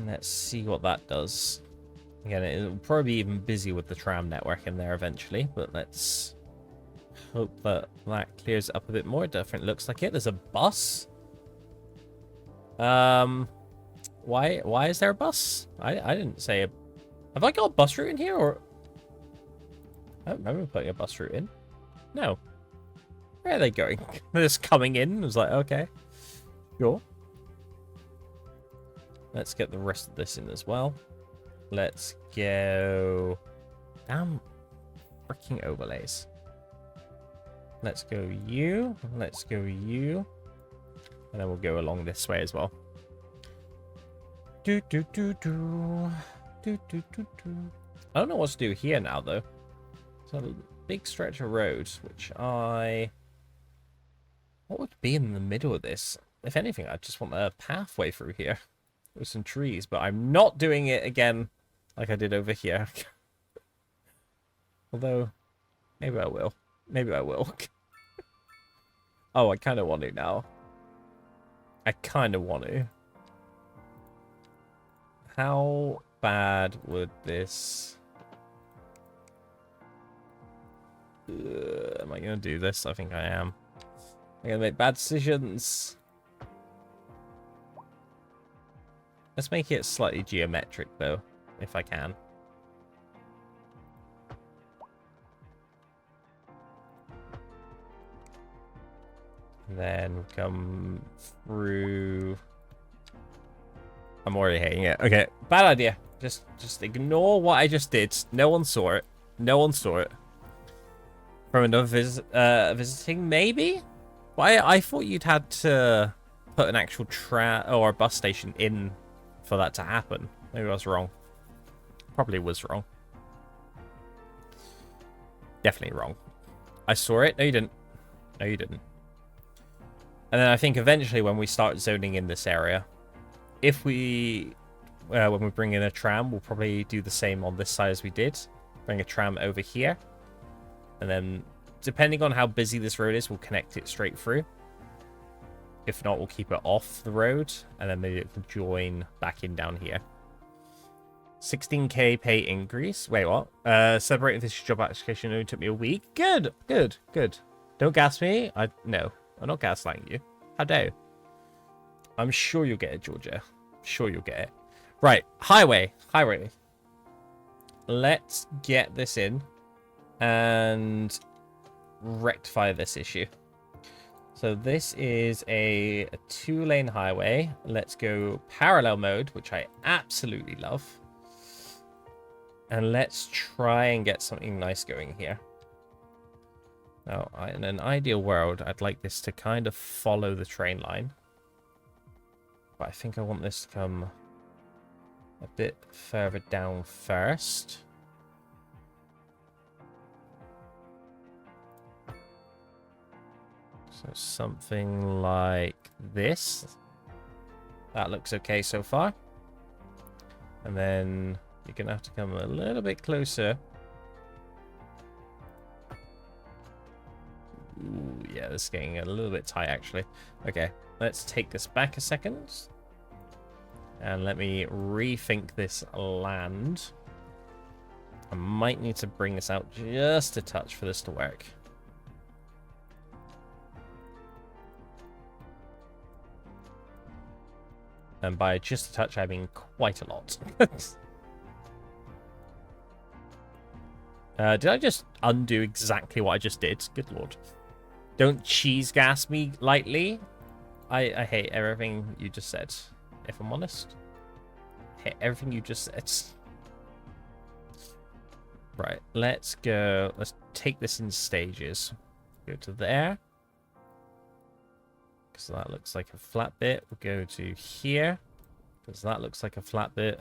Let's see what that does. Again, it'll probably be even busy with the tram network in there eventually, but let's hope that that clears it up a bit more. It definitely looks like it. There's a bus. Why is there a bus? I didn't say a... Have I got a bus route in here, or... I don't remember putting a bus route in. No. Where are they going? They're just coming in. I was like, okay. Sure. Let's get the rest of this in as well. Let's go... Damn freaking overlays. Let's go you. Let's go you. And then we'll go along this way as well. Do do do do. Do do do do. I don't know what to do here now, though. It's a big stretch of road, which I... What would be in the middle of this? If anything, I just want a pathway through here. With some trees, but I'm not doing it again like I did over here. Although, maybe I will. Maybe I will. Oh, I kind of want to now. I kind of want to. How bad would this... am I going to do this? I think I am. I'm going to make bad decisions. Let's make it slightly geometric, though, if I can. Then come through... I'm already hating it. Okay, bad idea. Just ignore what I just did. No one saw it. No one saw it. From another visiting, maybe? Well, I thought you'd had to put an actual tram or a bus station in for that to happen. Maybe I was wrong. Probably was wrong. Definitely wrong. I saw it. No, you didn't. No, you didn't. And then I think eventually when we start zoning in this area, if we, when we bring in a tram, we'll probably do the same on this side as we did. Bring a tram over here. And then, depending on how busy this road is, we'll connect it straight through. If not, we'll keep it off the road, and then maybe it will join back in down here. 16k pay increase. Wait, what? Celebrating this job application only took me a week. Good, good, good. Don't gas me. No, I'm not gaslighting you. How dare you? I'm sure you'll get it, Georgia. Sure you'll get it. Right, highway. Let's get this in. and rectify this issue. So this is a 2-lane highway. Let's go parallel mode, which I absolutely love. And let's try and get something nice going here. Now, in an ideal world, I'd like this to kind of follow the train line. But I think I want this to come a bit further down first. So something like this. That looks okay so far. And then you're going to have to come a little bit closer. Ooh, yeah, this is getting a little bit tight, actually. Okay, let's take this back a second. And let me rethink this land. I might need to bring this out just a touch for this to work. And by just a touch, I mean quite a lot. Did I just undo exactly what I just did? Good lord. Don't cheese gas me lightly. I hate everything you just said, if I'm honest. I hate everything you just said. Right, let's go. Let's take this in stages. Go to there. Because that looks like a flat bit. We'll go to here. Because that looks like a flat bit.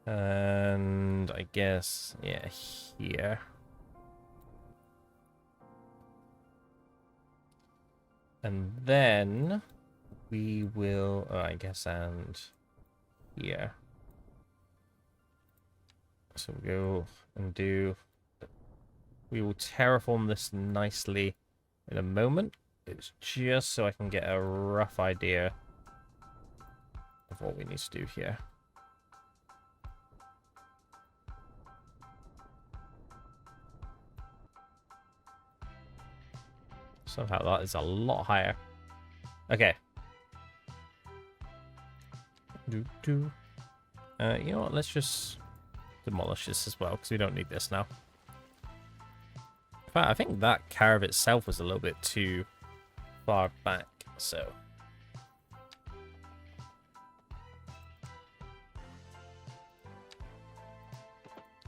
And I guess, yeah, here. And then we will, oh, I guess, and here. So we'll go and do, we will terraform this nicely in a moment. It's just so I can get a rough idea of what we need to do here. Somehow that is a lot higher. Okay. You know what? Let's just demolish this as well, because we don't need this now. In fact, I think that caravan itself was a little bit too far back, so...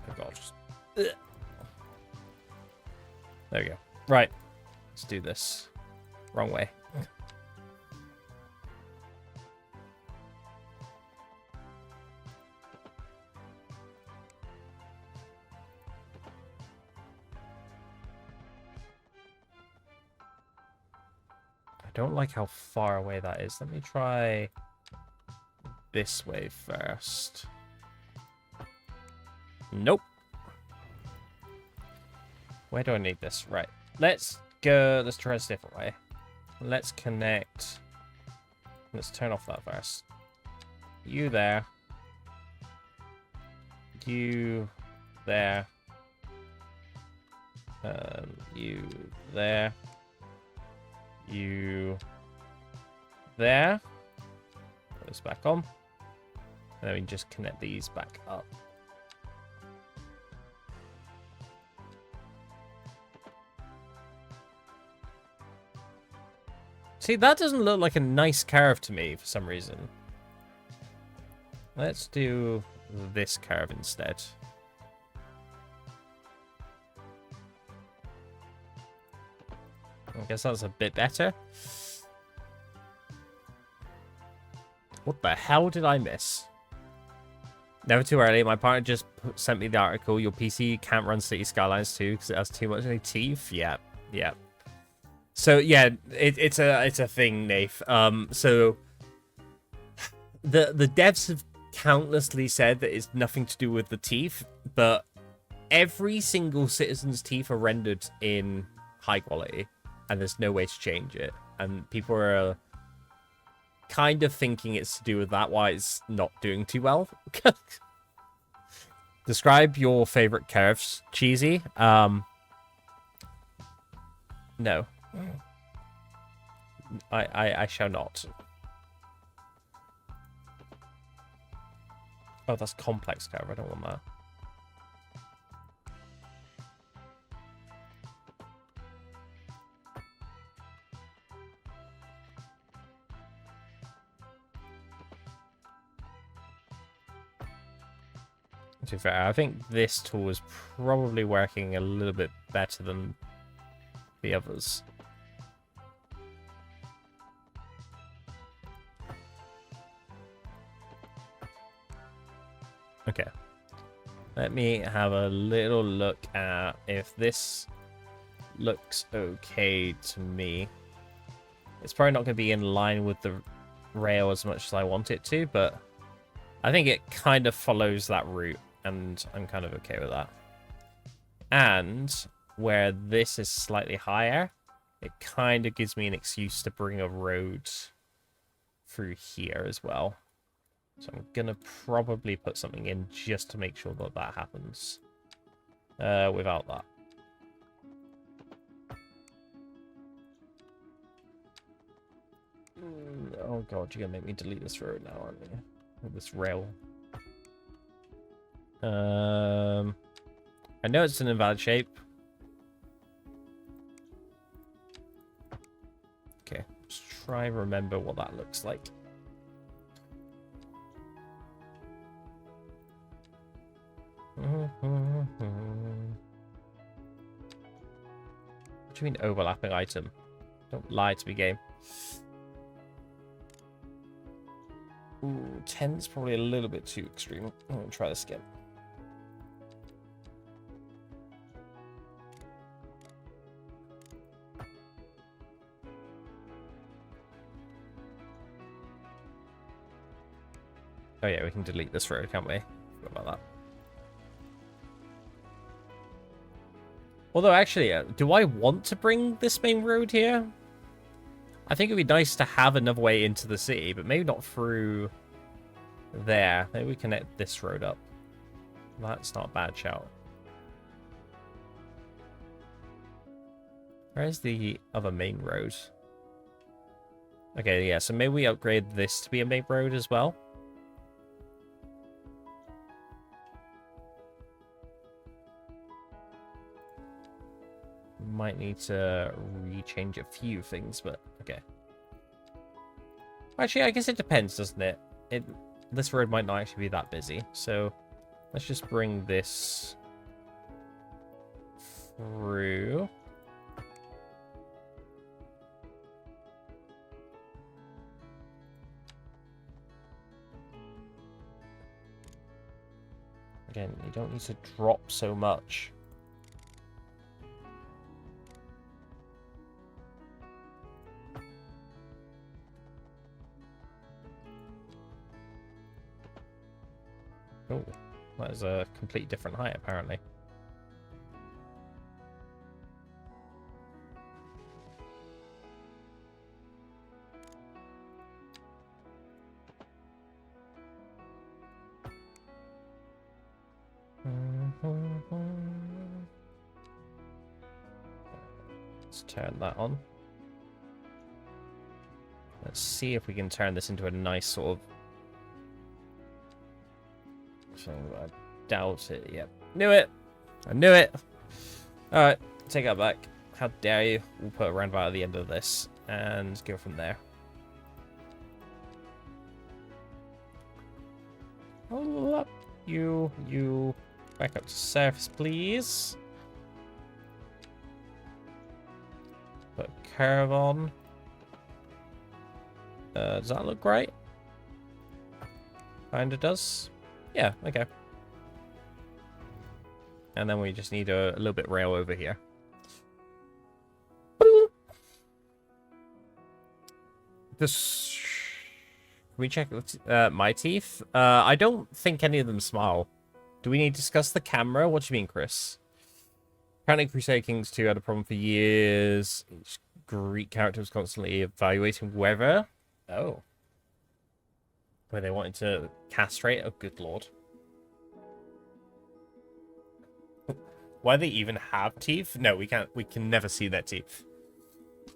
Oh god. Ugh. There we go. Right. Let's do this. Wrong way. I don't like how far away that is. Let me try this way first. Nope. Where do I need this? Right. Let's go. Let's try this a different way. Let's connect. Let's turn off that first. You there. You there. You there. You there. Put this back on. And then we can just connect these back up. See, that doesn't look like a nice curve to me for some reason. Let's do this curve instead. I guess that's a bit better. What the hell did I miss? Never too early. My partner just sent me the article. Your PC can't run Cities Skylines 2 because it has too much teeth. Yeah, yeah. So yeah, it's a thing, Nath. So the devs have countlessly said that it's nothing to do with the teeth, but every single citizen's teeth are rendered in high quality, and there's no way to change it. And people are kind of thinking it's to do with that, why it's not doing too well. Describe your favorite curves, Cheesy. No. I shall not. Oh, that's complex curve. I don't want that. To be fair, I think this tool is probably working a little bit better than the others. Okay. Let me have a little look at if this looks okay to me. It's probably not going to be in line with the rail as much as I want it to, but I think it kind of follows that route, and I'm kind of okay with that. And where this is slightly higher, it kind of gives me an excuse to bring a road through here as well. So I'm going to probably put something in just to make sure that that happens without that. Oh god, you're going to make me delete this road now, aren't you? This rail. I know it's an invalid shape. Okay, let's try and remember what that looks like. What do you mean overlapping item? Don't lie to me, game. Ooh, 10's probably a little bit too extreme. I'm gonna try this again. Oh yeah, we can delete this road, can't we? Forgot about that. Although, actually, do I want to bring this main road here? I think it'd be nice to have another way into the city, but maybe not through there. Maybe we connect this road up. That's not a bad shout. Where's the other main road? Okay, yeah, so maybe we upgrade this to be a main road as well. Might need to rechange a few things, but okay. Actually, I guess it depends, doesn't it? This road might not actually be that busy, so let's just bring this through. Again, you don't need to drop so much. Oh, that is a complete different height, apparently. Let's turn that on. Let's see if we can turn this into a nice sort of... I doubt it. Yep. Knew it. I knew it. Alright, take that back. How dare you? We'll put a roundabout at the end of this and go from there. Hold up. You. Back up to surface, please. Put a curve on. Does that look right? Kinda does. Yeah, okay. And then we just need a little bit rail over here. This... Can we check my teeth? I don't think any of them smile. Do we need to discuss the camera? What do you mean, Chris? Apparently Crusader Kings 2 had a problem for years. Each Greek character was constantly evaluating whether... Oh. Where they wanted to castrate? Oh, good lord. Why they even have teeth? No, we can't. We can never see their teeth.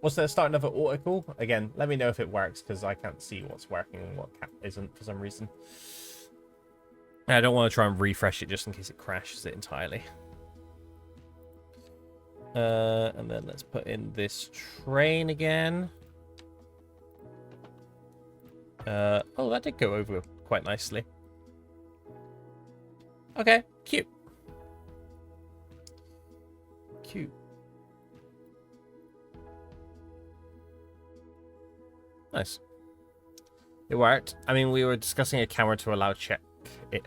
Was there start another article? Again, let me know if it works, because I can't see what's working and what isn't for some reason. I don't want to try and refresh it just in case it crashes it entirely. And then let's put in this train again. Oh, that did go over quite nicely. Okay, cute. Cute. Nice. It worked. I mean, we were discussing a camera to allow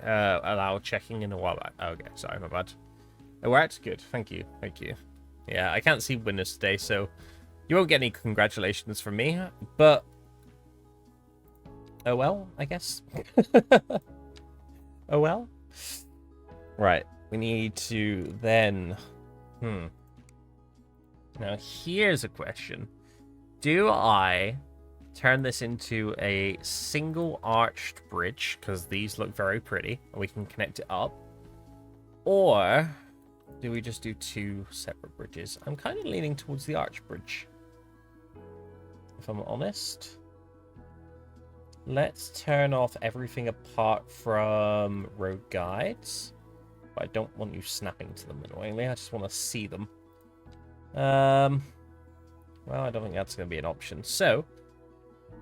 allow checking in a while back. Oh, okay, sorry, my bad. It worked? Good. Thank you. Thank you. Yeah, I can't see winners today, so you won't get any congratulations from me, but oh well, I guess. Oh well. Right, we need to then... Now, here's a question. Do I turn this into a single arched bridge, because these look very pretty, and we can connect it up? Or do we just do two separate bridges? I'm kind of leaning towards the arch bridge, if I'm honest. Let's turn off everything apart from road guides. But I don't want you snapping to them annoyingly. I just want to see them. Well, I don't think that's going to be an option. So,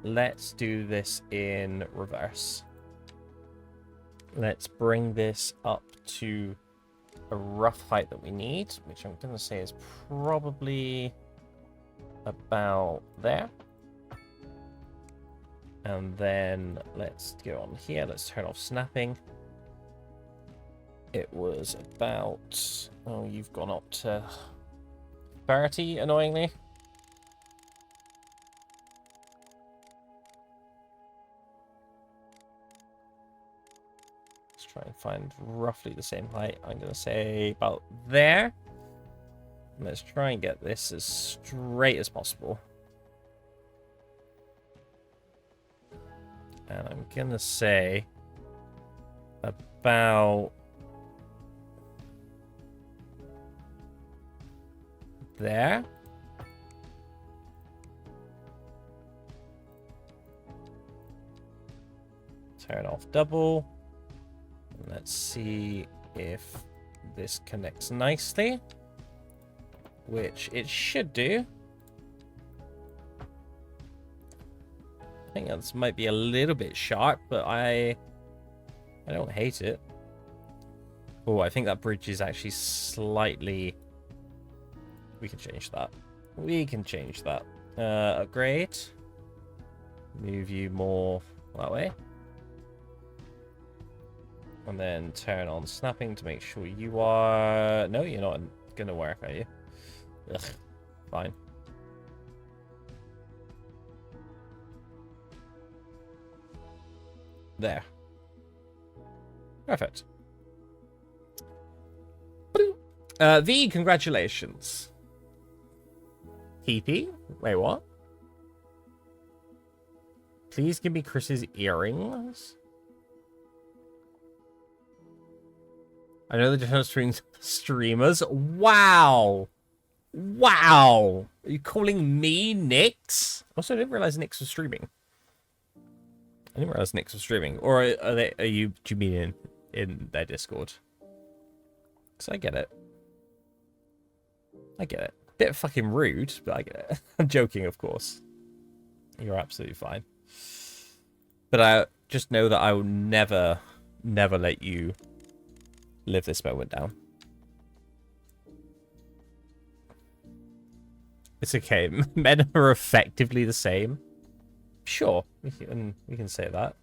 let's do this in reverse. Let's bring this up to a rough height that we need, which I'm going to say is probably about there. And then let's go on here. Let's turn off snapping. It was about... Oh, you've gone up to 30, annoyingly. Let's try and find roughly the same height. I'm going to say about there. And let's try and get this as straight as possible. And I'm going to say about there. Turn off double. And let's see if this connects nicely, which it should do. I think that might be a little bit sharp, but I don't hate it. Oh, I think that bridge is actually slightly... We can change that. We can change that. Upgrade. Move you more that way. And then turn on snapping to make sure you are... No, you're not going to work, are you? Ugh, fine. There. Perfect. V, congratulations. PP? Wait, what? Please give me Chris's earrings. I know the difference between streamers. Wow. Wow. Are you calling me Nyx? Also, I didn't realize Nyx was streaming. I didn't realize Nyx was streaming. Or do you mean in their Discord? Because I get it. I get it. Bit fucking rude, but I get it. I'm joking, of course. You're absolutely fine. But I just know that I will never let you live this moment down. It's okay. Men are effectively the same. Sure, we can say that.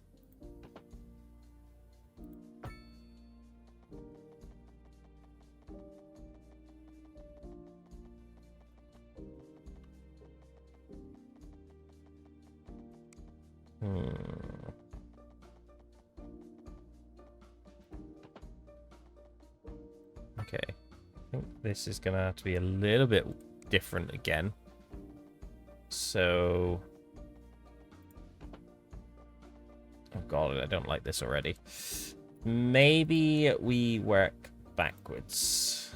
Okay. I think this is going to have to be a little bit different again. So... Oh god, I don't like this already. Maybe we work backwards.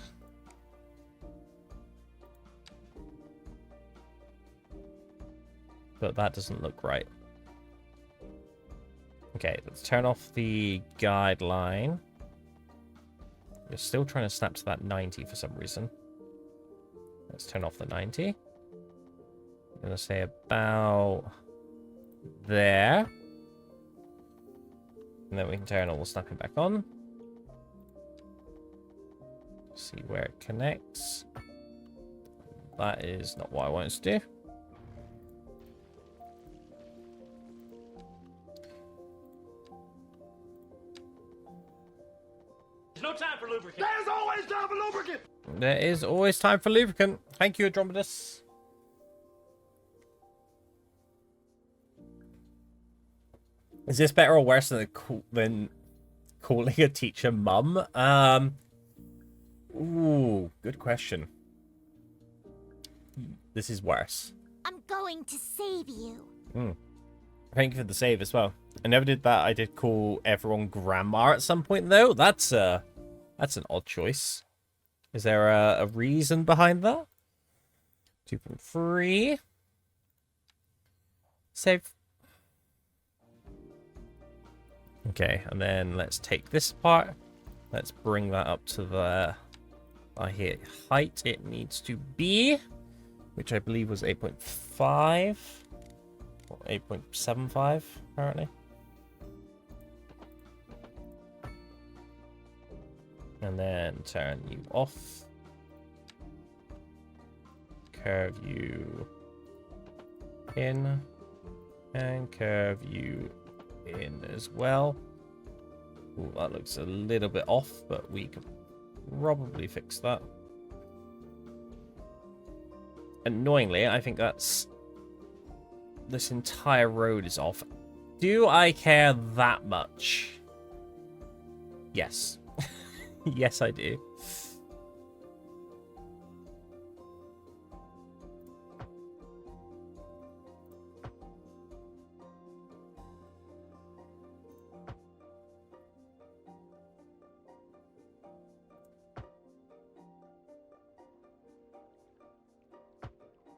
But that doesn't look right. Okay, let's turn off the guideline. We're still trying to snap to that 90 for some reason. Let's turn off the 90. I'm going to say about there. And then we can turn all the snapping back on. See where it connects. That is not what I wanted to do. There's no time for lubricant. There's always time for lubricant. There is always time for lubricant. Thank you, Andromedus. Is this better or worse than calling a teacher mum? Ooh, good question. This is worse. I'm going to save you. Thank you for the save as well. I never did that. I did call everyone grandma at some point though. That's an odd choice. Is there a reason behind that? 2.3. Save. Okay, and then let's take this part. Let's bring that up to the height it needs to be, which I believe was 8.5 or 8.75 apparently. And then turn you off. Curve you in and curve you in as well. Ooh, that looks a little bit off, but we can probably fix that. Annoyingly, I think that's... this entire road is off. Do I care that much? Yes. Yes, I do.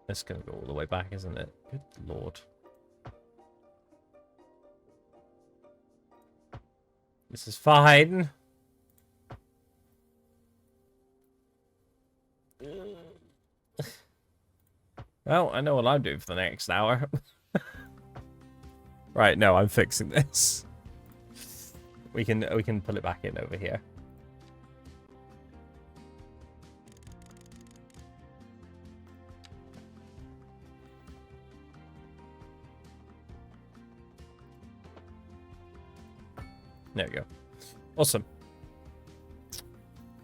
It's gonna go all the way back, isn't it? Good lord. This is fine. Well, I know what I'm doing for the next hour. Right, no, I'm fixing this. We can pull it back in over here. There we go. Awesome.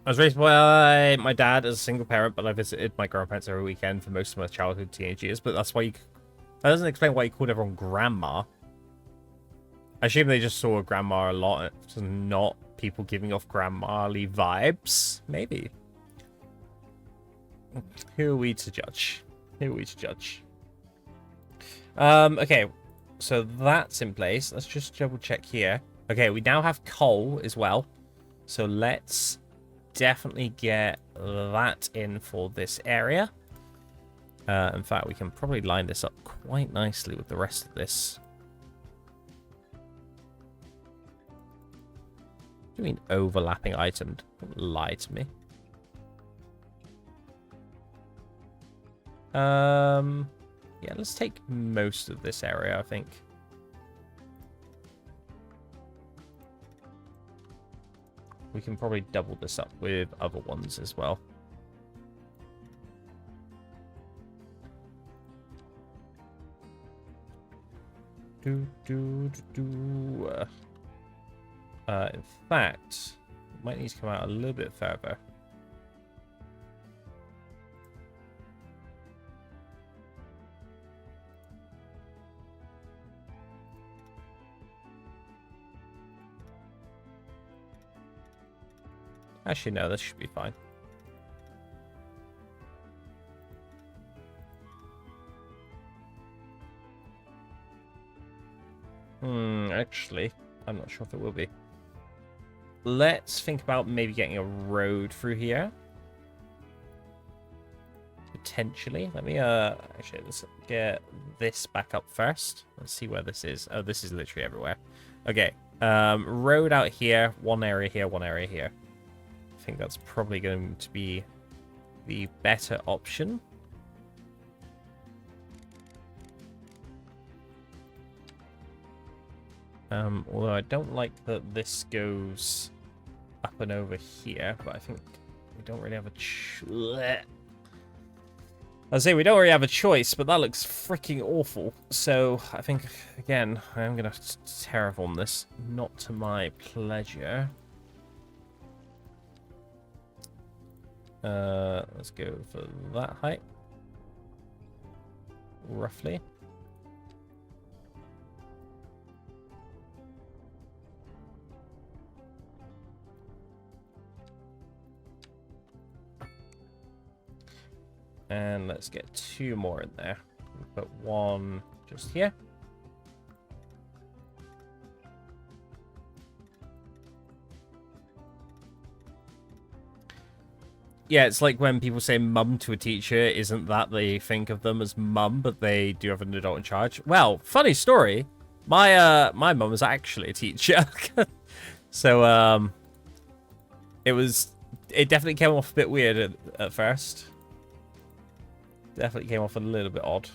I was raised by my dad as a single parent, but I visited my grandparents every weekend for most of my childhood, teenage years. But that's why you... that doesn't explain why you called everyone grandma. I assume they just saw grandma a lot. It's not people giving off grandma-ly vibes. Maybe. Who are we to judge? Who are we to judge? Okay. So that's in place. Let's just double check here. Okay, we now have coal as well. So let's definitely get that in for this area. In fact, we can probably line this up quite nicely with the rest of this. What do you mean overlapping item? Don't lie to me. Yeah, let's take most of this area, I think. We can probably double this up with other ones as well. In fact, it might need to come out a little bit further. Actually, no, this should be fine. Actually, I'm not sure if it will be. Let's think about maybe getting a road through here. Potentially. Let me, actually, let's get this back up first. Let's see where this is. Oh, this is literally everywhere. Okay. Road out here, one area here, one area here. I think that's probably going to be the better option. Although I don't like that this goes up and over here, but I think we don't really have a I say we don't really have a choice, but that looks freaking awful. So I think, again, I am going to terraform this, not to my pleasure. Let's go for that height. Roughly. And let's get 2 more in there. Put 1 just here. Yeah, it's like when people say mum to a teacher, isn't that they think of them as mum, but they do have an adult in charge? Well, funny story. My mum was actually a teacher. So it definitely came off a bit weird at first. Definitely came off a little bit odd.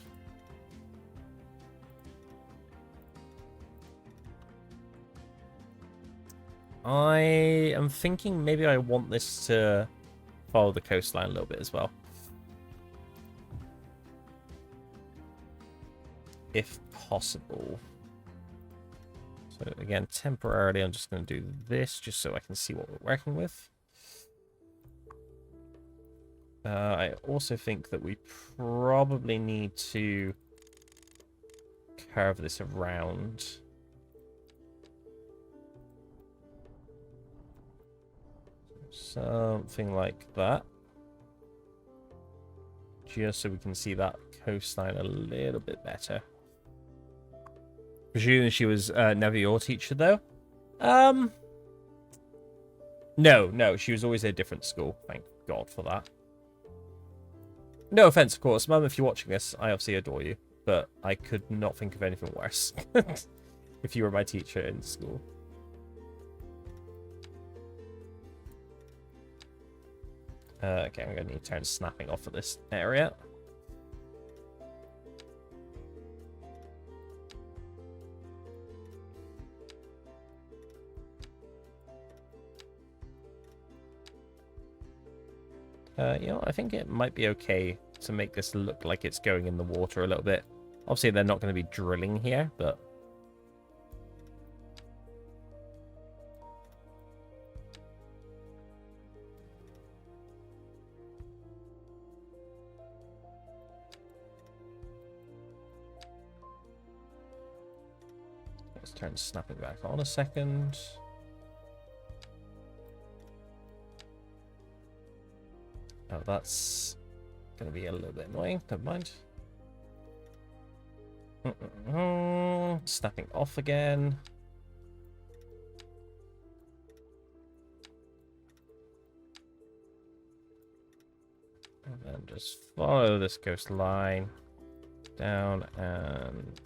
I am thinking maybe I want this to follow the coastline a little bit as well. If possible. So again, temporarily I'm just going to do this just so I can see what we're working with. I also think that we probably need to curve this around. Something like that. Just so we can see that coastline a little bit better. Presuming she was never your teacher, though? No, she was always at a different school. Thank God for that. No offense, of course, Mum, if you're watching this, I obviously adore you, but I could not think of anything worse if you were my teacher in school. Okay, I'm going to need to turn snapping off for this area. You know, I think it might be okay to make this look like it's going in the water a little bit. Obviously, they're not going to be drilling here, but... Let's turn snapping back on a second. Oh, that's going to be a little bit annoying. Never mind. Snapping off again. And then just follow this coastline down and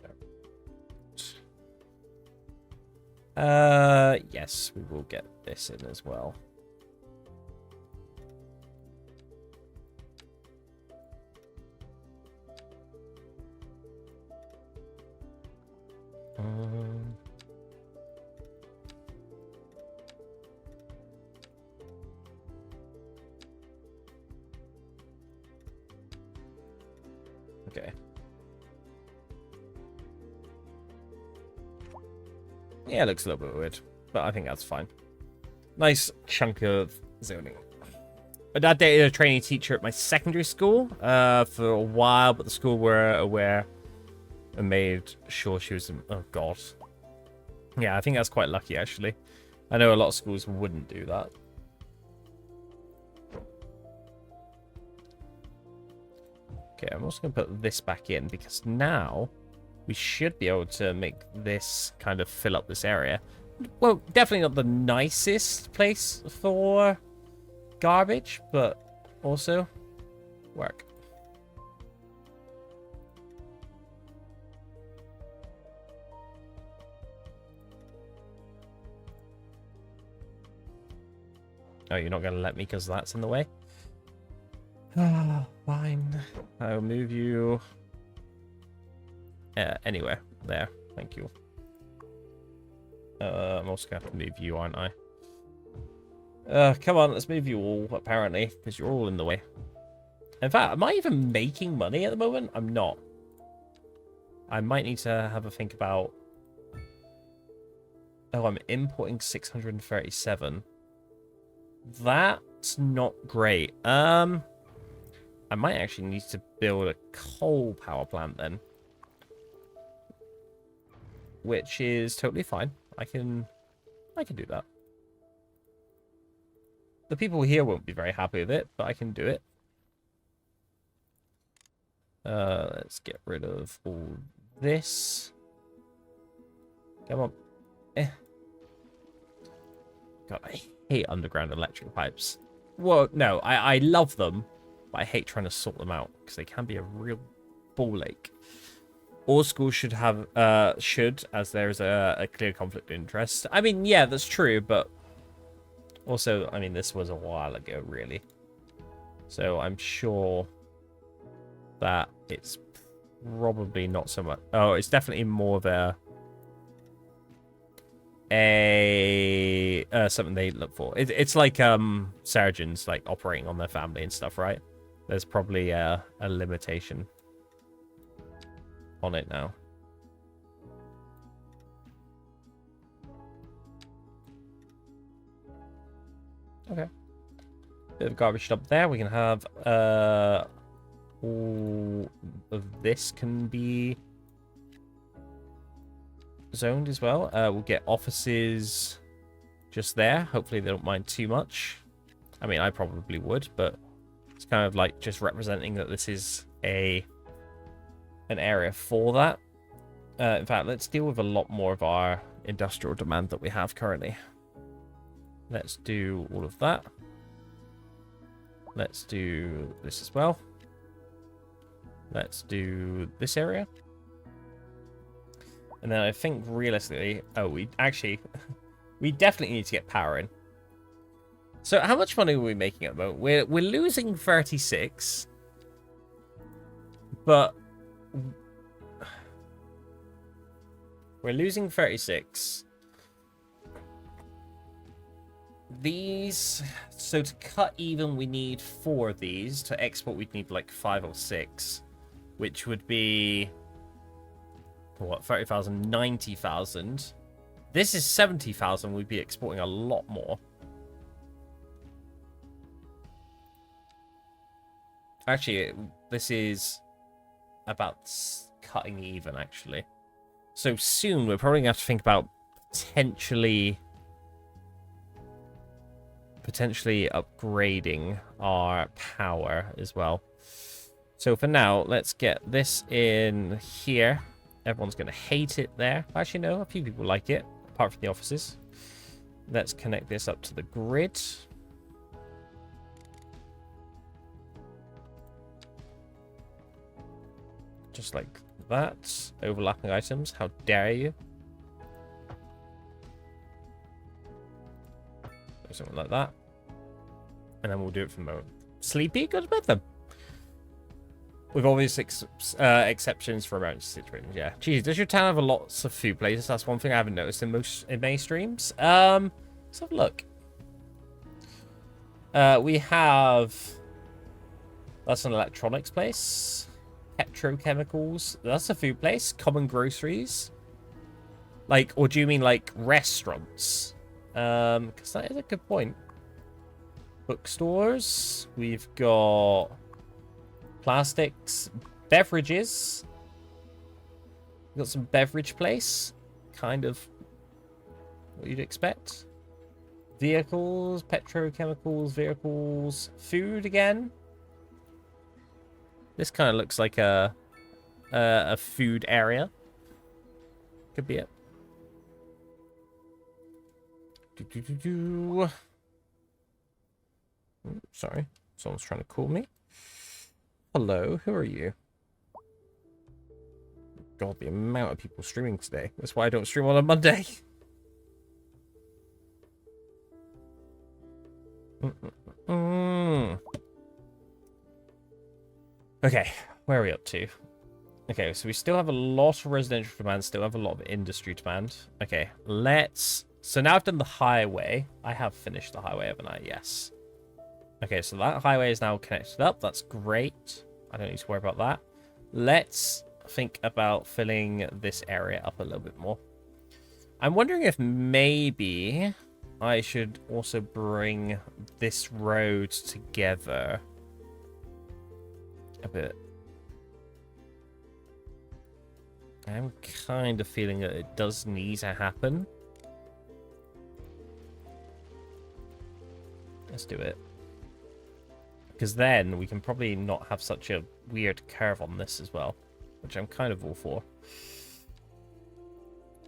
out. Yes, we will get this in as well. Okay. Yeah, it looks a little bit weird, but I think that's fine. Nice chunk of zoning. My dad dated a trainee teacher at my secondary school for a while, but the school were aware and made sure she was... Oh, God. Yeah, I think that's quite lucky, actually. I know a lot of schools wouldn't do that. Okay, I'm also going to put this back in, because now we should be able to make this kind of fill up this area. Well, definitely not the nicest place for garbage, but also work. Oh, you're not going to let me because that's in the way? Ah, fine. I'll move you anywhere. There. Thank you. I'm also going to have to move you, aren't I? Come on, let's move you all, apparently, because you're all in the way. In fact, am I even making money at the moment? I'm not. I might need to have a think about... Oh, I'm importing 637. That's not great. I might actually need to build a coal power plant then. Which is totally fine. I can do that. The people here won't be very happy with it, but I can do it. Let's get rid of all this. Come on. God, I hate underground electric pipes. Well, no, I love them, but I hate trying to sort them out because they can be a real ball ache. All schools should have, as there's a clear conflict of interest. I mean, yeah, that's true, but also, I mean, this was a while ago, really. So I'm sure that it's probably not so much. Oh, it's definitely more of something they look for. It's like surgeons like operating on their family and stuff, right? There's probably a limitation on it now. Okay. Bit of garbage dump there. We can have all of this can be zoned as well. We'll get offices just there. Hopefully they don't mind too much. I mean, I probably would, but it's kind of like just representing that this is an area for that. In fact, let's deal with a lot more of our industrial demand that we have currently. Let's do all of that. Let's do this as well. Let's do this area. And then I think realistically... Oh, we definitely need to get power in. So how much money are we making at the moment? We're losing 36. But... We're losing 36. These... So to cut even, we need 4 of these. To export, we'd need like 5 or 6. Which would be... What, 30,000, 90,000. This is 70,000. We'd be exporting a lot more. Actually, this is about cutting even, actually. So soon, we're probably going to have to think about potentially upgrading our power as well. So for now, let's get this in here. Everyone's going to hate it there. Actually, no, a few people like it, apart from the offices. Let's connect this up to the grid. Just like that. Overlapping items. How dare you? Something like that. And then we'll do it from the moment. Sleepy? Go to bed then. With obvious exceptions for emergency situations, yeah. Geez, does your town have lots of food places? That's one thing I haven't noticed in many streams. Let's have a look. We have... That's an electronics place. Petrochemicals. That's a food place. Common groceries. Like, or do you mean like restaurants? Because that is a good point. Bookstores. We've got... Plastics, beverages. We've got some beverage place. Kind of what you'd expect. Vehicles, petrochemicals, vehicles, food again. This kind of looks like a food area. Could be it. Sorry, someone's trying to call me. Hello, who are you? God, the amount of people streaming today. That's why I don't stream on a Monday. Okay, where are we up to? Okay, so we still have a lot of residential demand, still have a lot of industry demand. Okay, let's So now I've done the highway. I have finished the highway, haven't I? Yes. Okay, so that highway is now connected up. That's great. I don't need to worry about that. Let's think about filling this area up a little bit more. I'm wondering if maybe I should also bring this road together a bit. I'm kind of feeling that it does need to happen. Let's do it. Because then we can probably not have such a weird curve on this as well, which I'm kind of all for.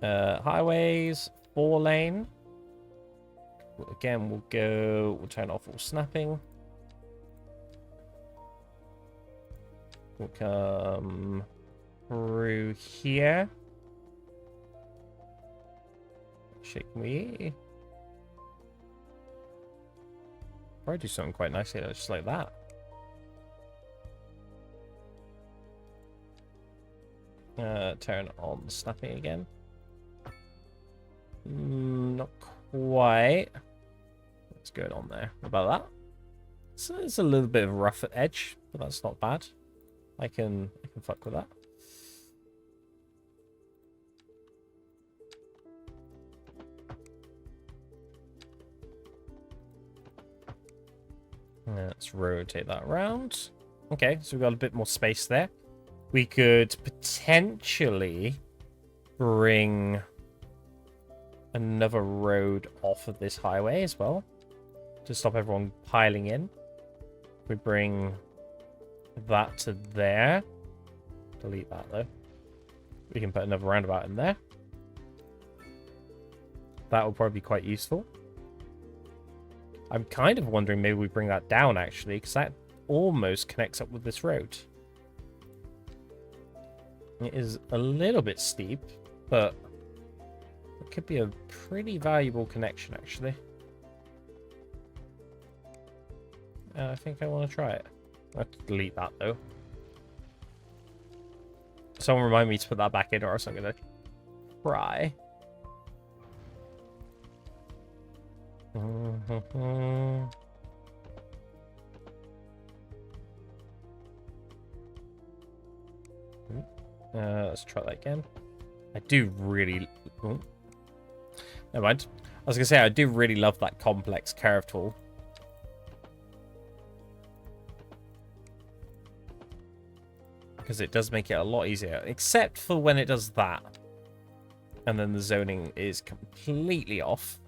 Highways, 4-lane. Again, we'll turn off all snapping. We'll come through here. Shake me. Probably do something quite nicely, just like that. Turn on snapping again. Not quite. What's going on there? What about that? So it's a little bit of a rough edge, but that's not bad. I can fuck with that. Let's rotate that around. Okay, so we've got a bit more space there. We could potentially bring another road off of this highway as well to stop everyone piling in. We bring that to there. Delete that though. We can put another roundabout in there. That will probably be quite useful. I'm kind of wondering maybe we bring that down actually, because that almost connects up with this road. It is a little bit steep, but it could be a pretty valuable connection actually. I think I want to try it. I have to delete that though. Someone remind me to put that back in, or else I'm gonna cry. Let's try that again. I do really... Oh. Never mind. I was gonna say, I do really love that complex curve tool. Because it does make it a lot easier, except for when it does that. And then the zoning is completely off.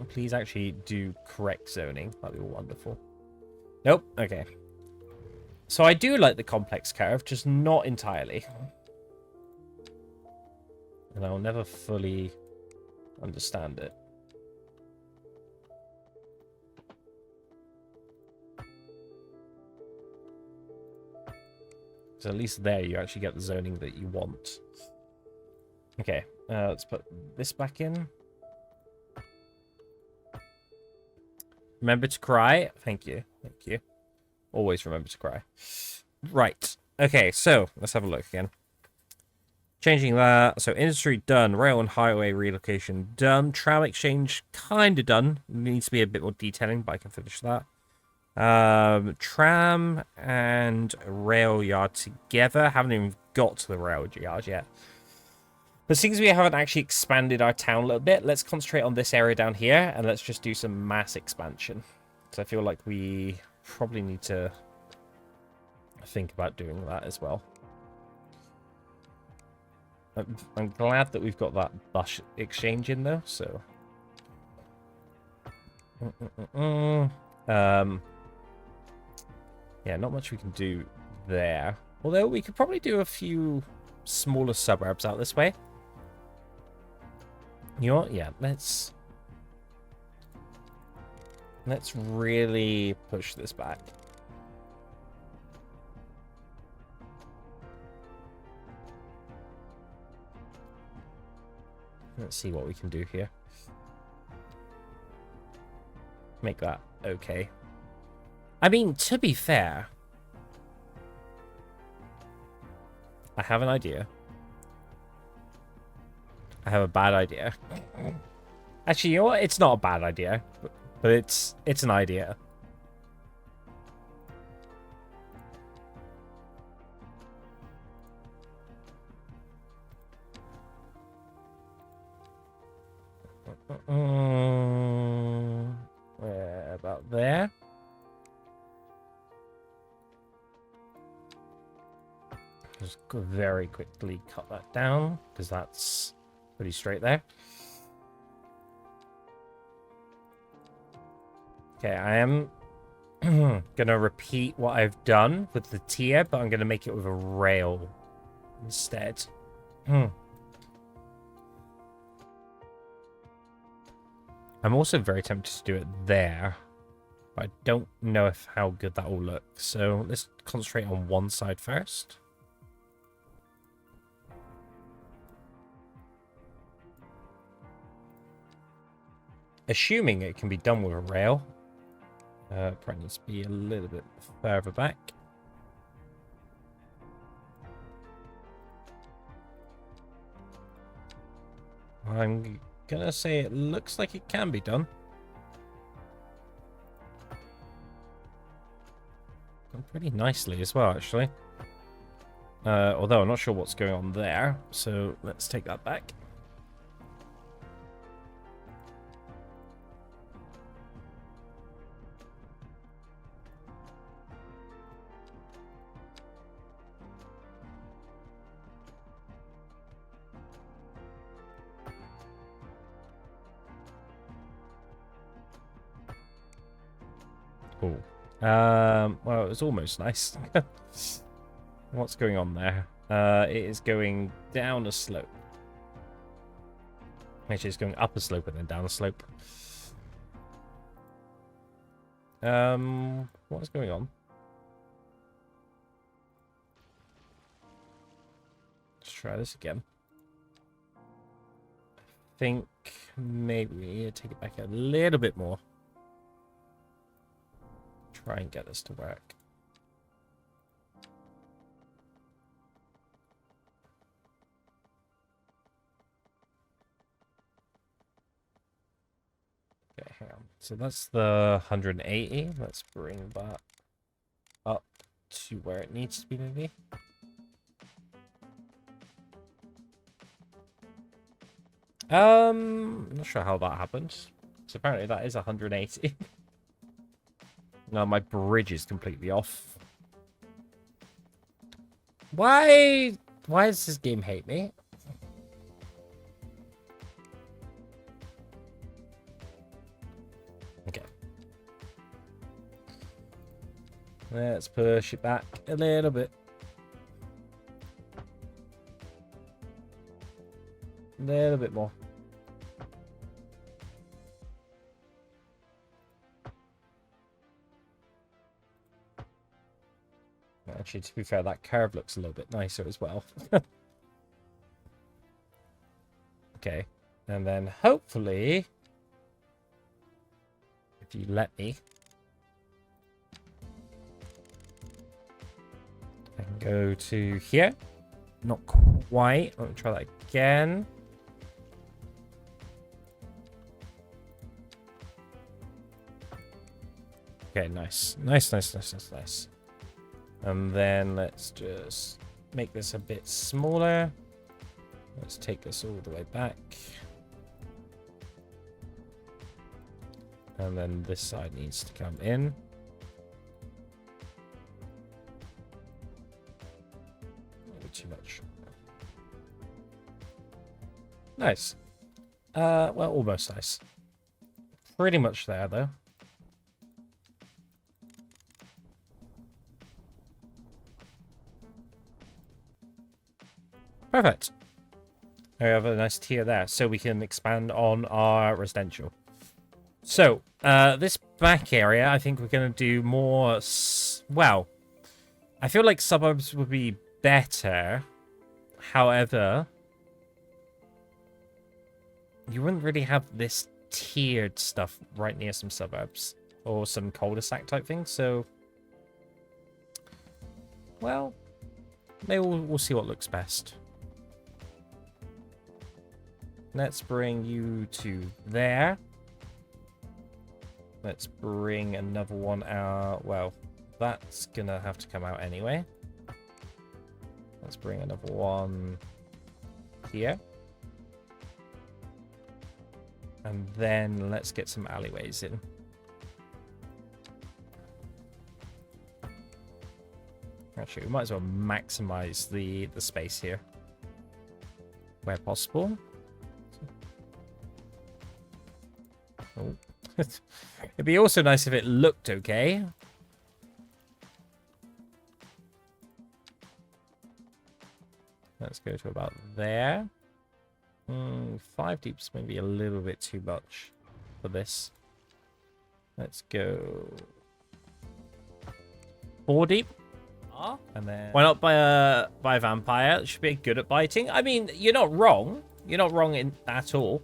Please actually do correct zoning. That'd be wonderful. Nope. Okay. So I do like the complex curve, just not entirely. And I'll never fully understand it. So at least there you actually get the zoning that you want. Okay, let's put this back in. Remember to cry. Thank you. Thank you. Always remember to cry. Right. Okay, so let's have a look again. Changing that. So industry done. Rail and highway relocation done. Tram exchange kind of done. Needs to be a bit more detailing, but I can finish that. Tram and rail yard together. Haven't even got to the rail yard yet. But since we haven't actually expanded our town a little bit, let's concentrate on this area down here, and let's just do some mass expansion. So I feel like we probably need to think about doing that as well. I'm glad that we've got that bus exchange in though, so... Yeah, not much we can do there. Although we could probably do a few smaller suburbs out this way. You know what? Yeah, let's really push this back. Let's see what we can do here. Make that okay. I mean, to be fair, I have an idea. I have a bad idea. Actually, you know what? It's not a bad idea, but it's an idea. Where about there? Just very quickly cut that down because that's pretty straight there. Okay, I am gonna repeat what I've done with the tier, but I'm gonna make it with a rail instead. I'm also very tempted to do it there, but I don't know how good that will look. So let's concentrate on one side first. Assuming it can be done with a rail. Probably needs to be a little bit further back. I'm gonna say it looks like it can be done. Done pretty nicely as well, actually. Although I'm not sure what's going on there, so let's take that back. Cool. Well, it was almost nice. What's going on there? It is going down a slope. Actually, it's going up a slope and then down a slope. What's going on? Let's try this again. I think maybe we need to take it back a little bit more. Try and get this to work. Okay, hang on. So that's the 180. Let's bring that up to where it needs to be, maybe. I'm not sure how that happened. So apparently that is 180. No, my bridge is completely off. Why does this game hate me? Okay. Let's push it back a little bit. A little bit more. Actually, to be fair, that curve looks a little bit nicer as well. Okay. And then hopefully, if you let me, I can go to here. Not quite. Let me try that again. Okay, nice. Nice. And then let's just make this a bit smaller. Let's take this all the way back. And then this side needs to come in. Maybe too much. Nice. Well, almost nice. Pretty much there, though. Perfect. We have a nice tier there, so we can expand on our residential. So, this back area, I think we're going to do more... Well, I feel like suburbs would be better. However, you wouldn't really have this tiered stuff right near some suburbs. Or some cul-de-sac type thing, so... Well, maybe we'll see what looks best. Let's bring you to there. Let's bring another one out. Well, that's gonna have to come out anyway. Let's bring another one here. And then let's get some alleyways in. Actually, we might as well maximize the space here where possible. Oh. It'd be also nice if it looked okay. Let's go to about there. 5 deep's maybe a little bit too much for this. Let's go 4 deep. And then why not buy a vampire? It should be good at biting. I mean, you're not wrong. You're not wrong in at all.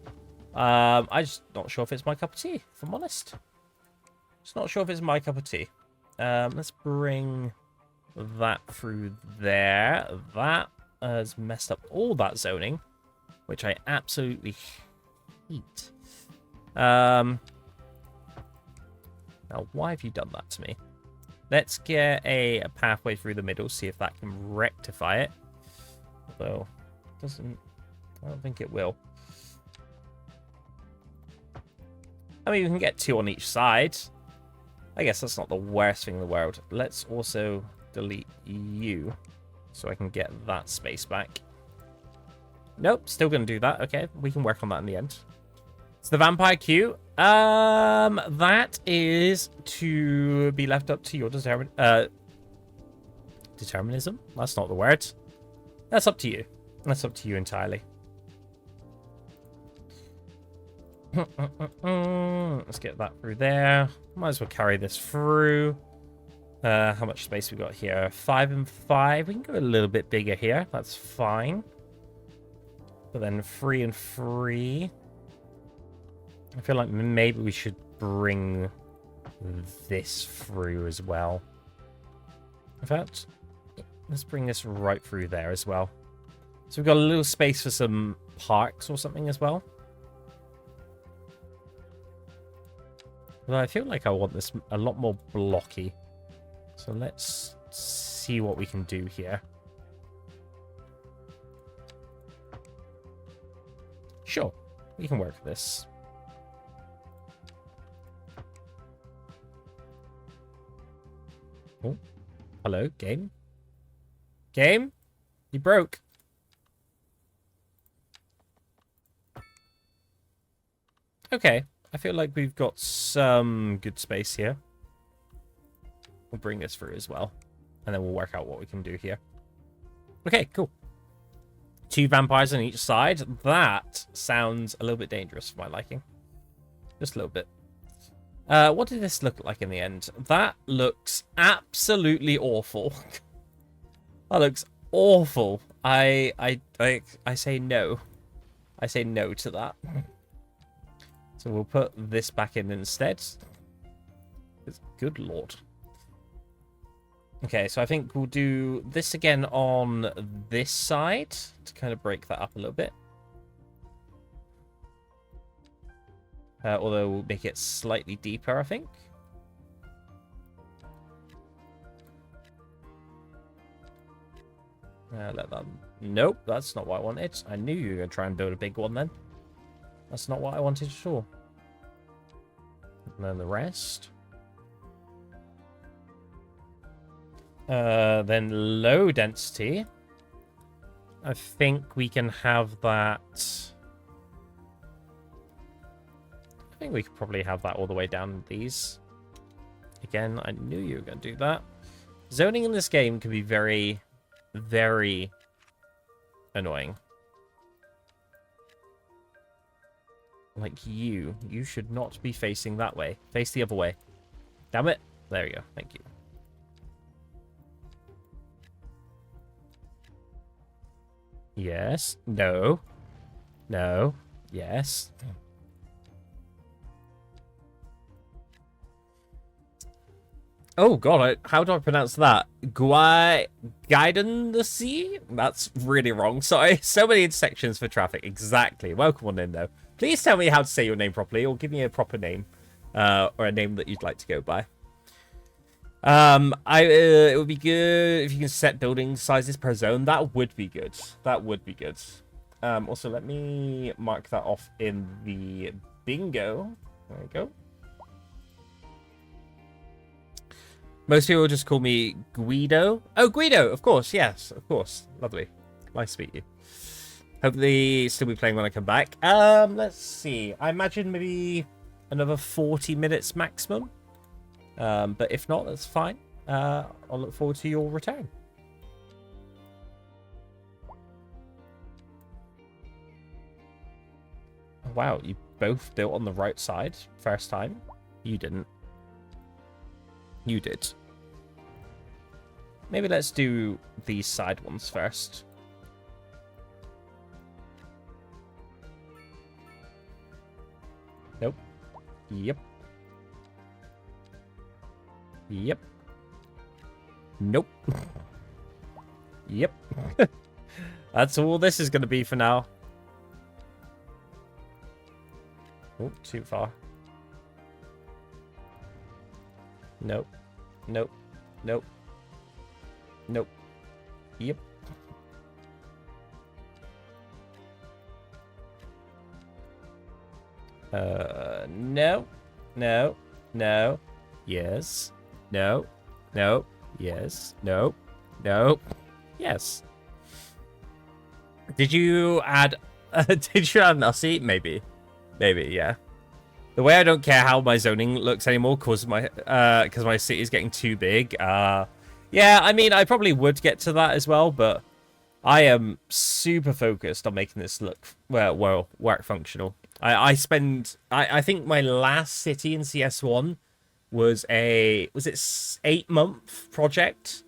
I'm just not sure if it's my cup of tea, if I'm honest. Just not sure if it's my cup of tea. Let's bring that through there. That has messed up all that zoning, which I absolutely hate. Now, why have you done that to me? Let's get a pathway through the middle, see if that can rectify it. Although, I don't think it will. I mean, we can get 2 on each side. I guess that's not the worst thing in the world. Let's also delete you so I can get that space back. Nope, still going to do that. Okay, we can work on that in the end. It's the vampire queue. That is to be left up to your determinism. That's not the word. That's up to you. That's up to you entirely. Let's get that through there. Might as well carry this through. How much space we got here? 5 and 5. We can go a little bit bigger here. That's fine. But then 3 and 3. I feel like maybe we should bring this through as well. In fact, let's bring this right through there as well. So we've got a little space for some parks or something as well. But I feel like I want this a lot more blocky. So let's see what we can do here. Sure, we can work with this. Oh, hello, game. Game? You broke. Okay, I feel like we've got some good space here. We'll bring this through as well. And then we'll work out what we can do here. Okay, cool. 2 vampires on each side. That sounds a little bit dangerous for my liking. Just a little bit. What did this look like in the end? That looks absolutely awful. That looks awful. I say no. I say no to that. So we'll put this back in instead. Good lord. Okay, so I think we'll do this again on this side to kind of break that up a little bit. Although we'll make it slightly deeper, I think. Let that... Nope, that's not what I wanted. I knew you were going to try and build a big one then. That's not what I wanted at all. And then the rest. Then low density. I think we can have that... I think we could probably have that all the way down these. Again, I knew you were going to do that. Zoning in this game can be very, very annoying. Like you should not be facing that way. Face the other way. Damn it. There we go. Thank you. Yes. No. No. Yes. Oh god, how do I pronounce that? Guiden the Sea? That's really wrong. Sorry, so many intersections for traffic. Exactly. Welcome on in, though. Please tell me how to say your name properly, or give me a proper name, or a name that you'd like to go by. It would be good if you can set building sizes per zone. That would be good. That would be good. Also, let me mark that off in the bingo. There we go. Most people just call me Guido. Oh, Guido, of course. Yes, of course. Lovely. Nice to meet you. Hopefully still be playing when I come back. Let's see. I imagine maybe another 40 minutes maximum. But if not, that's fine. I'll look forward to your return. Wow, you both built on the right side first time. You didn't. You did. Maybe let's do these side ones first. Nope. Yep. Yep. Nope. Yep. That's all this is going to be for now. Oh, too far. Nope. Nope. Nope. Nope. Yep. No. No. No. Yes. No. No. Yes. No. No. Yes. Did you add... did you add an Aussie? Maybe. Maybe, yeah. The way I don't care how my zoning looks anymore because my city is getting too big. Yeah, I mean, I probably would get to that as well, but I am super focused on making this look, well, work functional. I think my last city in CS1 was it 8-month project?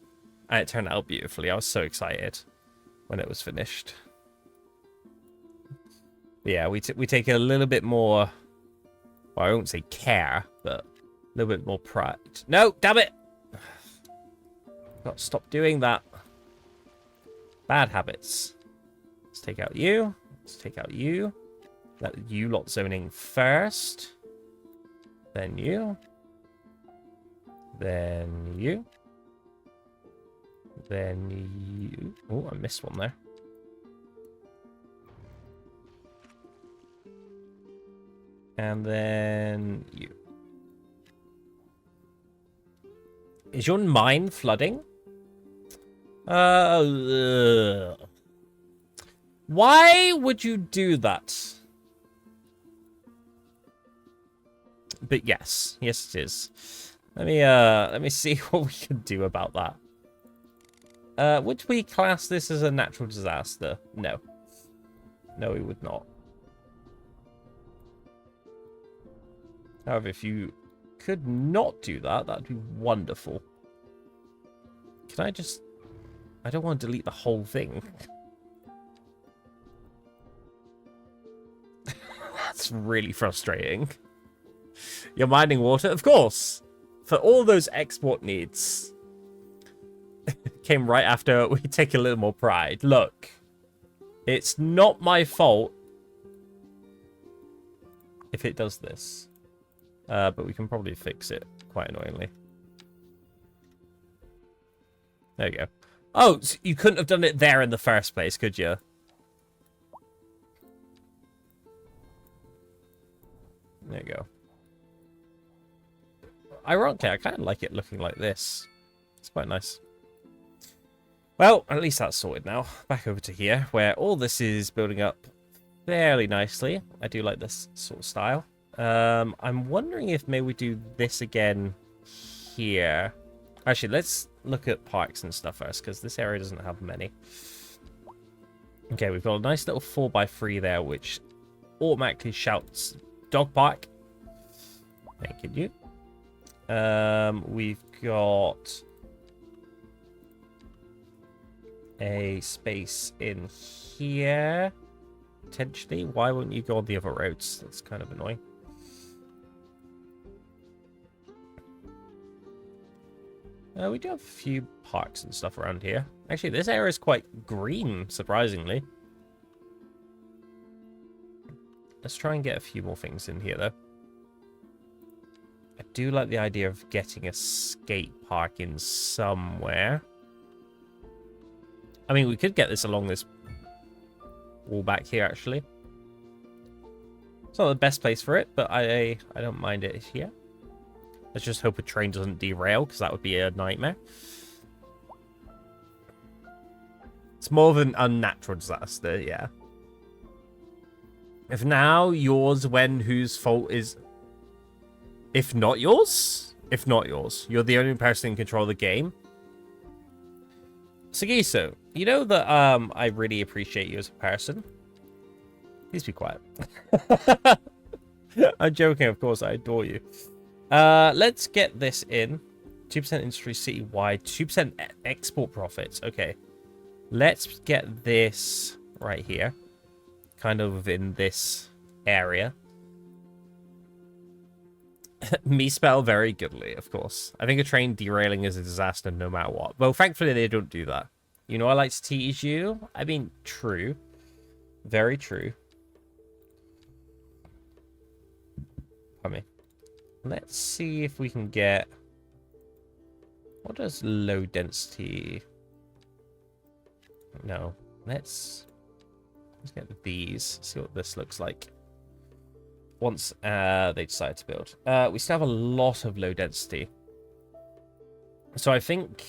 And it turned out beautifully. I was so excited when it was finished. Yeah, we take a little bit more... Well, I won't say care, but a little bit more pride. No, damn it! Got to stop doing that. Bad habits. Let's take out you. Let's take out you. Let you lot zoning first. Then you. Then you. Then you. Oh, I missed one there. And then you. Is your mine flooding? Why would you do that? But yes, yes it is. Let me see what we can do about that. Would we class this as a natural disaster? No. No, we would not. However, if you could not do that, that'd be wonderful. Can I just... I don't want to delete the whole thing. That's really frustrating. You're mining water? Of course! For all those export needs. Came right after we take a little more pride. Look. It's not my fault if it does this. But we can probably fix it quite annoyingly. There you go. Oh, so you couldn't have done it there in the first place, could you? There you go. Ironically, I kind of like it looking like this. It's quite nice. Well, at least that's sorted now. Back over to here, where all this is building up fairly nicely. I do like this sort of style. I'm wondering if maybe we do this again here. Actually, let's look at parks and stuff first, because this area doesn't have many. Okay, we've got a nice little 4x3 there, which automatically shouts dog park. Thank you. We've got a space in here, potentially. Why won't you go on the other roads? That's kind of annoying. We do have a few parks and stuff around here. Actually, this area is quite green, surprisingly. Let's try and get a few more things in here, though. I do like the idea of getting a skate park in somewhere. I mean, we could get this along this wall back here, actually. It's not the best place for it, but I don't mind it here. Let's just hope a train doesn't derail, because that would be a nightmare. It's more of an unnatural disaster, yeah. If now, yours, when, whose fault is... If not yours? If not yours. You're the only person in control of the game. Sagiso, you know that I really appreciate you as a person. Please be quiet. I'm joking, of course, I adore you. Let's get this in. 2% industry citywide, 2% export profits. Okay. Let's get this right here. Kind of in this area. Me spell very goodly, of course. I think a train derailing is a disaster no matter what. Well, thankfully they don't do that. You know I like to tease you? I mean, true. Very true. Pardon me. Let's see if we can get... What does low density... No. Let's get these. See what this looks like. Once they decide to build. We still have a lot of low density. So I think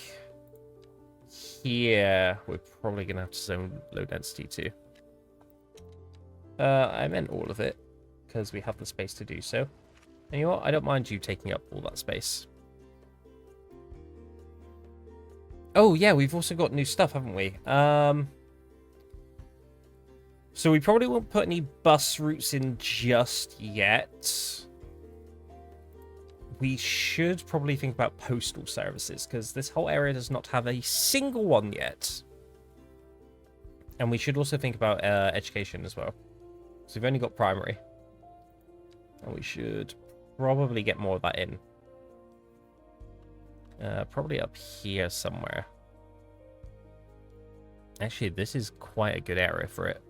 here we're probably going to have to zone low density too. I meant all of it because we have the space to do so. And you know what? I don't mind you taking up all that space. Oh yeah, we've also got new stuff, haven't we? So we probably won't put any bus routes in just yet. We should probably think about postal services, because this whole area does not have a single one yet. And we should also think about education as well. So we've only got primary. And we should probably get more of that in. Probably up here somewhere. Actually, this is quite a good area for it.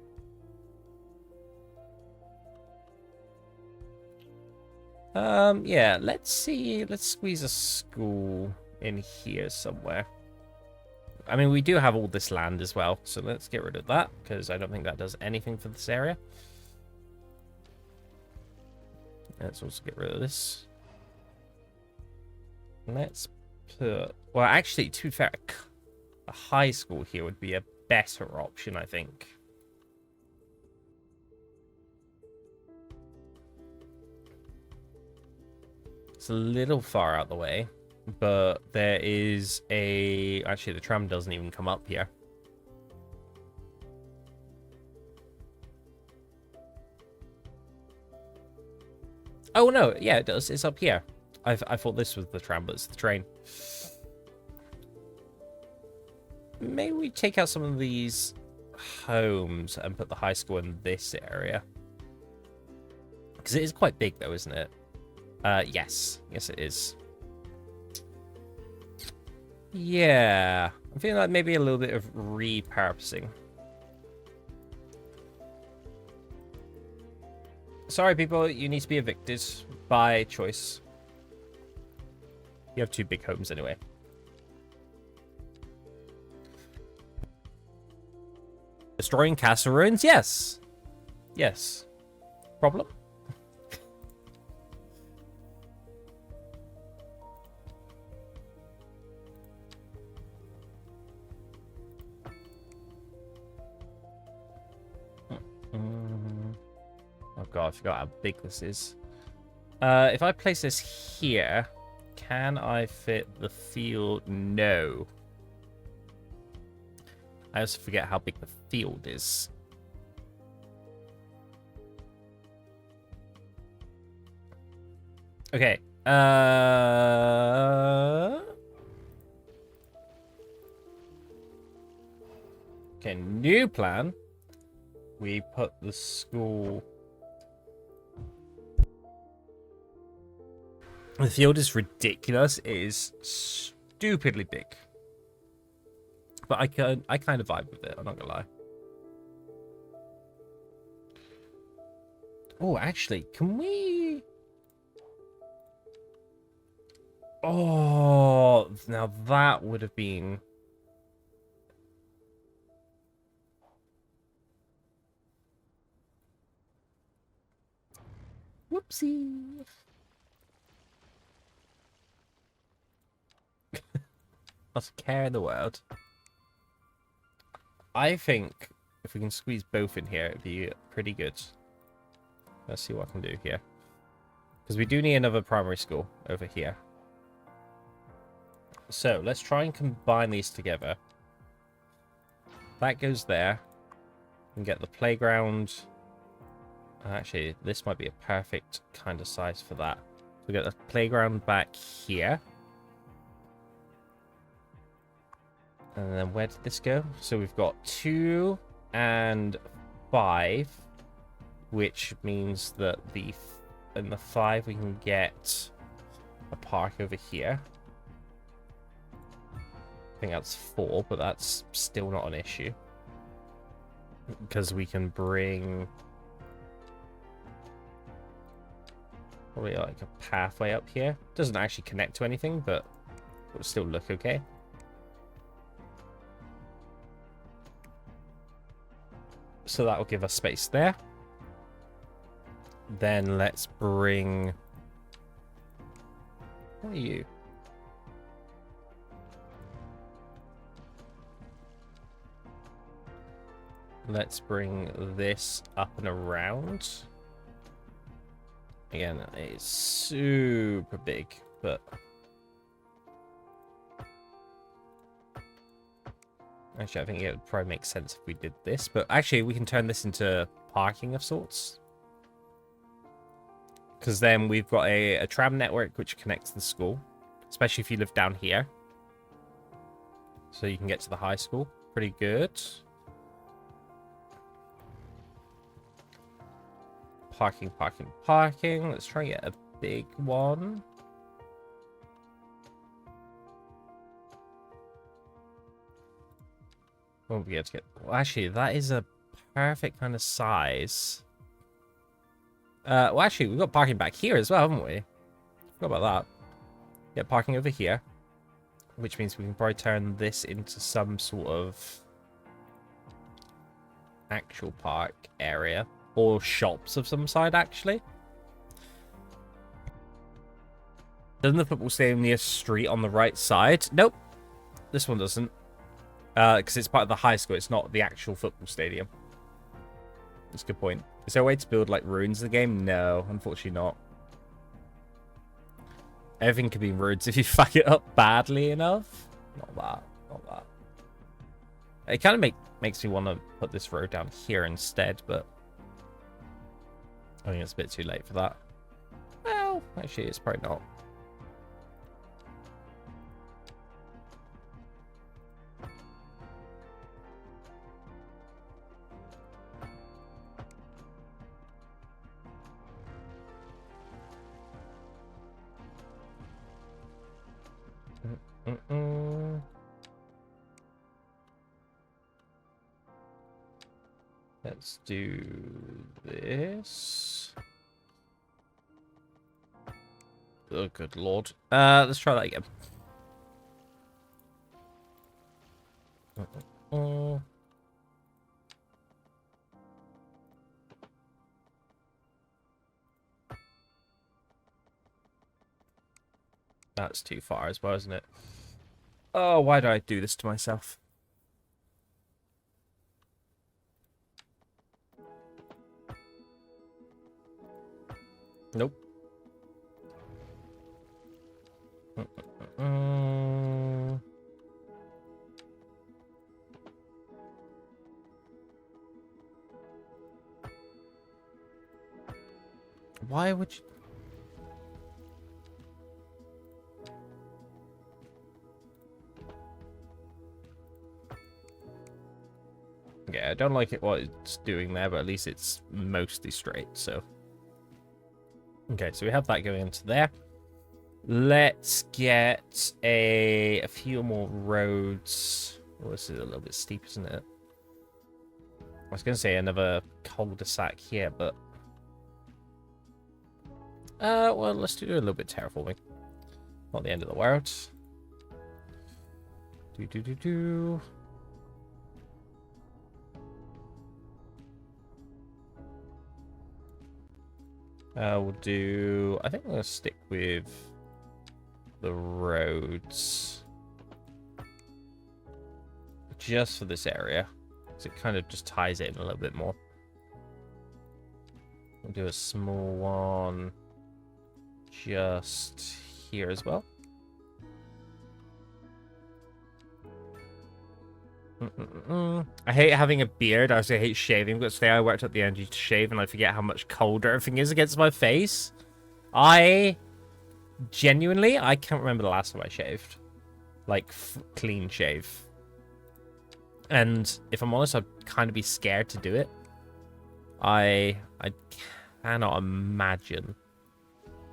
Yeah, let's see. Let's squeeze a school in here somewhere. I mean, we do have all this land as well, so let's get rid of that, because I don't think that does anything for this area. Let's also get rid of this. Let's put... Well, actually, to be fair, a high school here would be a better option, I think. It's a little far out the way, but there is a... Actually, the tram doesn't even come up here. Oh, no. Yeah, it does. It's up here. I thought this was the tram, but it's the train. Maybe we take out some of these homes and put the high school in this area. Because it is quite big, though, isn't it? Yes. Yes, it is. Yeah. I'm feeling like maybe a little bit of repurposing. Sorry, people. You need to be evicted by choice. You have 2 big homes anyway. Destroying castle ruins? Yes. Yes. Problem? Oh god, I forgot how big this is. If I place this here, can I fit the field? No. I also forget how big the field is. Okay. Okay, new plan. We put the school... The field is ridiculous. It is stupidly big. But I kind of vibe with it, I'm not gonna lie. Oh, actually, can we... Oh, now that would have been... Whoopsie. Not a care in the world. I think if we can squeeze both in here, it'd be pretty good. Let's see what I can do here. Because we do need another primary school over here. So, let's try and combine these together. That goes there. And get the playground. Actually, this might be a perfect kind of size for that. We get the playground back here. And then where did this go? So we've got 2 and 5, which means that in the 5 we can get a park over here. I think that's 4, but that's still not an issue. Because we can bring... probably like a pathway up here. Doesn't actually connect to anything, but it will still look okay. So that will give us space there. Then let's bring... what are you? Let's bring this up and around. Again, it's super big, but... actually, I think it would probably make sense if we did this. But actually, we can turn this into parking of sorts. Because then we've got a tram network which connects the school. Especially if you live down here. So you can get to the high school. Pretty good. Parking, parking, parking. Let's try and get a big one. Won't be able to get... well, actually, that is a perfect kind of size. Well, actually, we've got parking back here as well, haven't we? Forgot about that. Get parking over here. Which means we can probably turn this into some sort of actual park area. Or shops of some side, actually. Doesn't the football stadium need a street on the right side? Nope. This one doesn't. Because it's part of the high school. It's not the actual football stadium. That's a good point. Is there a way to build, like, ruins in the game? No, unfortunately not. Everything can be ruins if you fuck it up badly enough. Not that. Not that. It kind of makes me want to put this road down here instead, but... I think it's a bit too late for that. Well, actually, it's probably not. Let's do this. Oh, good lord. Let's try that again. That's too far as well, isn't it? Oh, why do I do this to myself? Nope. Why would you... yeah, I don't like it what it's doing there, but at least it's mostly straight, so... okay, so we have that going into there. Let's get a few more roads. Oh, this is a little bit steep, isn't it? I was going to say another cul-de-sac here, but... well, let's do a little bit terraforming. Not the end of the world. Do. We'll do... I think I'm going to stick with the roads. Just for this area. Because it kind of just ties it in a little bit more. We'll do a small one just here as well. I hate having a beard. I also hate shaving, but today I worked up the energy to shave and I forget how much colder everything is against my face. I genuinely, I can't remember the last time I shaved. Like, clean shave. And if I'm honest, I'd kind of be scared to do it. I cannot imagine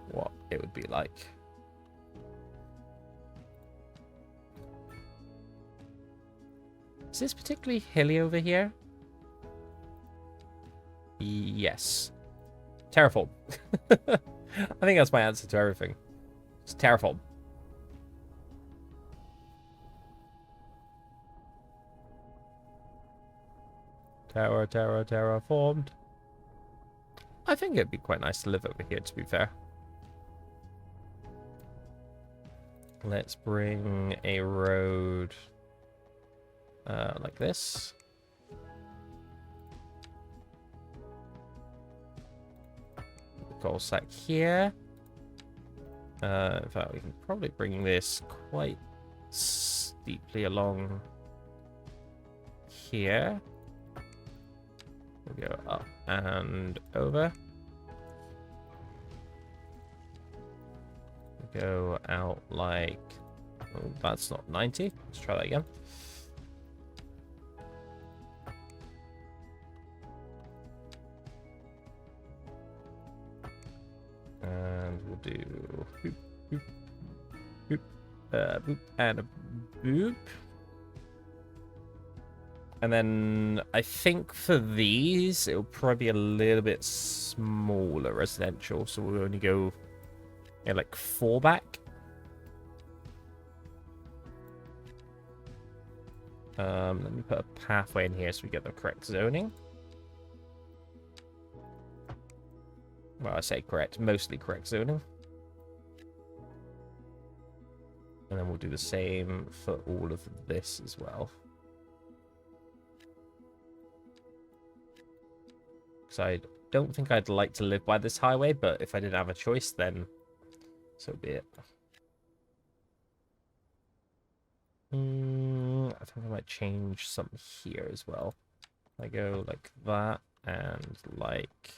what it would be like. Is this particularly hilly over here? Yes. Terraform. I think that's my answer to everything. It's terraform. Terraformed. I think it'd be quite nice to live over here, to be fair. Let's bring a road like this. Cul-de-sac here. In fact, we can probably bring this quite steeply along here. We'll go up and over. We'll go out like... Oh, that's not 90. Let's try that again. And we'll do boop, boop, boop, boop, and a boop. And then I think for these, it'll probably be a little bit smaller residential. So we'll only go like 4 back. Let me put a pathway in here so we get the correct zoning. Well, I say correct, mostly correct zoning. And then we'll do the same for all of this as well. Because I don't think I'd like to live by this highway, but if I didn't have a choice, then so be it. I think I might change something here as well. I go like that and like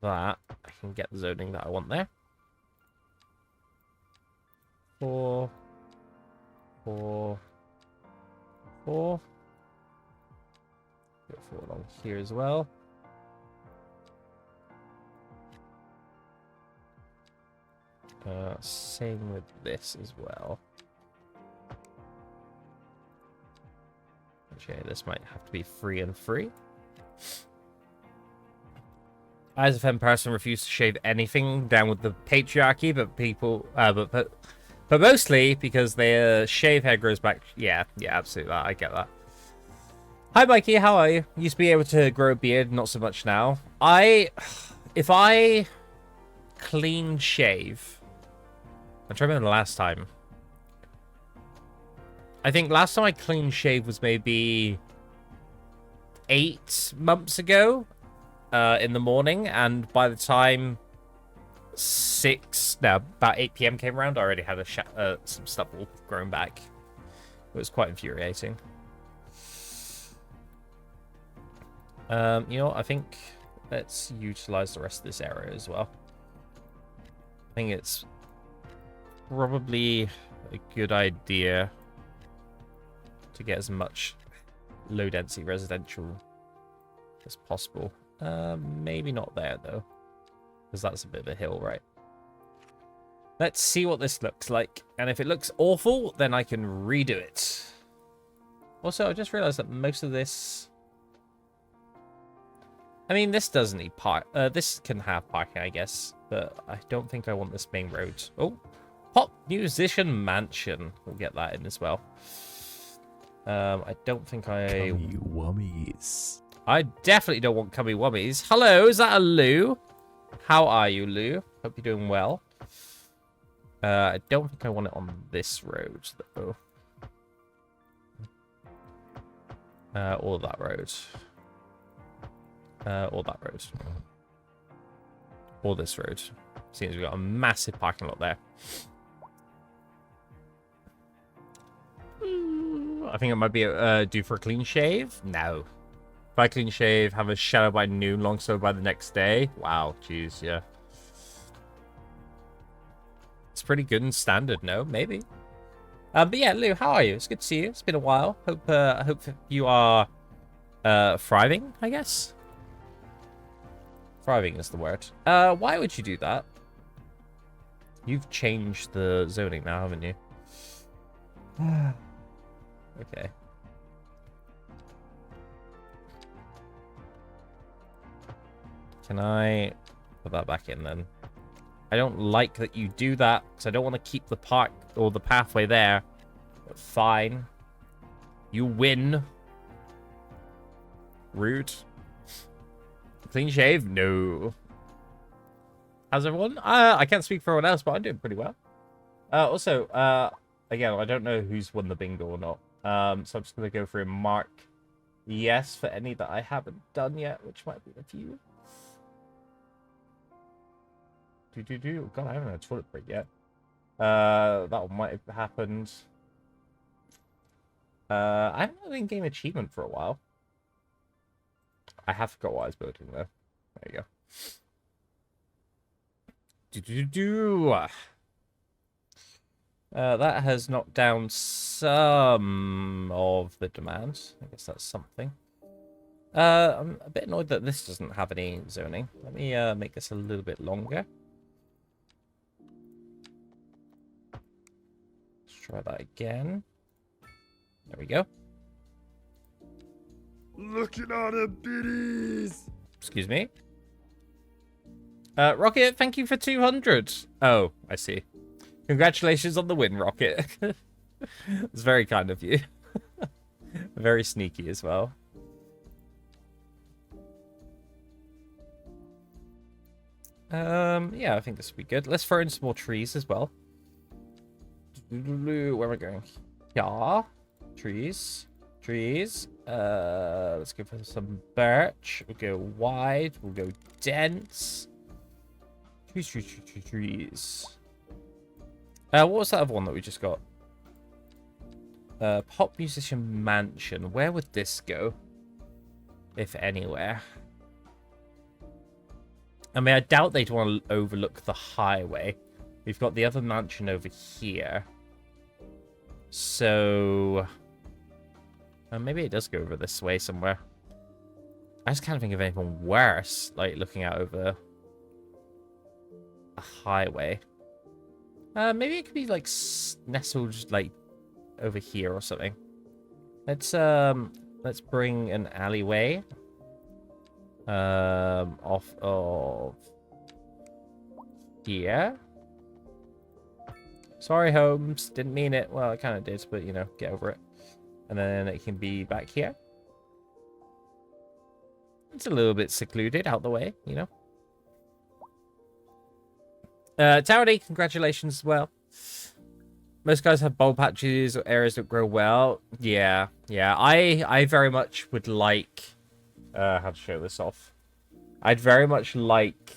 that. I can get the zoning that I want there. 4, 4, 4. Go 4 along here as well. Same with this as well. Okay, this might have to be free and free. I, as a femme person, refuse to shave anything down with the patriarchy, but people, but mostly because their shave hair grows back. Yeah, absolutely. I get that. Hi, Mikey. How are you? Used to be able to grow a beard, not so much now. If I clean shave, I'm trying to remember the last time. I think last time I clean shave was maybe 8 months ago in the morning, and by the time about 8 p.m. came around, I already had some stubble grown back. It was quite infuriating. You know what? I think let's utilize the rest of this area as well. I think it's probably a good idea to get as much low density residential as possible. Maybe not there though, because that's a bit of a hill, right? Let's see what this looks like. And if it looks awful, then I can redo it. Also, I just realized that most of this... I mean, this doesn't need park. This can have parking, I guess. But I don't think I want this main road. Oh, Pop Musician Mansion. We'll get that in as well. I don't think I... Cummy wummies. I definitely don't want cummy wummies. Hello, is that a Lou? How are you, Lou? Hope you're doing well. I don't think I want it on this road, though. Or that road. Or that road. Or this road. Seems we've got a massive parking lot there. I think it might be due for a clean shave. No. If I clean shave, have a shadow by noon, long so by the next day. Wow, jeez, yeah. It's pretty good and standard, no? Maybe. But yeah, Lou, how are you? It's good to see you. It's been a while. Hope you are thriving, I guess. Thriving is the word. Why would you do that? You've changed the zoning now, haven't you? Okay. Can I put that back in then? I don't like that you do that, because I don't want to keep the park or the pathway there. But fine. You win. Rude. Clean shave? No. How's everyone? I can't speak for everyone else, but I'm doing pretty well. Also, again, I don't know who's won the bingo or not. So I'm just going to go through and mark yes for any that I haven't done yet, which might be a few. God, I haven't had a toilet break yet. That one might have happened. I haven't had an in-game achievement for a while. I have forgot what I was building though. There you go. That has knocked down some of the demands. I guess that's something. I'm a bit annoyed that this doesn't have any zoning. Let me make this a little bit longer. Let's try that again. There we go. Looking at the biddies. Excuse me. Rocket, thank you for 200. Oh, I see. Congratulations on the win, Rocket. It's very kind of you. Very sneaky as well. Yeah, I think this will be good. Let's throw in some more trees as well. Where am I going? Yeah. Trees. Trees. Let's go for some birch. We'll go wide. We'll go dense. Trees. What was that other one that we just got? Pop Musician Mansion. Where would this go? If anywhere. I mean, I doubt they'd want to overlook the highway. We've got the other mansion over here. So... maybe it does go over this way somewhere. I just can't think of anything worse, like looking out over a highway. Maybe it could be like nestled like over here or something. Let's bring an alleyway off of here. Sorry, Holmes, didn't mean it. Well, I kind of did, but you know, get over it. And then it can be back here. It's a little bit secluded out the way, you know. Towdy, congratulations as well. Most guys have bulb patches or areas that grow well. Yeah. I very much would like... how to show this off. I'd very much like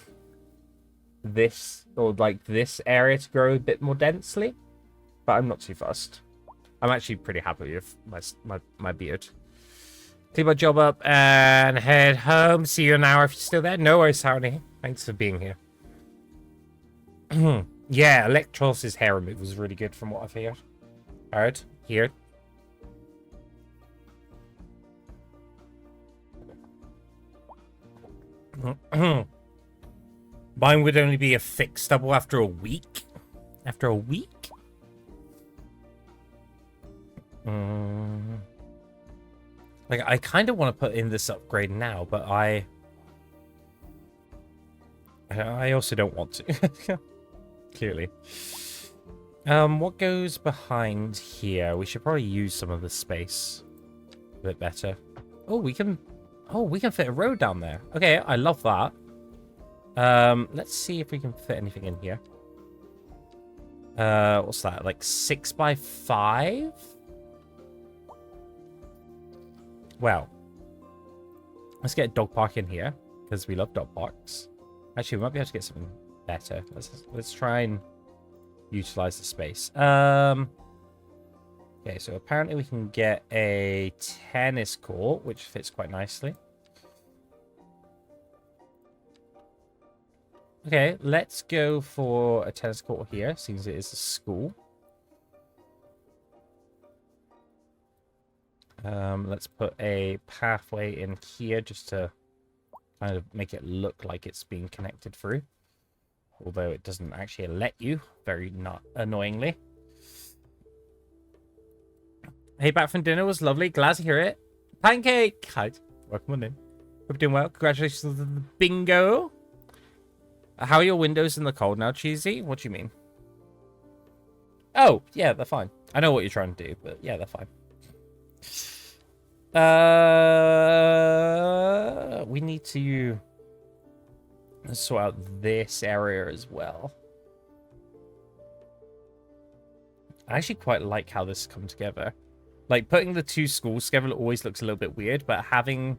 this, or like this area to grow a bit more densely. But I'm not too fussed. I'm actually pretty happy with my beard. Clean my job up and head home. See you in an hour if you're still there. No worries, Tony. Thanks for being here. Yeah, Electros' hair removal is really good from what I've heard. Here. Mine would only be a thick stubble after a week. After a week? Like, I kind of want to put in this upgrade now, but I also don't want to. Clearly. What goes behind here? We should probably use some of the space a bit better. Oh, we can fit a road down there. Okay, I love that. Let's see if we can fit anything in here. What's that? Like 6x5? Well, let's get a dog park in here because we love dog parks. Actually, we might be able to get something better. Let's try and utilize the space. Okay, so apparently we can get a tennis court, which fits quite nicely. Okay, let's go for a tennis court here, since it is a school. Let's put a pathway in here just to kind of make it look like it's being connected through. Although it doesn't actually let you, very not annoyingly. Hey, back from dinner was lovely. Glad to hear it. Pancake! Hi. Welcome on in. Hope you're doing well. Congratulations on the bingo. How are your windows in the cold now, Cheesy? What do you mean? Oh, yeah, they're fine. I know what you're trying to do, but yeah, they're fine. We need to sort out this area as well. I actually quite like how this has come together. Like, putting the two schools together always looks a little bit weird, but having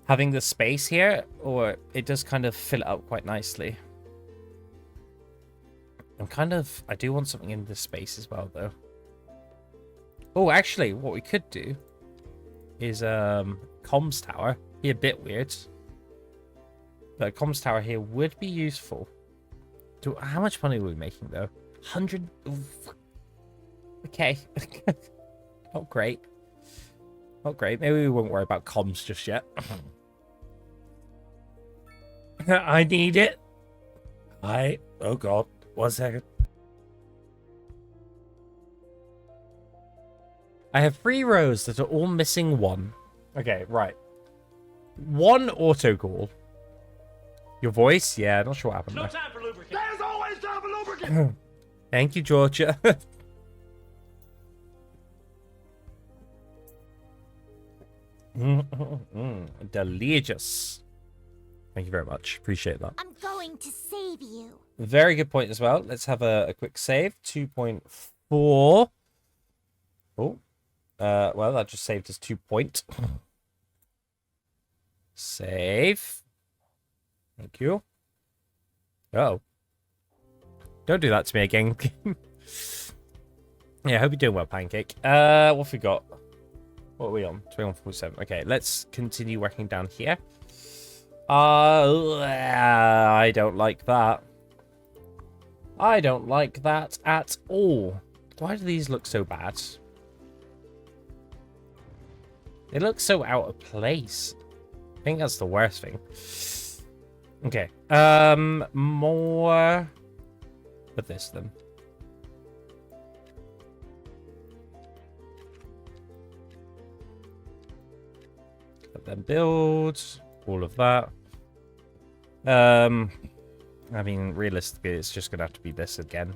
the space here, or it does kind of fill it up quite nicely. I do want something in this space as well, though. Oh, actually, what we could do is comms tower. Be a bit weird, but a comms tower here would be useful. How much money are we making though? 100. Okay. Not great. Not great. Maybe we won't worry about comms just yet. I need it. Oh god. 1 second. I have 3 rows that are all missing 1. Okay, right. 1 auto call. Your voice? Yeah, not sure what happened. No time for lubricant. There's always time for lubricant. Thank you, Georgia. Delicious. Thank you very much. Appreciate that. I'm going to save you. Very good point as well. Let's have a quick save. 2.4. Oh. Well, that just saved us 2 points. Save. Thank you. Oh. Don't do that to me again. Yeah, I hope you're doing well, Pancake. What have we got? What are we on? 2147. Okay, let's continue working down here. I don't like that. I don't like that at all. Why do these look so bad? They look so out of place. I think that's the worst thing. Okay. More of this then. Let them build all of that. I mean, realistically, it's just gonna have to be this again.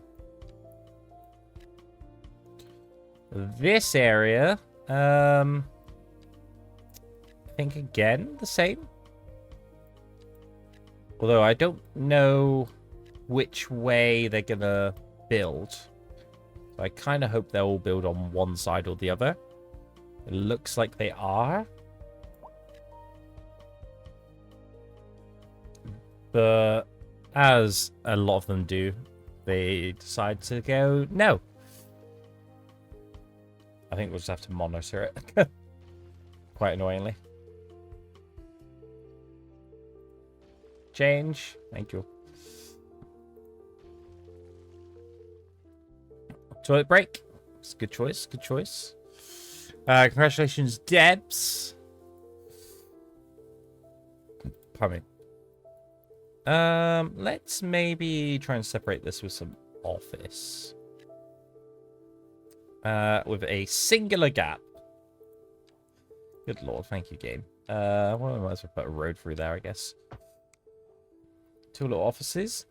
This area, I think again the same. Although I don't know which way they're gonna build. So I kind of hope they'll all build on one side or the other. It looks like they are. But as a lot of them do, they decide to go, no. I think we'll just have to monitor it. Quite annoyingly. Change. Thank you. Toilet break. It's a good choice. Good choice. Congratulations, Debs. Pardon me. Let's maybe try and separate this with some office. With a singular gap. Good lord, thank you, game. Well, I might as well put a road through there, I guess. 2 little offices.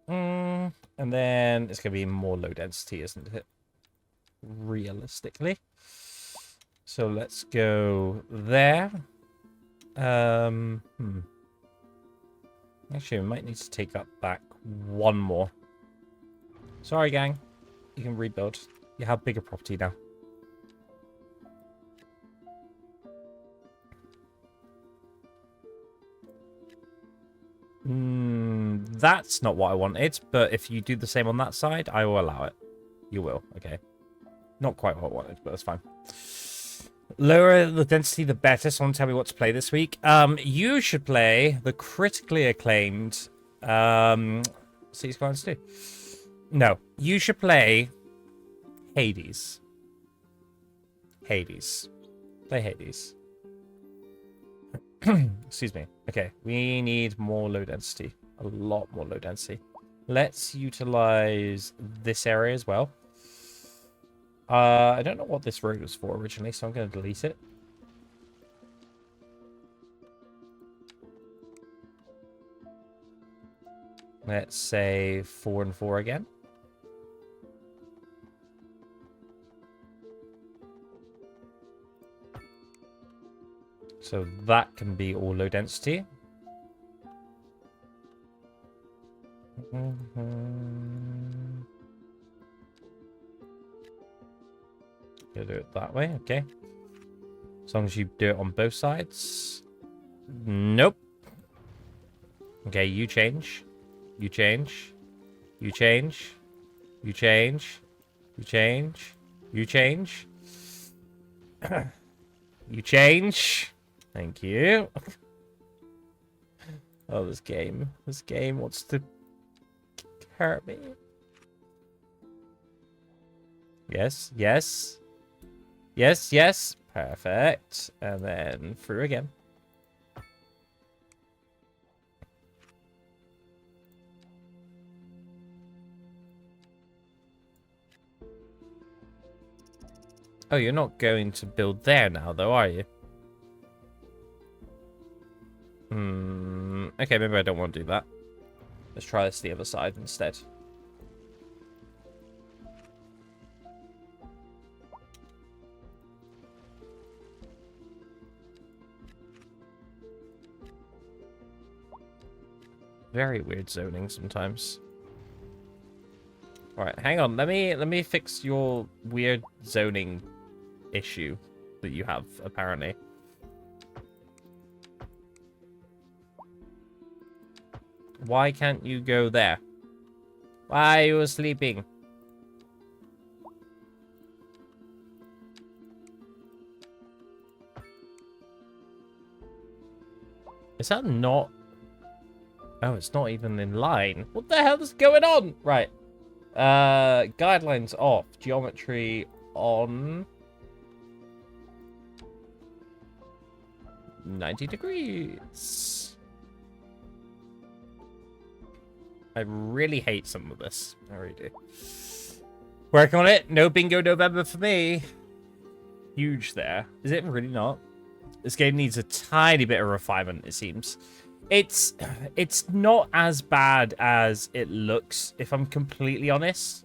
And then it's going to be more low density, isn't it? Realistically. So let's go there. Actually, we might need to take up back 1 more. Sorry, gang. You can rebuild. You have bigger property now. That's not what I wanted, but if you do the same on that side, I will allow it. You will, okay. Not quite what I wanted, but that's fine. Lower the density, the better. Someone tell me what to play this week. You should play the critically acclaimed Cities Skylines 2. No, you should play Hades. Hades. Play Hades. Excuse me. Okay, we need more low density. A lot more low density. Let's utilize this area as well. I don't know what this road was for originally, so I'm going to delete it. Let's say 4 and 4 again. So that can be all low density. You'll do it that way, okay. As long as you do it on both sides. Nope. Okay, you change. You change. You change. You change. You change. You change. You change. Thank you. Oh, this game. This game wants to hurt me. Yes, yes. Yes, yes. Perfect. And then through again. Oh, you're not going to build there now, though, are you? Okay, maybe I don't want to do that. Let's try this the other side instead. Very weird zoning sometimes. Alright, hang on. Let me fix your weird zoning issue that you have, apparently. Why can't you go there? Why are you sleeping? Is that not... Oh, it's not even in line. What the hell is going on? Right. Guidelines off. Geometry on. 90 degrees. I really hate some of this. I really do. Work on it. No bingo November for me. Huge there. Is it really not? This game needs a tiny bit of refinement, it seems. It's not as bad as it looks, if I'm completely honest.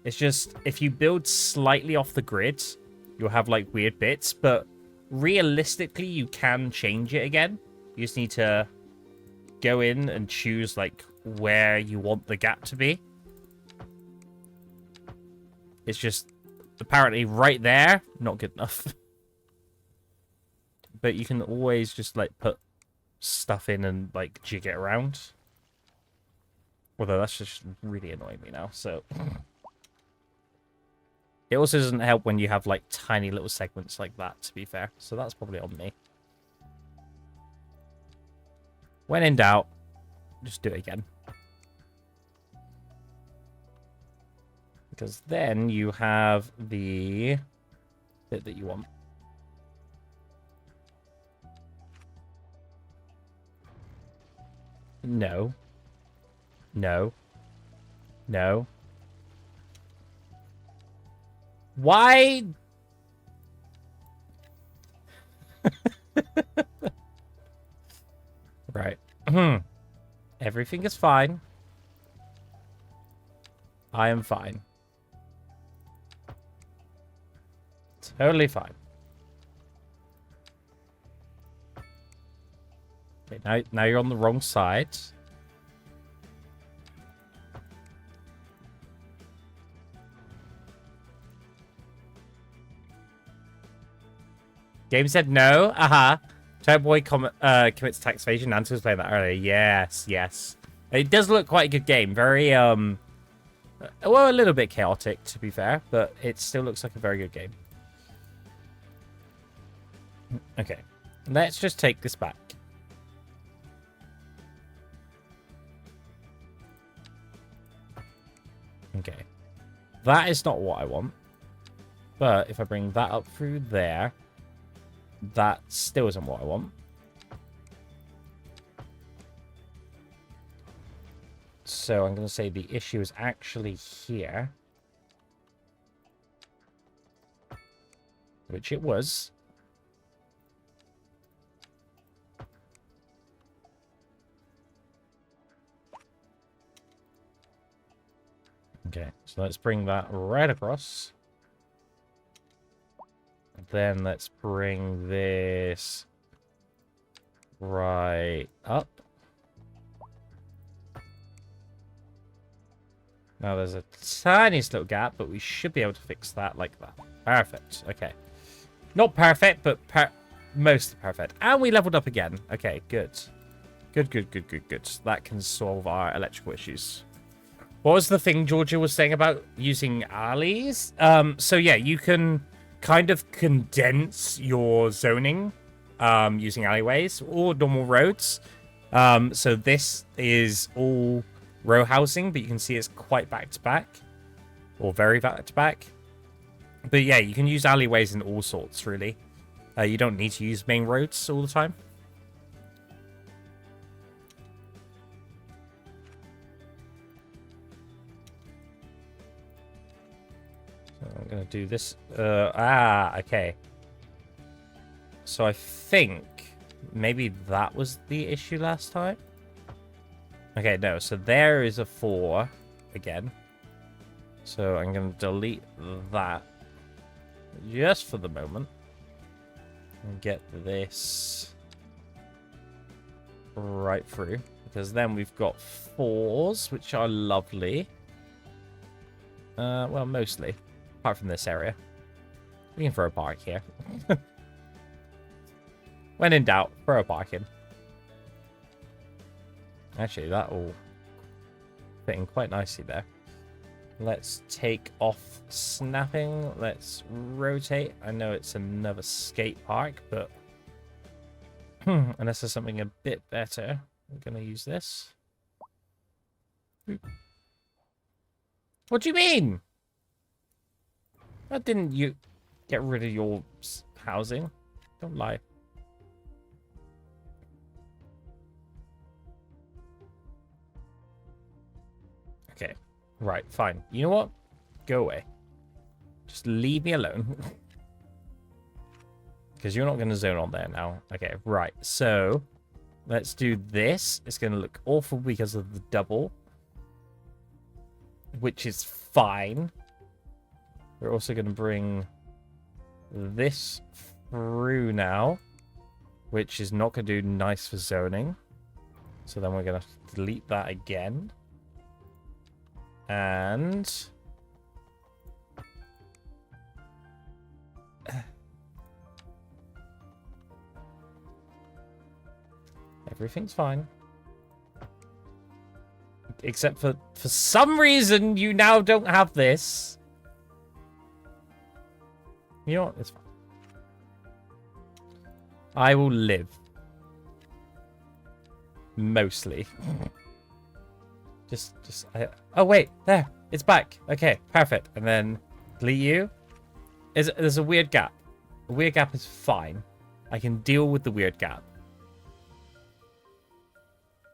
It's just, if you build slightly off the grid, you'll have, like, weird bits. But realistically, you can change it again. You just need to go in and choose, like, where you want the gap to be. It's just, apparently, right there, not good enough. But you can always just, like, put stuff in and, like, jig it around. Although that's just really annoying me now, so... It also doesn't help when you have, like, tiny little segments like that, to be fair. So that's probably on me. When in doubt, just do it again. Because then you have the bit that you want. No. No. No. Why? Right. Everything is fine. I am fine. Totally fine. Okay, now you're on the wrong side. Game said no. Aha. Child boy commits tax evasion. Nancy was playing that earlier. Yes, yes. It does look quite a good game. Very well, a little bit chaotic to be fair, but it still looks like a very good game. Okay, let's just take this back. Okay, that is not what I want. But if I bring that up through there, that still isn't what I want. So I'm going to say the issue is actually here. Which it was. Okay, so let's bring that right across. Then let's bring this right up. Now there's a tiniest little gap, but we should be able to fix that like that. Perfect. Okay. Not perfect, but mostly perfect. And we leveled up again. Okay, good. Good. That can solve our electrical issues. What was the thing Georgia was saying about using alleys? So yeah, you can kind of condense your zoning using alleyways or normal roads. So this is all row housing, but you can see it's quite back-to-back. Or very back-to-back. But yeah, you can use alleyways in all sorts, really. You don't need to use main roads all the time. I'm going to do this. Okay. So I think maybe that was the issue last time. Okay, no. So there is a 4 again. So I'm going to delete that just for the moment. And get this right through. Because then we've got 4s, which are lovely. Well, mostly. Apart from this area. We can throw a park here. When in doubt, throw a park in. Actually, that will fit in quite nicely there. Let's take off snapping. Let's rotate. I know it's another skate park, but unless there's something a bit better, I'm going to use this. What do you mean? Why didn't you get rid of your housing? Don't lie. Okay. Right, fine. You know what? Go away. Just leave me alone. Because you're not going to zone on there now. Okay, right. So, let's do this. It's going to look awful because of the double. Which is fine. We're also going to bring this through now, which is not going to do nice for zoning. So then we're going to delete that again. And everything's fine. Except for some reason, you now don't have this. You know what? It's fine. I will live. Mostly. Oh, wait. There. It's back. Okay, perfect. And then delete you. There's a weird gap. The weird gap is fine. I can deal with the weird gap.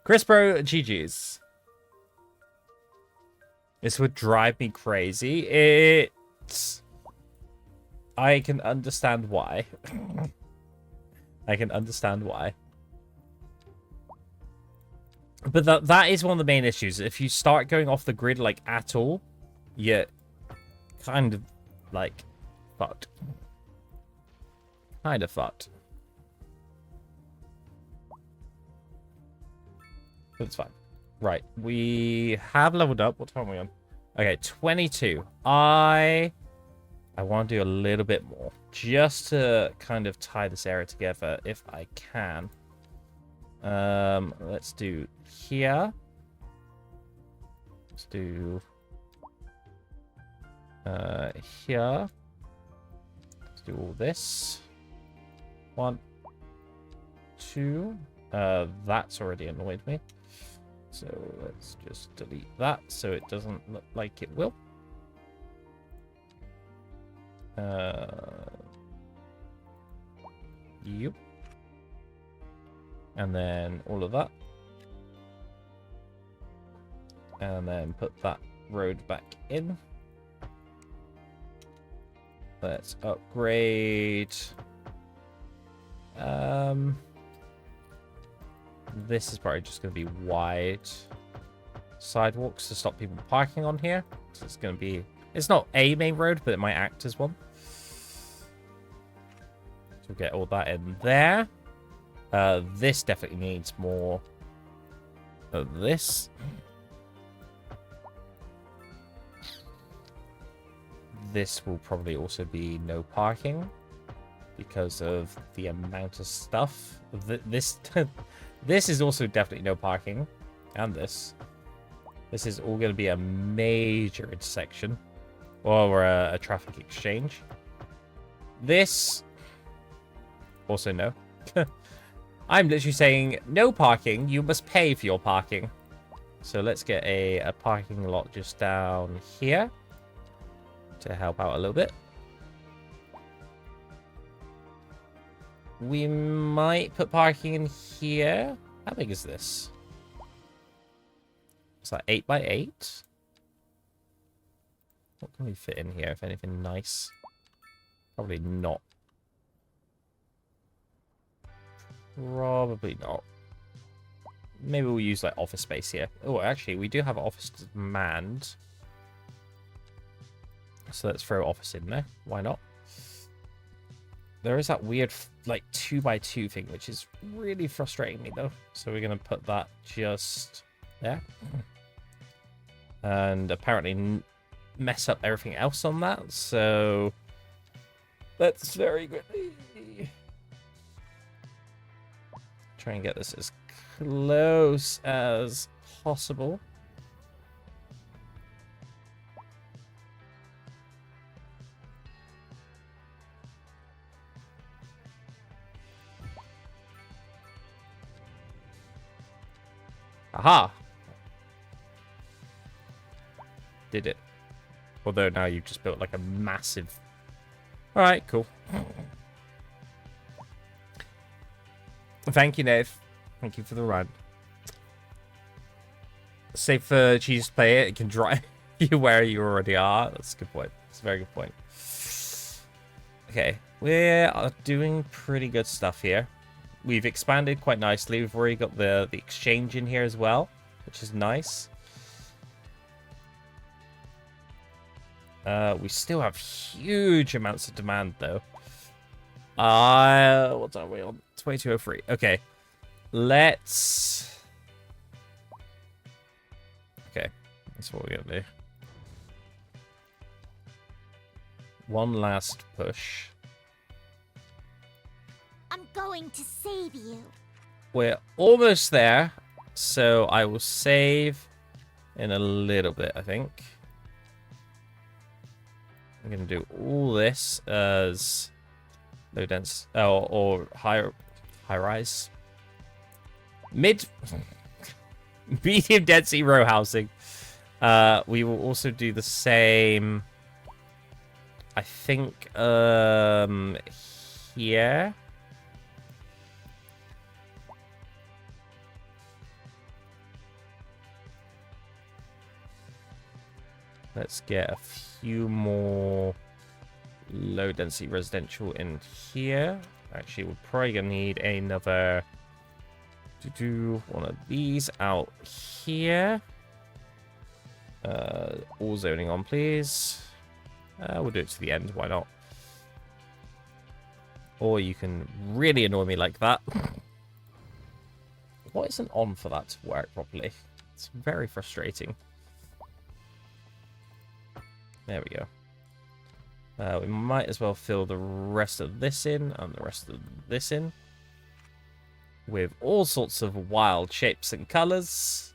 Chris Bro, GG's. This would drive me crazy. It's... I can understand why. I can understand why. But that is one of the main issues. If you start going off the grid, like, at all, you're kind of, like, fucked. Kind of fucked. But it's fine. Right, we have leveled up. What time are we on? Okay, 22. I want to do a little bit more. Just to kind of tie this area together, if I can. Let's do here. Let's do here. Let's do all this. 1, 2. That's already annoyed me. So let's just delete that so it doesn't look like it will. Yep. And then all of that. And then put that road back in. Let's upgrade. This is probably just going to be wide sidewalks to stop people parking on here. So it's going to be... It's not a main road, but it might act as one. So get all that in there. This definitely needs more of this. This will probably also be no parking because of the amount of stuff. This this is also definitely no parking. And this. This is all going to be a major intersection. Or a traffic exchange. This. Also no. I'm literally saying no parking. You must pay for your parking. So let's get a parking lot just down here. To help out a little bit. We might put parking in here. How big is this? It's like 8 by 8. What can we fit in here, if anything nice? Probably not. Probably not. Maybe we'll use like office space here. Oh, actually, we do have office demand. So let's throw office in there. Why not? There is that weird, like, 2 by 2 thing, which is really frustrating me, though. So we're going to put that just there. And apparently mess up everything else on that. So let's very quickly try and get this as close as possible. Aha! Did it. Although now you've just built like a massive... Alright, cool. Thank you, Nave. Thank you for the run. Save for Cheese to play it. It can drive you where you already are. That's a good point. That's a very good point. Okay. We are doing pretty good stuff here. We've expanded quite nicely. We've already got the exchange in here as well, which is nice. We still have huge amounts of demand, though. What are we on? 2203. Okay. Let's... Okay. That's what we're going to do. One last push. I'm going to save you. We're almost there, so I will save in a little bit, I think. I'm going to do all this as low dense or high rise. Medium density row housing. We will also do the same, I think, here. Let's get a few more low density residential in here. Actually, we're probably gonna need another to do one of these out here. All zoning on, please. We'll do it to the end, why not? Or you can really annoy me like that. What isn't on for that to work properly? It's very frustrating. There we go. We might as well fill the rest of this in and the rest of this in with all sorts of wild shapes and colors.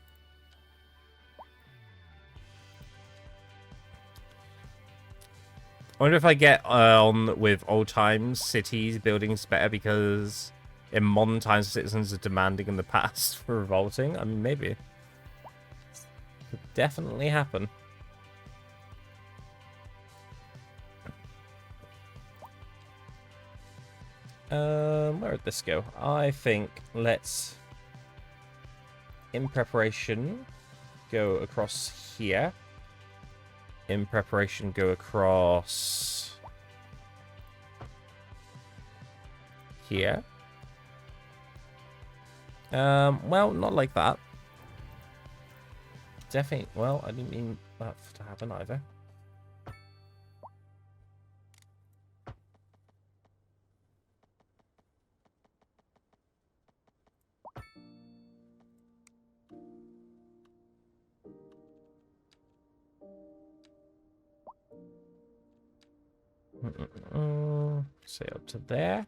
I wonder if I get on with old times cities buildings better because in modern times citizens are demanding in the past for revolting. I mean, maybe. Could definitely happen. Where would this go? I think let's, in preparation, go across here. In preparation, go across here. Well, not like that. Definitely, well, I didn't mean that to happen either. Say up to there.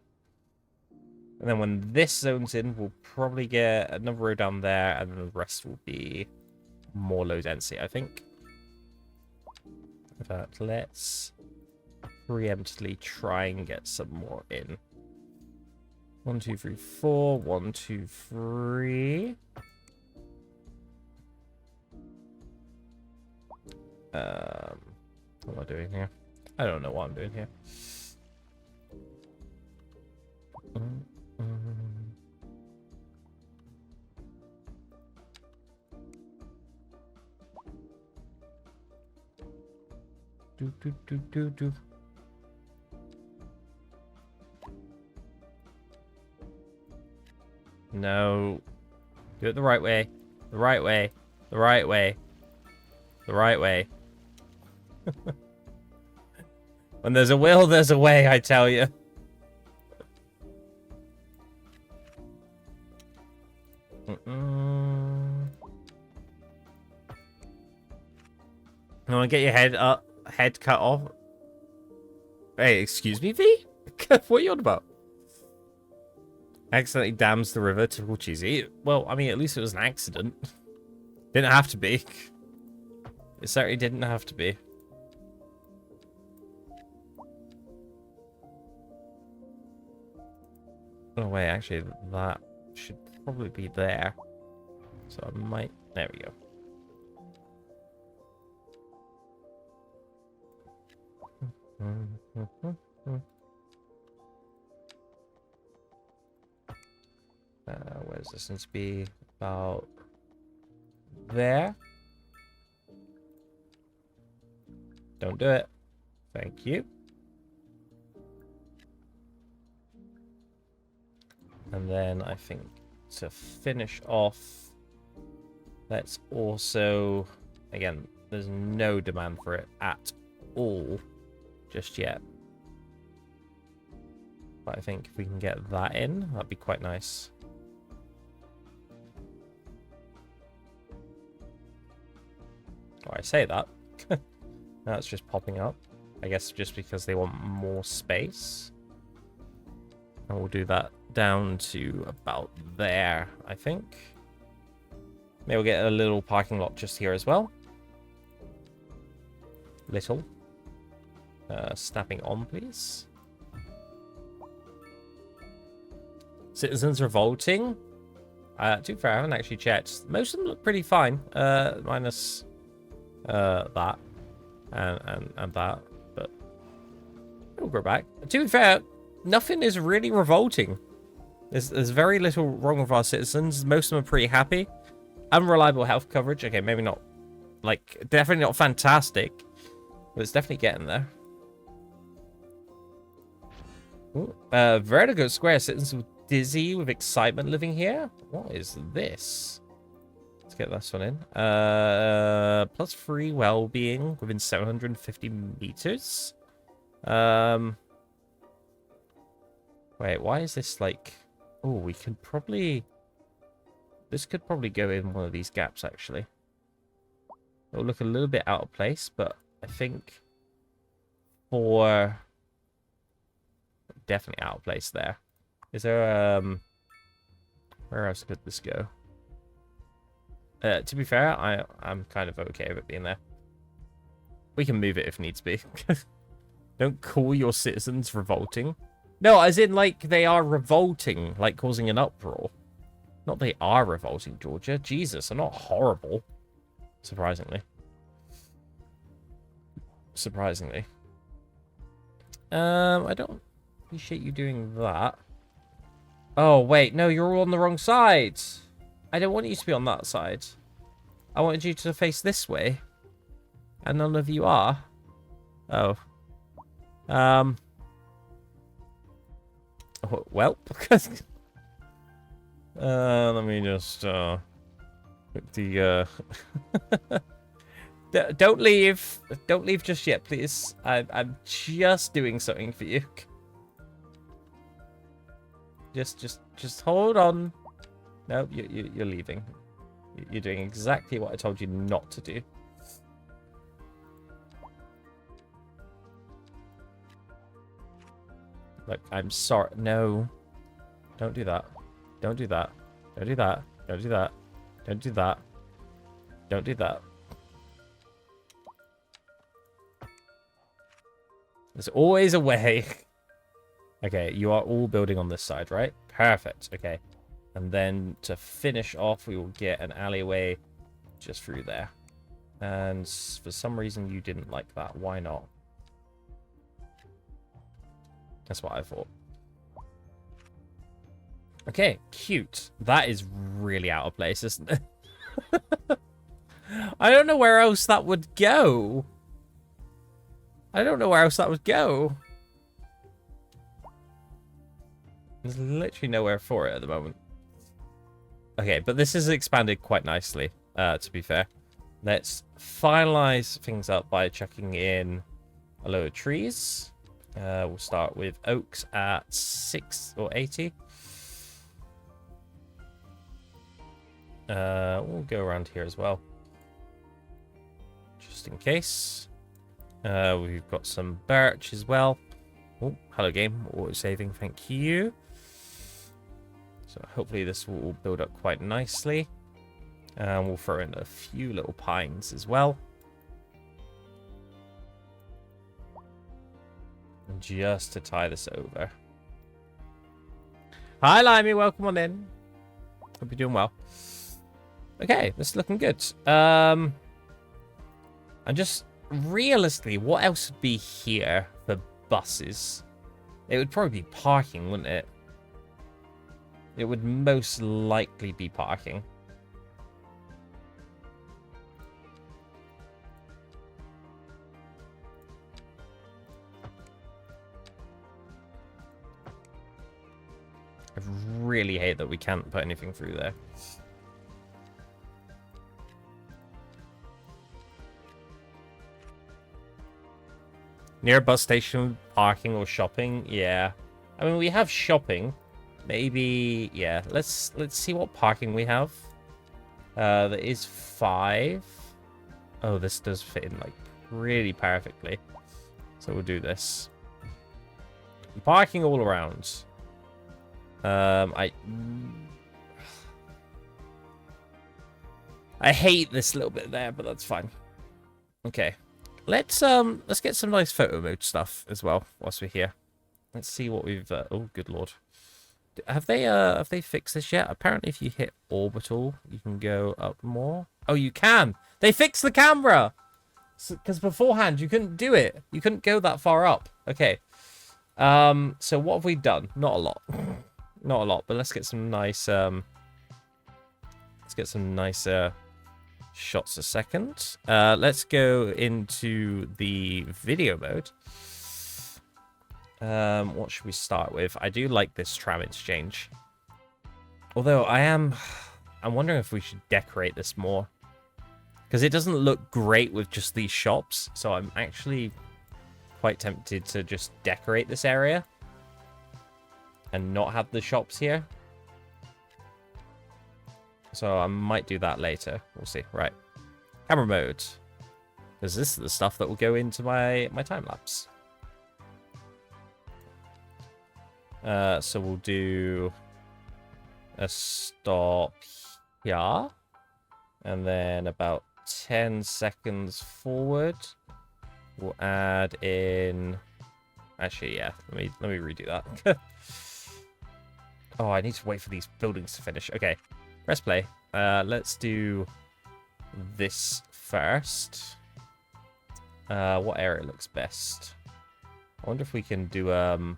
And then when this zone's in, we'll probably get another row down there, and then the rest will be more low density, I think. But let's preemptively try and get some more in. 1, 2, 3, 4. 1, 2, 3. What am I doing here? I don't know what I'm doing here. Do. No. Do it the right way. The right way. The right way. The right way. When there's a will, there's a way, I tell you. I want to get your head cut off. Hey, excuse me, V? What are you on about? Accidentally dams the river, typical cheesy. Well, I mean, at least it was an accident. Didn't have to be. It certainly didn't have to be. Oh, wait, actually, that should probably be there. So I might... There we go. Where does this need to be? About there. Don't do it. Thank you. And then I think to finish off, let's also, again, there's no demand for it at all just yet. But I think if we can get that in, that'd be quite nice. Oh, I say that. Now it's just popping up. I guess just because they want more space. And we'll do that down to about there, I think. Maybe we'll get a little parking lot just here as well. Little. Snapping on, please. Citizens revolting. To be fair, I haven't actually checked. Most of them look pretty fine. Minus that. And that. But we'll go back. To be fair, nothing is really revolting. There's very little wrong with our citizens. Most of them are pretty happy. Unreliable health coverage. Okay, maybe not. Like, definitely not fantastic. But it's definitely getting there. Ooh, Vertigo Square. Citizens with dizzy with excitement living here. What is this? Let's get this one in. +3 well-being within 750 meters. Wait, why is this like... Oh, we could probably... This could probably go in one of these gaps, actually. It'll look a little bit out of place, but I think for... Definitely out of place there. Is there, where else could this go? To be fair, I'm kind of okay with it being there. We can move it if needs be. Don't call your citizens revolting. No, as in, like, they are revolting, like, causing an uproar. Not they are revolting, Georgia. Jesus, I'm not horrible. Surprisingly. Surprisingly. I don't appreciate you doing that. Oh, wait. No, you're all on the wrong side. I don't want you to be on that side. I wanted you to face this way. And none of you are. Oh. Well. Let me just, put the, Don't leave. Don't leave just yet, please. I'm just doing something for you. Just hold on. No, you're leaving. You're doing exactly what I told you not to do. Look, I'm sorry. No. Don't do that. Don't do that. Don't do that. Don't do that. Don't do that. Don't do that. There's always a way. Okay, you are all building on this side, right? Perfect. Okay. And then to finish off, we will get an alleyway just through there. And for some reason, you didn't like that. Why not? That's what I thought. Okay, cute. That is really out of place, isn't it? I don't know where else that would go. I don't know where else that would go. There's literally nowhere for it at the moment. Okay, but this is expanded quite nicely, to be fair. Let's finalize things up by chucking in a load of trees. We'll start with oaks at 6 or 80. We'll go around here as well. Just in case. We've got some birch as well. Oh, hello game. Auto saving, thank you. So hopefully this will build up quite nicely. And we'll throw in a few little pines as well. And just to tie this over. Hi, Limey. Welcome on in. Hope you're doing well. Okay, this is looking good. And just realistically, what else would be here for buses? It would probably be parking, wouldn't it? It would most likely be parking. I really hate that we can't put anything through there. Near a bus station, parking or shopping? Yeah. I mean, we have shopping. Maybe, yeah. Let's see what parking we have. There is 5. Oh, this does fit in, like, really perfectly. So we'll do this. Parking all around. I hate this little bit there, but that's fine. Okay. Let's get some nice photo mode stuff as well whilst we're here. Let's see what we've oh good lord. Have they fixed this yet? Apparently if you hit orbital, you can go up more. Oh, you can. They fixed the camera. Because beforehand you couldn't do it. You couldn't go that far up. Okay. So what have we done? Not a lot. Not a lot, but let's get some nice shots a second. Let's go into the video mode. What should we start with? I do like this tram exchange. Although I'm wondering if we should decorate this more. Because it doesn't look great with just these shops. So I'm actually quite tempted to just decorate this area. And not have the shops here. So I might do that later. We'll see. Right. Camera mode. Because this is the stuff that will go into my time-lapse. So we'll do a stop here. And then about 10 seconds forward, we'll add in... Actually, yeah. Let me redo that. Oh, I need to wait for these buildings to finish. Okay. Press play. Let's do this first. What area looks best? I wonder if we can do a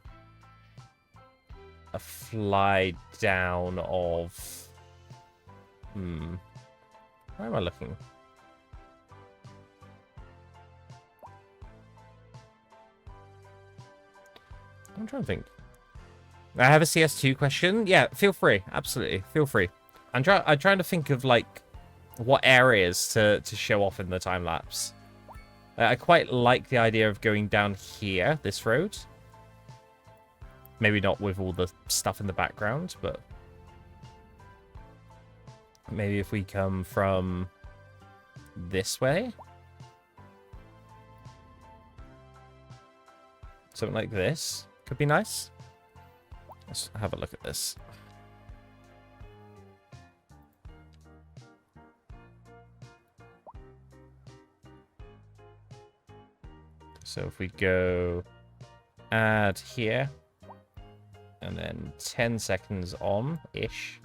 fly down of... Where am I looking? I'm trying to think. I have a CS2 question. Yeah, feel free. Absolutely. Feel free. I'm trying to think of, like, what areas to show off in the time-lapse. I quite like the idea of going down here, this road. Maybe not with all the stuff in the background, but... Maybe if we come from this way. Something like this. Could be nice. Let's have a look at this. So if we go add here, and then 10 seconds on-ish,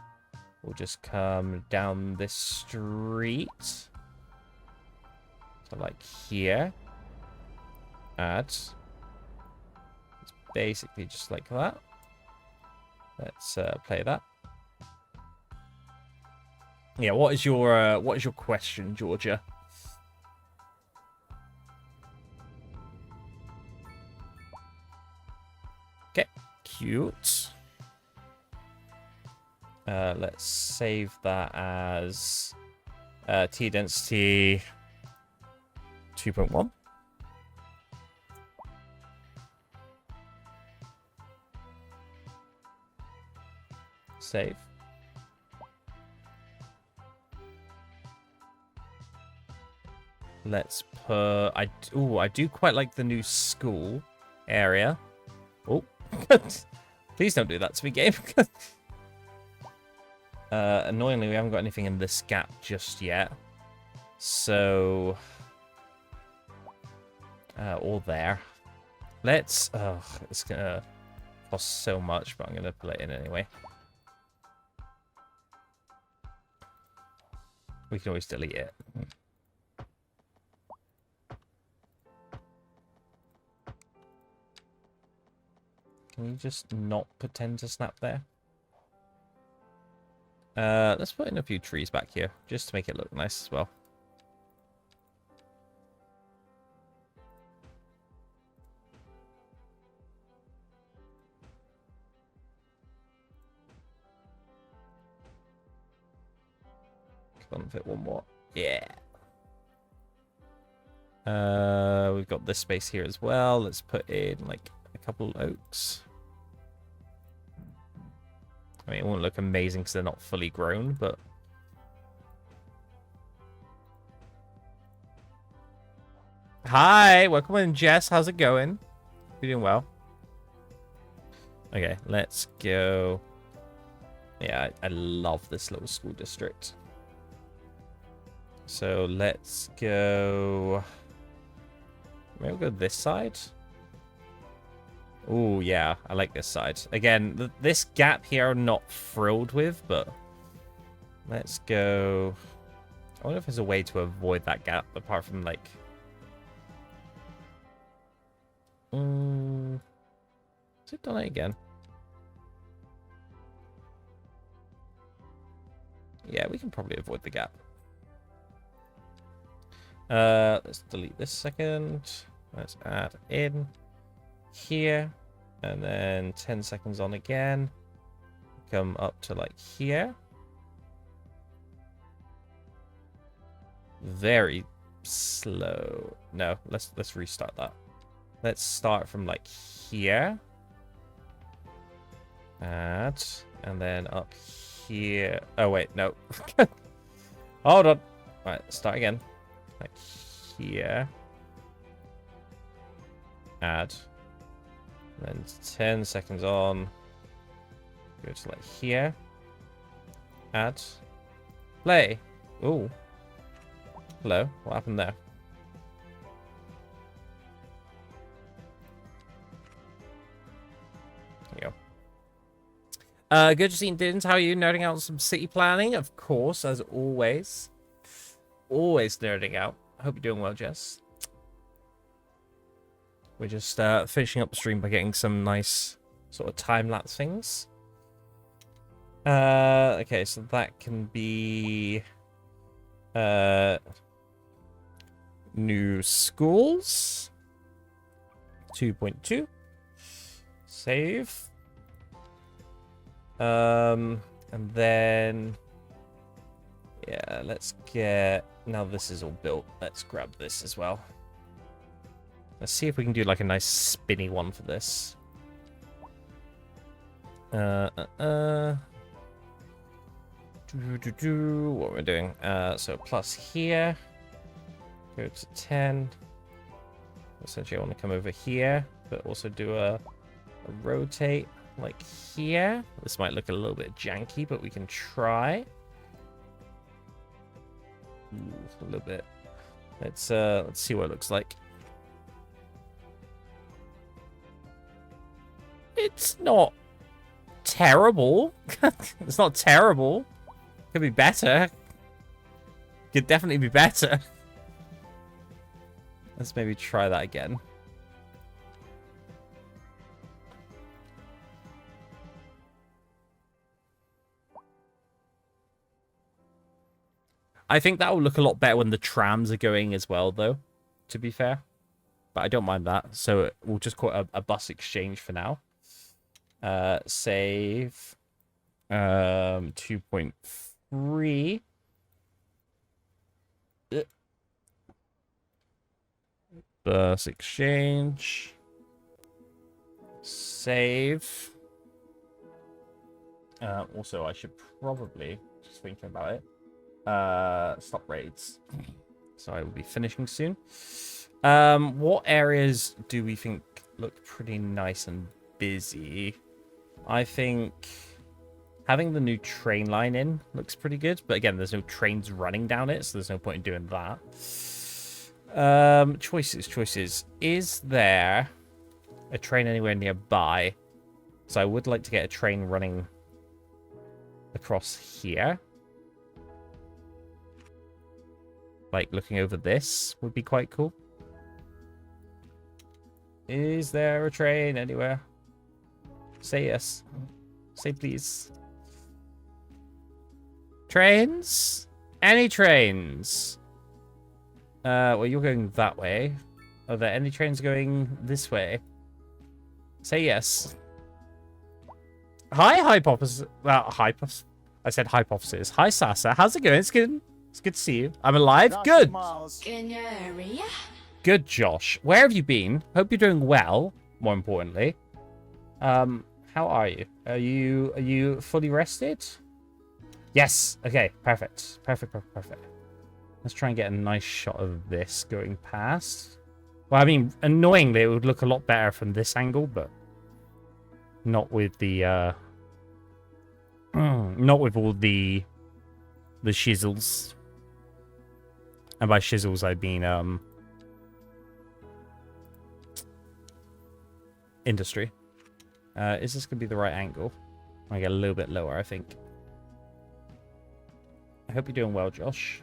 we'll just come down this street. So like here. Add. It's basically just like that. Let's play that. Yeah, what is your question, Georgia? Okay, cute. Let's save that as T density 2.1. Save. Let's put... I do quite like the new school area. Oh. Please don't do that to me, game. Annoyingly, we haven't got anything in this gap just yet. So... all there. Let's... Oh, it's gonna cost so much, but I'm gonna put it in anyway. We can always delete it. Can you just not pretend to snap there? Let's put in a few trees back here, just to make it look nice as well. Come on, fit one more. Yeah. We've got this space here as well. Let's put in like a couple oaks. I mean, it won't look amazing because they're not fully grown, but... Hi! Welcome in, Jess. How's it going? You doing well? Okay, let's go... Yeah, I love this little school district. So, let's go... Maybe we'll go this side? Oh, yeah. I like this side. Again, this gap here I'm not thrilled with, but... Let's go... I wonder if there's a way to avoid that gap, apart from, like... Has it done it again? Yeah, we can probably avoid the gap. Let's delete this second. Let's add in here. And then 10 seconds on again. Come up to like here. Very slow. No, let's restart that. Let's start from like here. Add. And then up here. Oh wait, no. Hold on. Right, start again. Like here. Add. Then 10 seconds on. Go to like here. Add. Play. Ooh. Hello. What happened there? There you go. Good to see you, Dins. How are you? Nerding out on some city planning? Of course, as always. Always nerding out. Hope you're doing well, Jess. We're just finishing up the stream by getting some nice sort of time-lapse things. Okay, so that can be new schools 2.2 save, and then yeah, let's get, now this is all built, let's grab this as well. Let's see if we can do like a nice spinny one for this. What we're doing. So plus here. Go to 10. Essentially, I want to come over here, but also do a rotate like here. This might look a little bit janky, but we can try. Ooh, a little bit. Let's see what it looks like. It's not terrible. It's not terrible. Could be better. Could definitely be better. Let's maybe try that again. I think that will look a lot better when the trams are going as well, though, to be fair. But I don't mind that. So we'll just call it a bus exchange for now. Save 2.3. Bus exchange. Save. Also, I should probably, just thinking about it, stop raids. So I will be finishing soon. What areas do we think look pretty nice and busy? I think having the new train line in looks pretty good. But again, there's no trains running down it, so there's no point in doing that. Choices. Is there a train anywhere nearby? So I would like to get a train running across here. Like, looking over this would be quite cool. Is there a train anywhere? Say yes. Say please. Trains? Any trains? Well, you're going that way. Are there any trains going this way? Say yes. Hi, Hypothesis. I said Hypothesis. Hi, Sasa. How's it going? It's good. It's good to see you. I'm alive. Good. In your area? Good, Josh. Where have you been? Hope you're doing well. More importantly, how are you? Are you fully rested? Yes. Okay. Perfect. Perfect. Let's try and get a nice shot of this going past. Well, I mean, annoyingly, it would look a lot better from this angle, but not with the not with all the shizzles. And by shizzles, I mean industry. Is this gonna be the right angle? I get a little bit lower, I think. I hope you're doing well, Josh.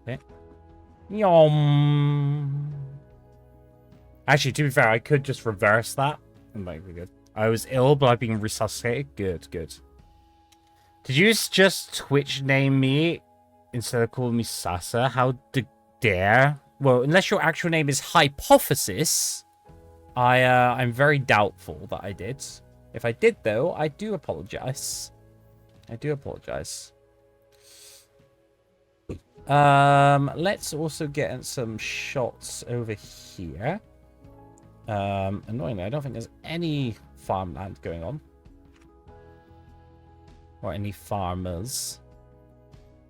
Okay. Yum. Actually, to be fair, I could just reverse that. It might be good. I was ill, but I've been resuscitated. Good. Did you just Twitch name me instead of calling me Sasa. How dare? Well, unless your actual name is Hypothesis, I'm very doubtful that I did. If I did, though, I do apologize. I do apologize. Let's also get some shots over here. Annoyingly, I don't think there's any farmland going on. Or any farmers.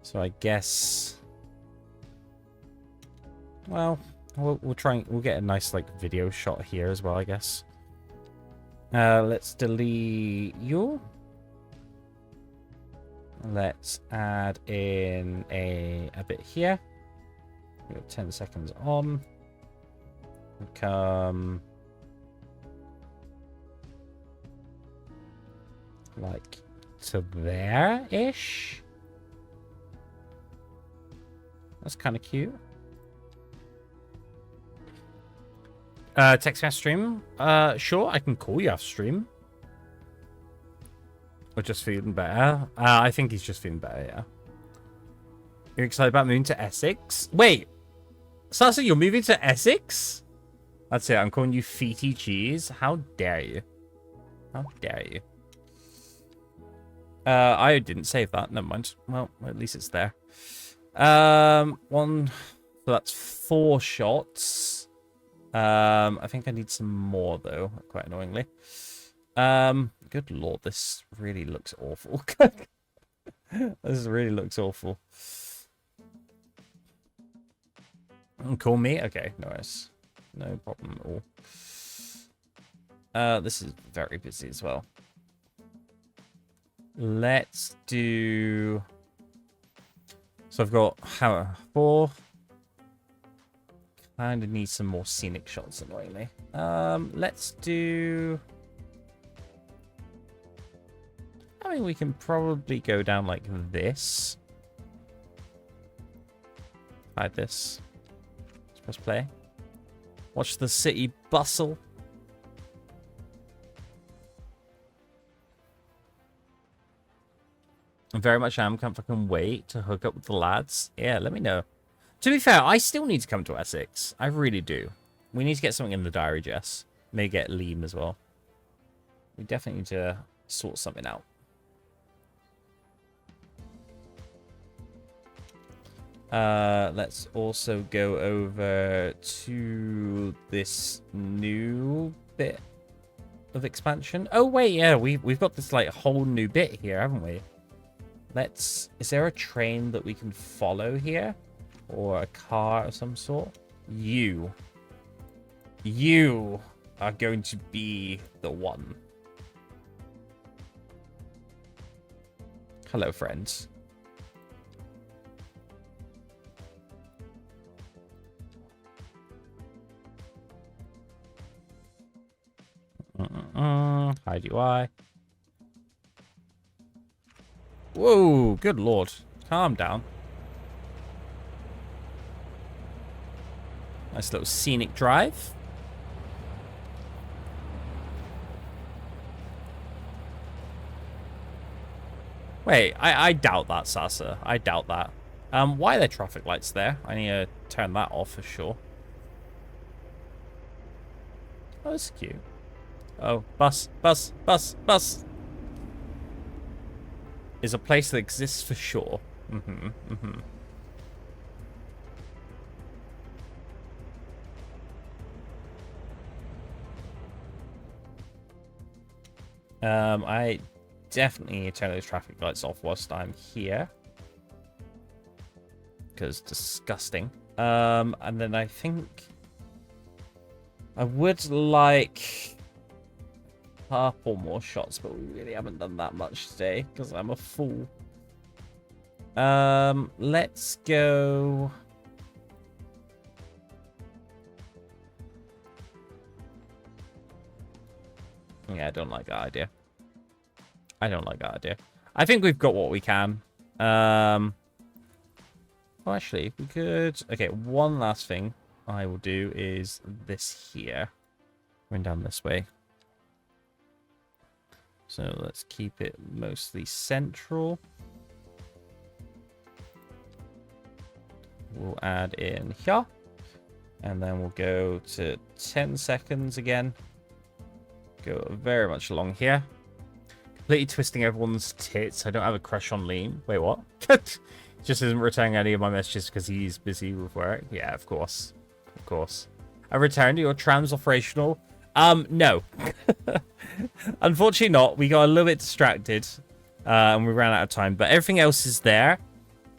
So I guess... Well, we'll try and we'll get a nice, like, video shot here as well, I guess. Let's delete you. Let's add in a bit here. We got 10 seconds on. We'll come like to there-ish. That's kind of cute. Text me off stream. Sure, I can call you off stream. Or just feeling better. I think he's just feeling better, yeah. You're excited about moving to Essex? Wait! Sasa, you're moving to Essex? That's it, I'm calling you Feety Cheese. How dare you? How dare you? I didn't save that, never mind. Well, at least it's there. So that's 4 shots. I think I need some more, though, quite annoyingly. Good lord, this really looks awful. This really looks awful. Call me? Okay, no worries. No problem at all. This is very busy as well. Let's do... So I've got 4. Kind of need some more scenic shots, annoyingly. Let's do... I mean, we can probably go down like this. Hide this. Let's press play. Watch the city bustle. I very much am. Can't fucking wait to hook up with the lads. Yeah, let me know. To be fair, I still need to come to Essex. I really do. We need to get something in the diary, Jess. Maybe get Liam as well. We definitely need to sort something out. Let's also go over to this new bit of expansion. Oh wait, yeah, we've got this like whole new bit here, haven't we? Is there a train that we can follow here? Or a car of some sort? You are going to be the one. Hello, friends. Hide UI. Whoa, good lord. Calm down. Nice little scenic drive. Wait, I doubt that, Sasa. I doubt that. Why are there traffic lights there? I need to turn that off for sure. Oh, that's cute. Oh, bus. Is a place that exists for sure. I definitely need to turn those traffic lights off whilst I'm here. Because disgusting. And then I think I would like a couple more shots, but we really haven't done that much today because I'm a fool. Let's go. Yeah, I don't like that idea. I think we've got what we can. Oh, actually, we could... Okay, one last thing I will do is this here. Going down this way. So let's keep it mostly central. we'll add in here. And then we'll go to 10 seconds again. Go very much along here. Completely twisting everyone's tits. I don't have a crush on Liam. Wait, what? Just isn't returning any of my messages because he's busy with work. Yeah, of course. Of course. I returned. Your tram's operational. No. Unfortunately not. We got a little bit distracted. And we ran out of time. But everything else is there.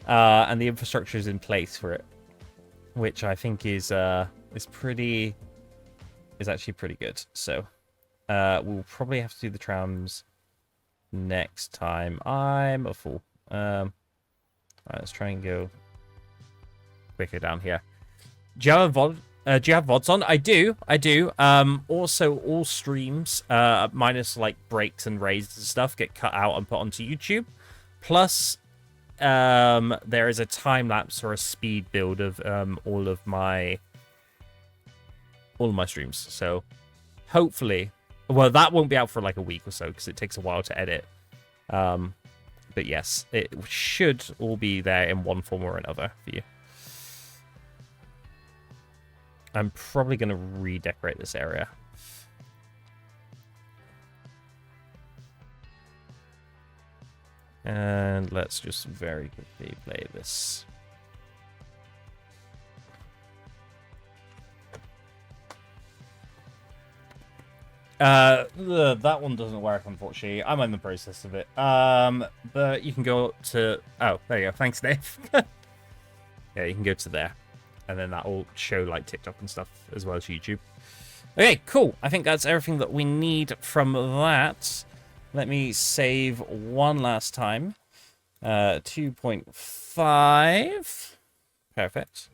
And the infrastructure is in place for it. Which I think is actually pretty good. So we'll probably have to do the trams next time. I'm a fool. Alright, let's try and go quicker down here. Do you have VODs on? I do. Also, all streams, minus like breaks and raids and stuff, get cut out and put onto YouTube. Plus, there is a time lapse or a speed build of all of my streams. So hopefully, well, that won't be out for like a week or so because it takes a while to edit. But yes, it should all be there in one form or another for you. I'm probably going to redecorate this area. And let's just very quickly play this. That one doesn't work, unfortunately. I'm in the process of it. But you can go to... Oh, there you go. Thanks, Dave. Yeah, you can go to there. And then that will show, like, TikTok and stuff, as well as YouTube. Okay, cool. I think that's everything that we need from that. Let me save one last time. 2.5. Perfect.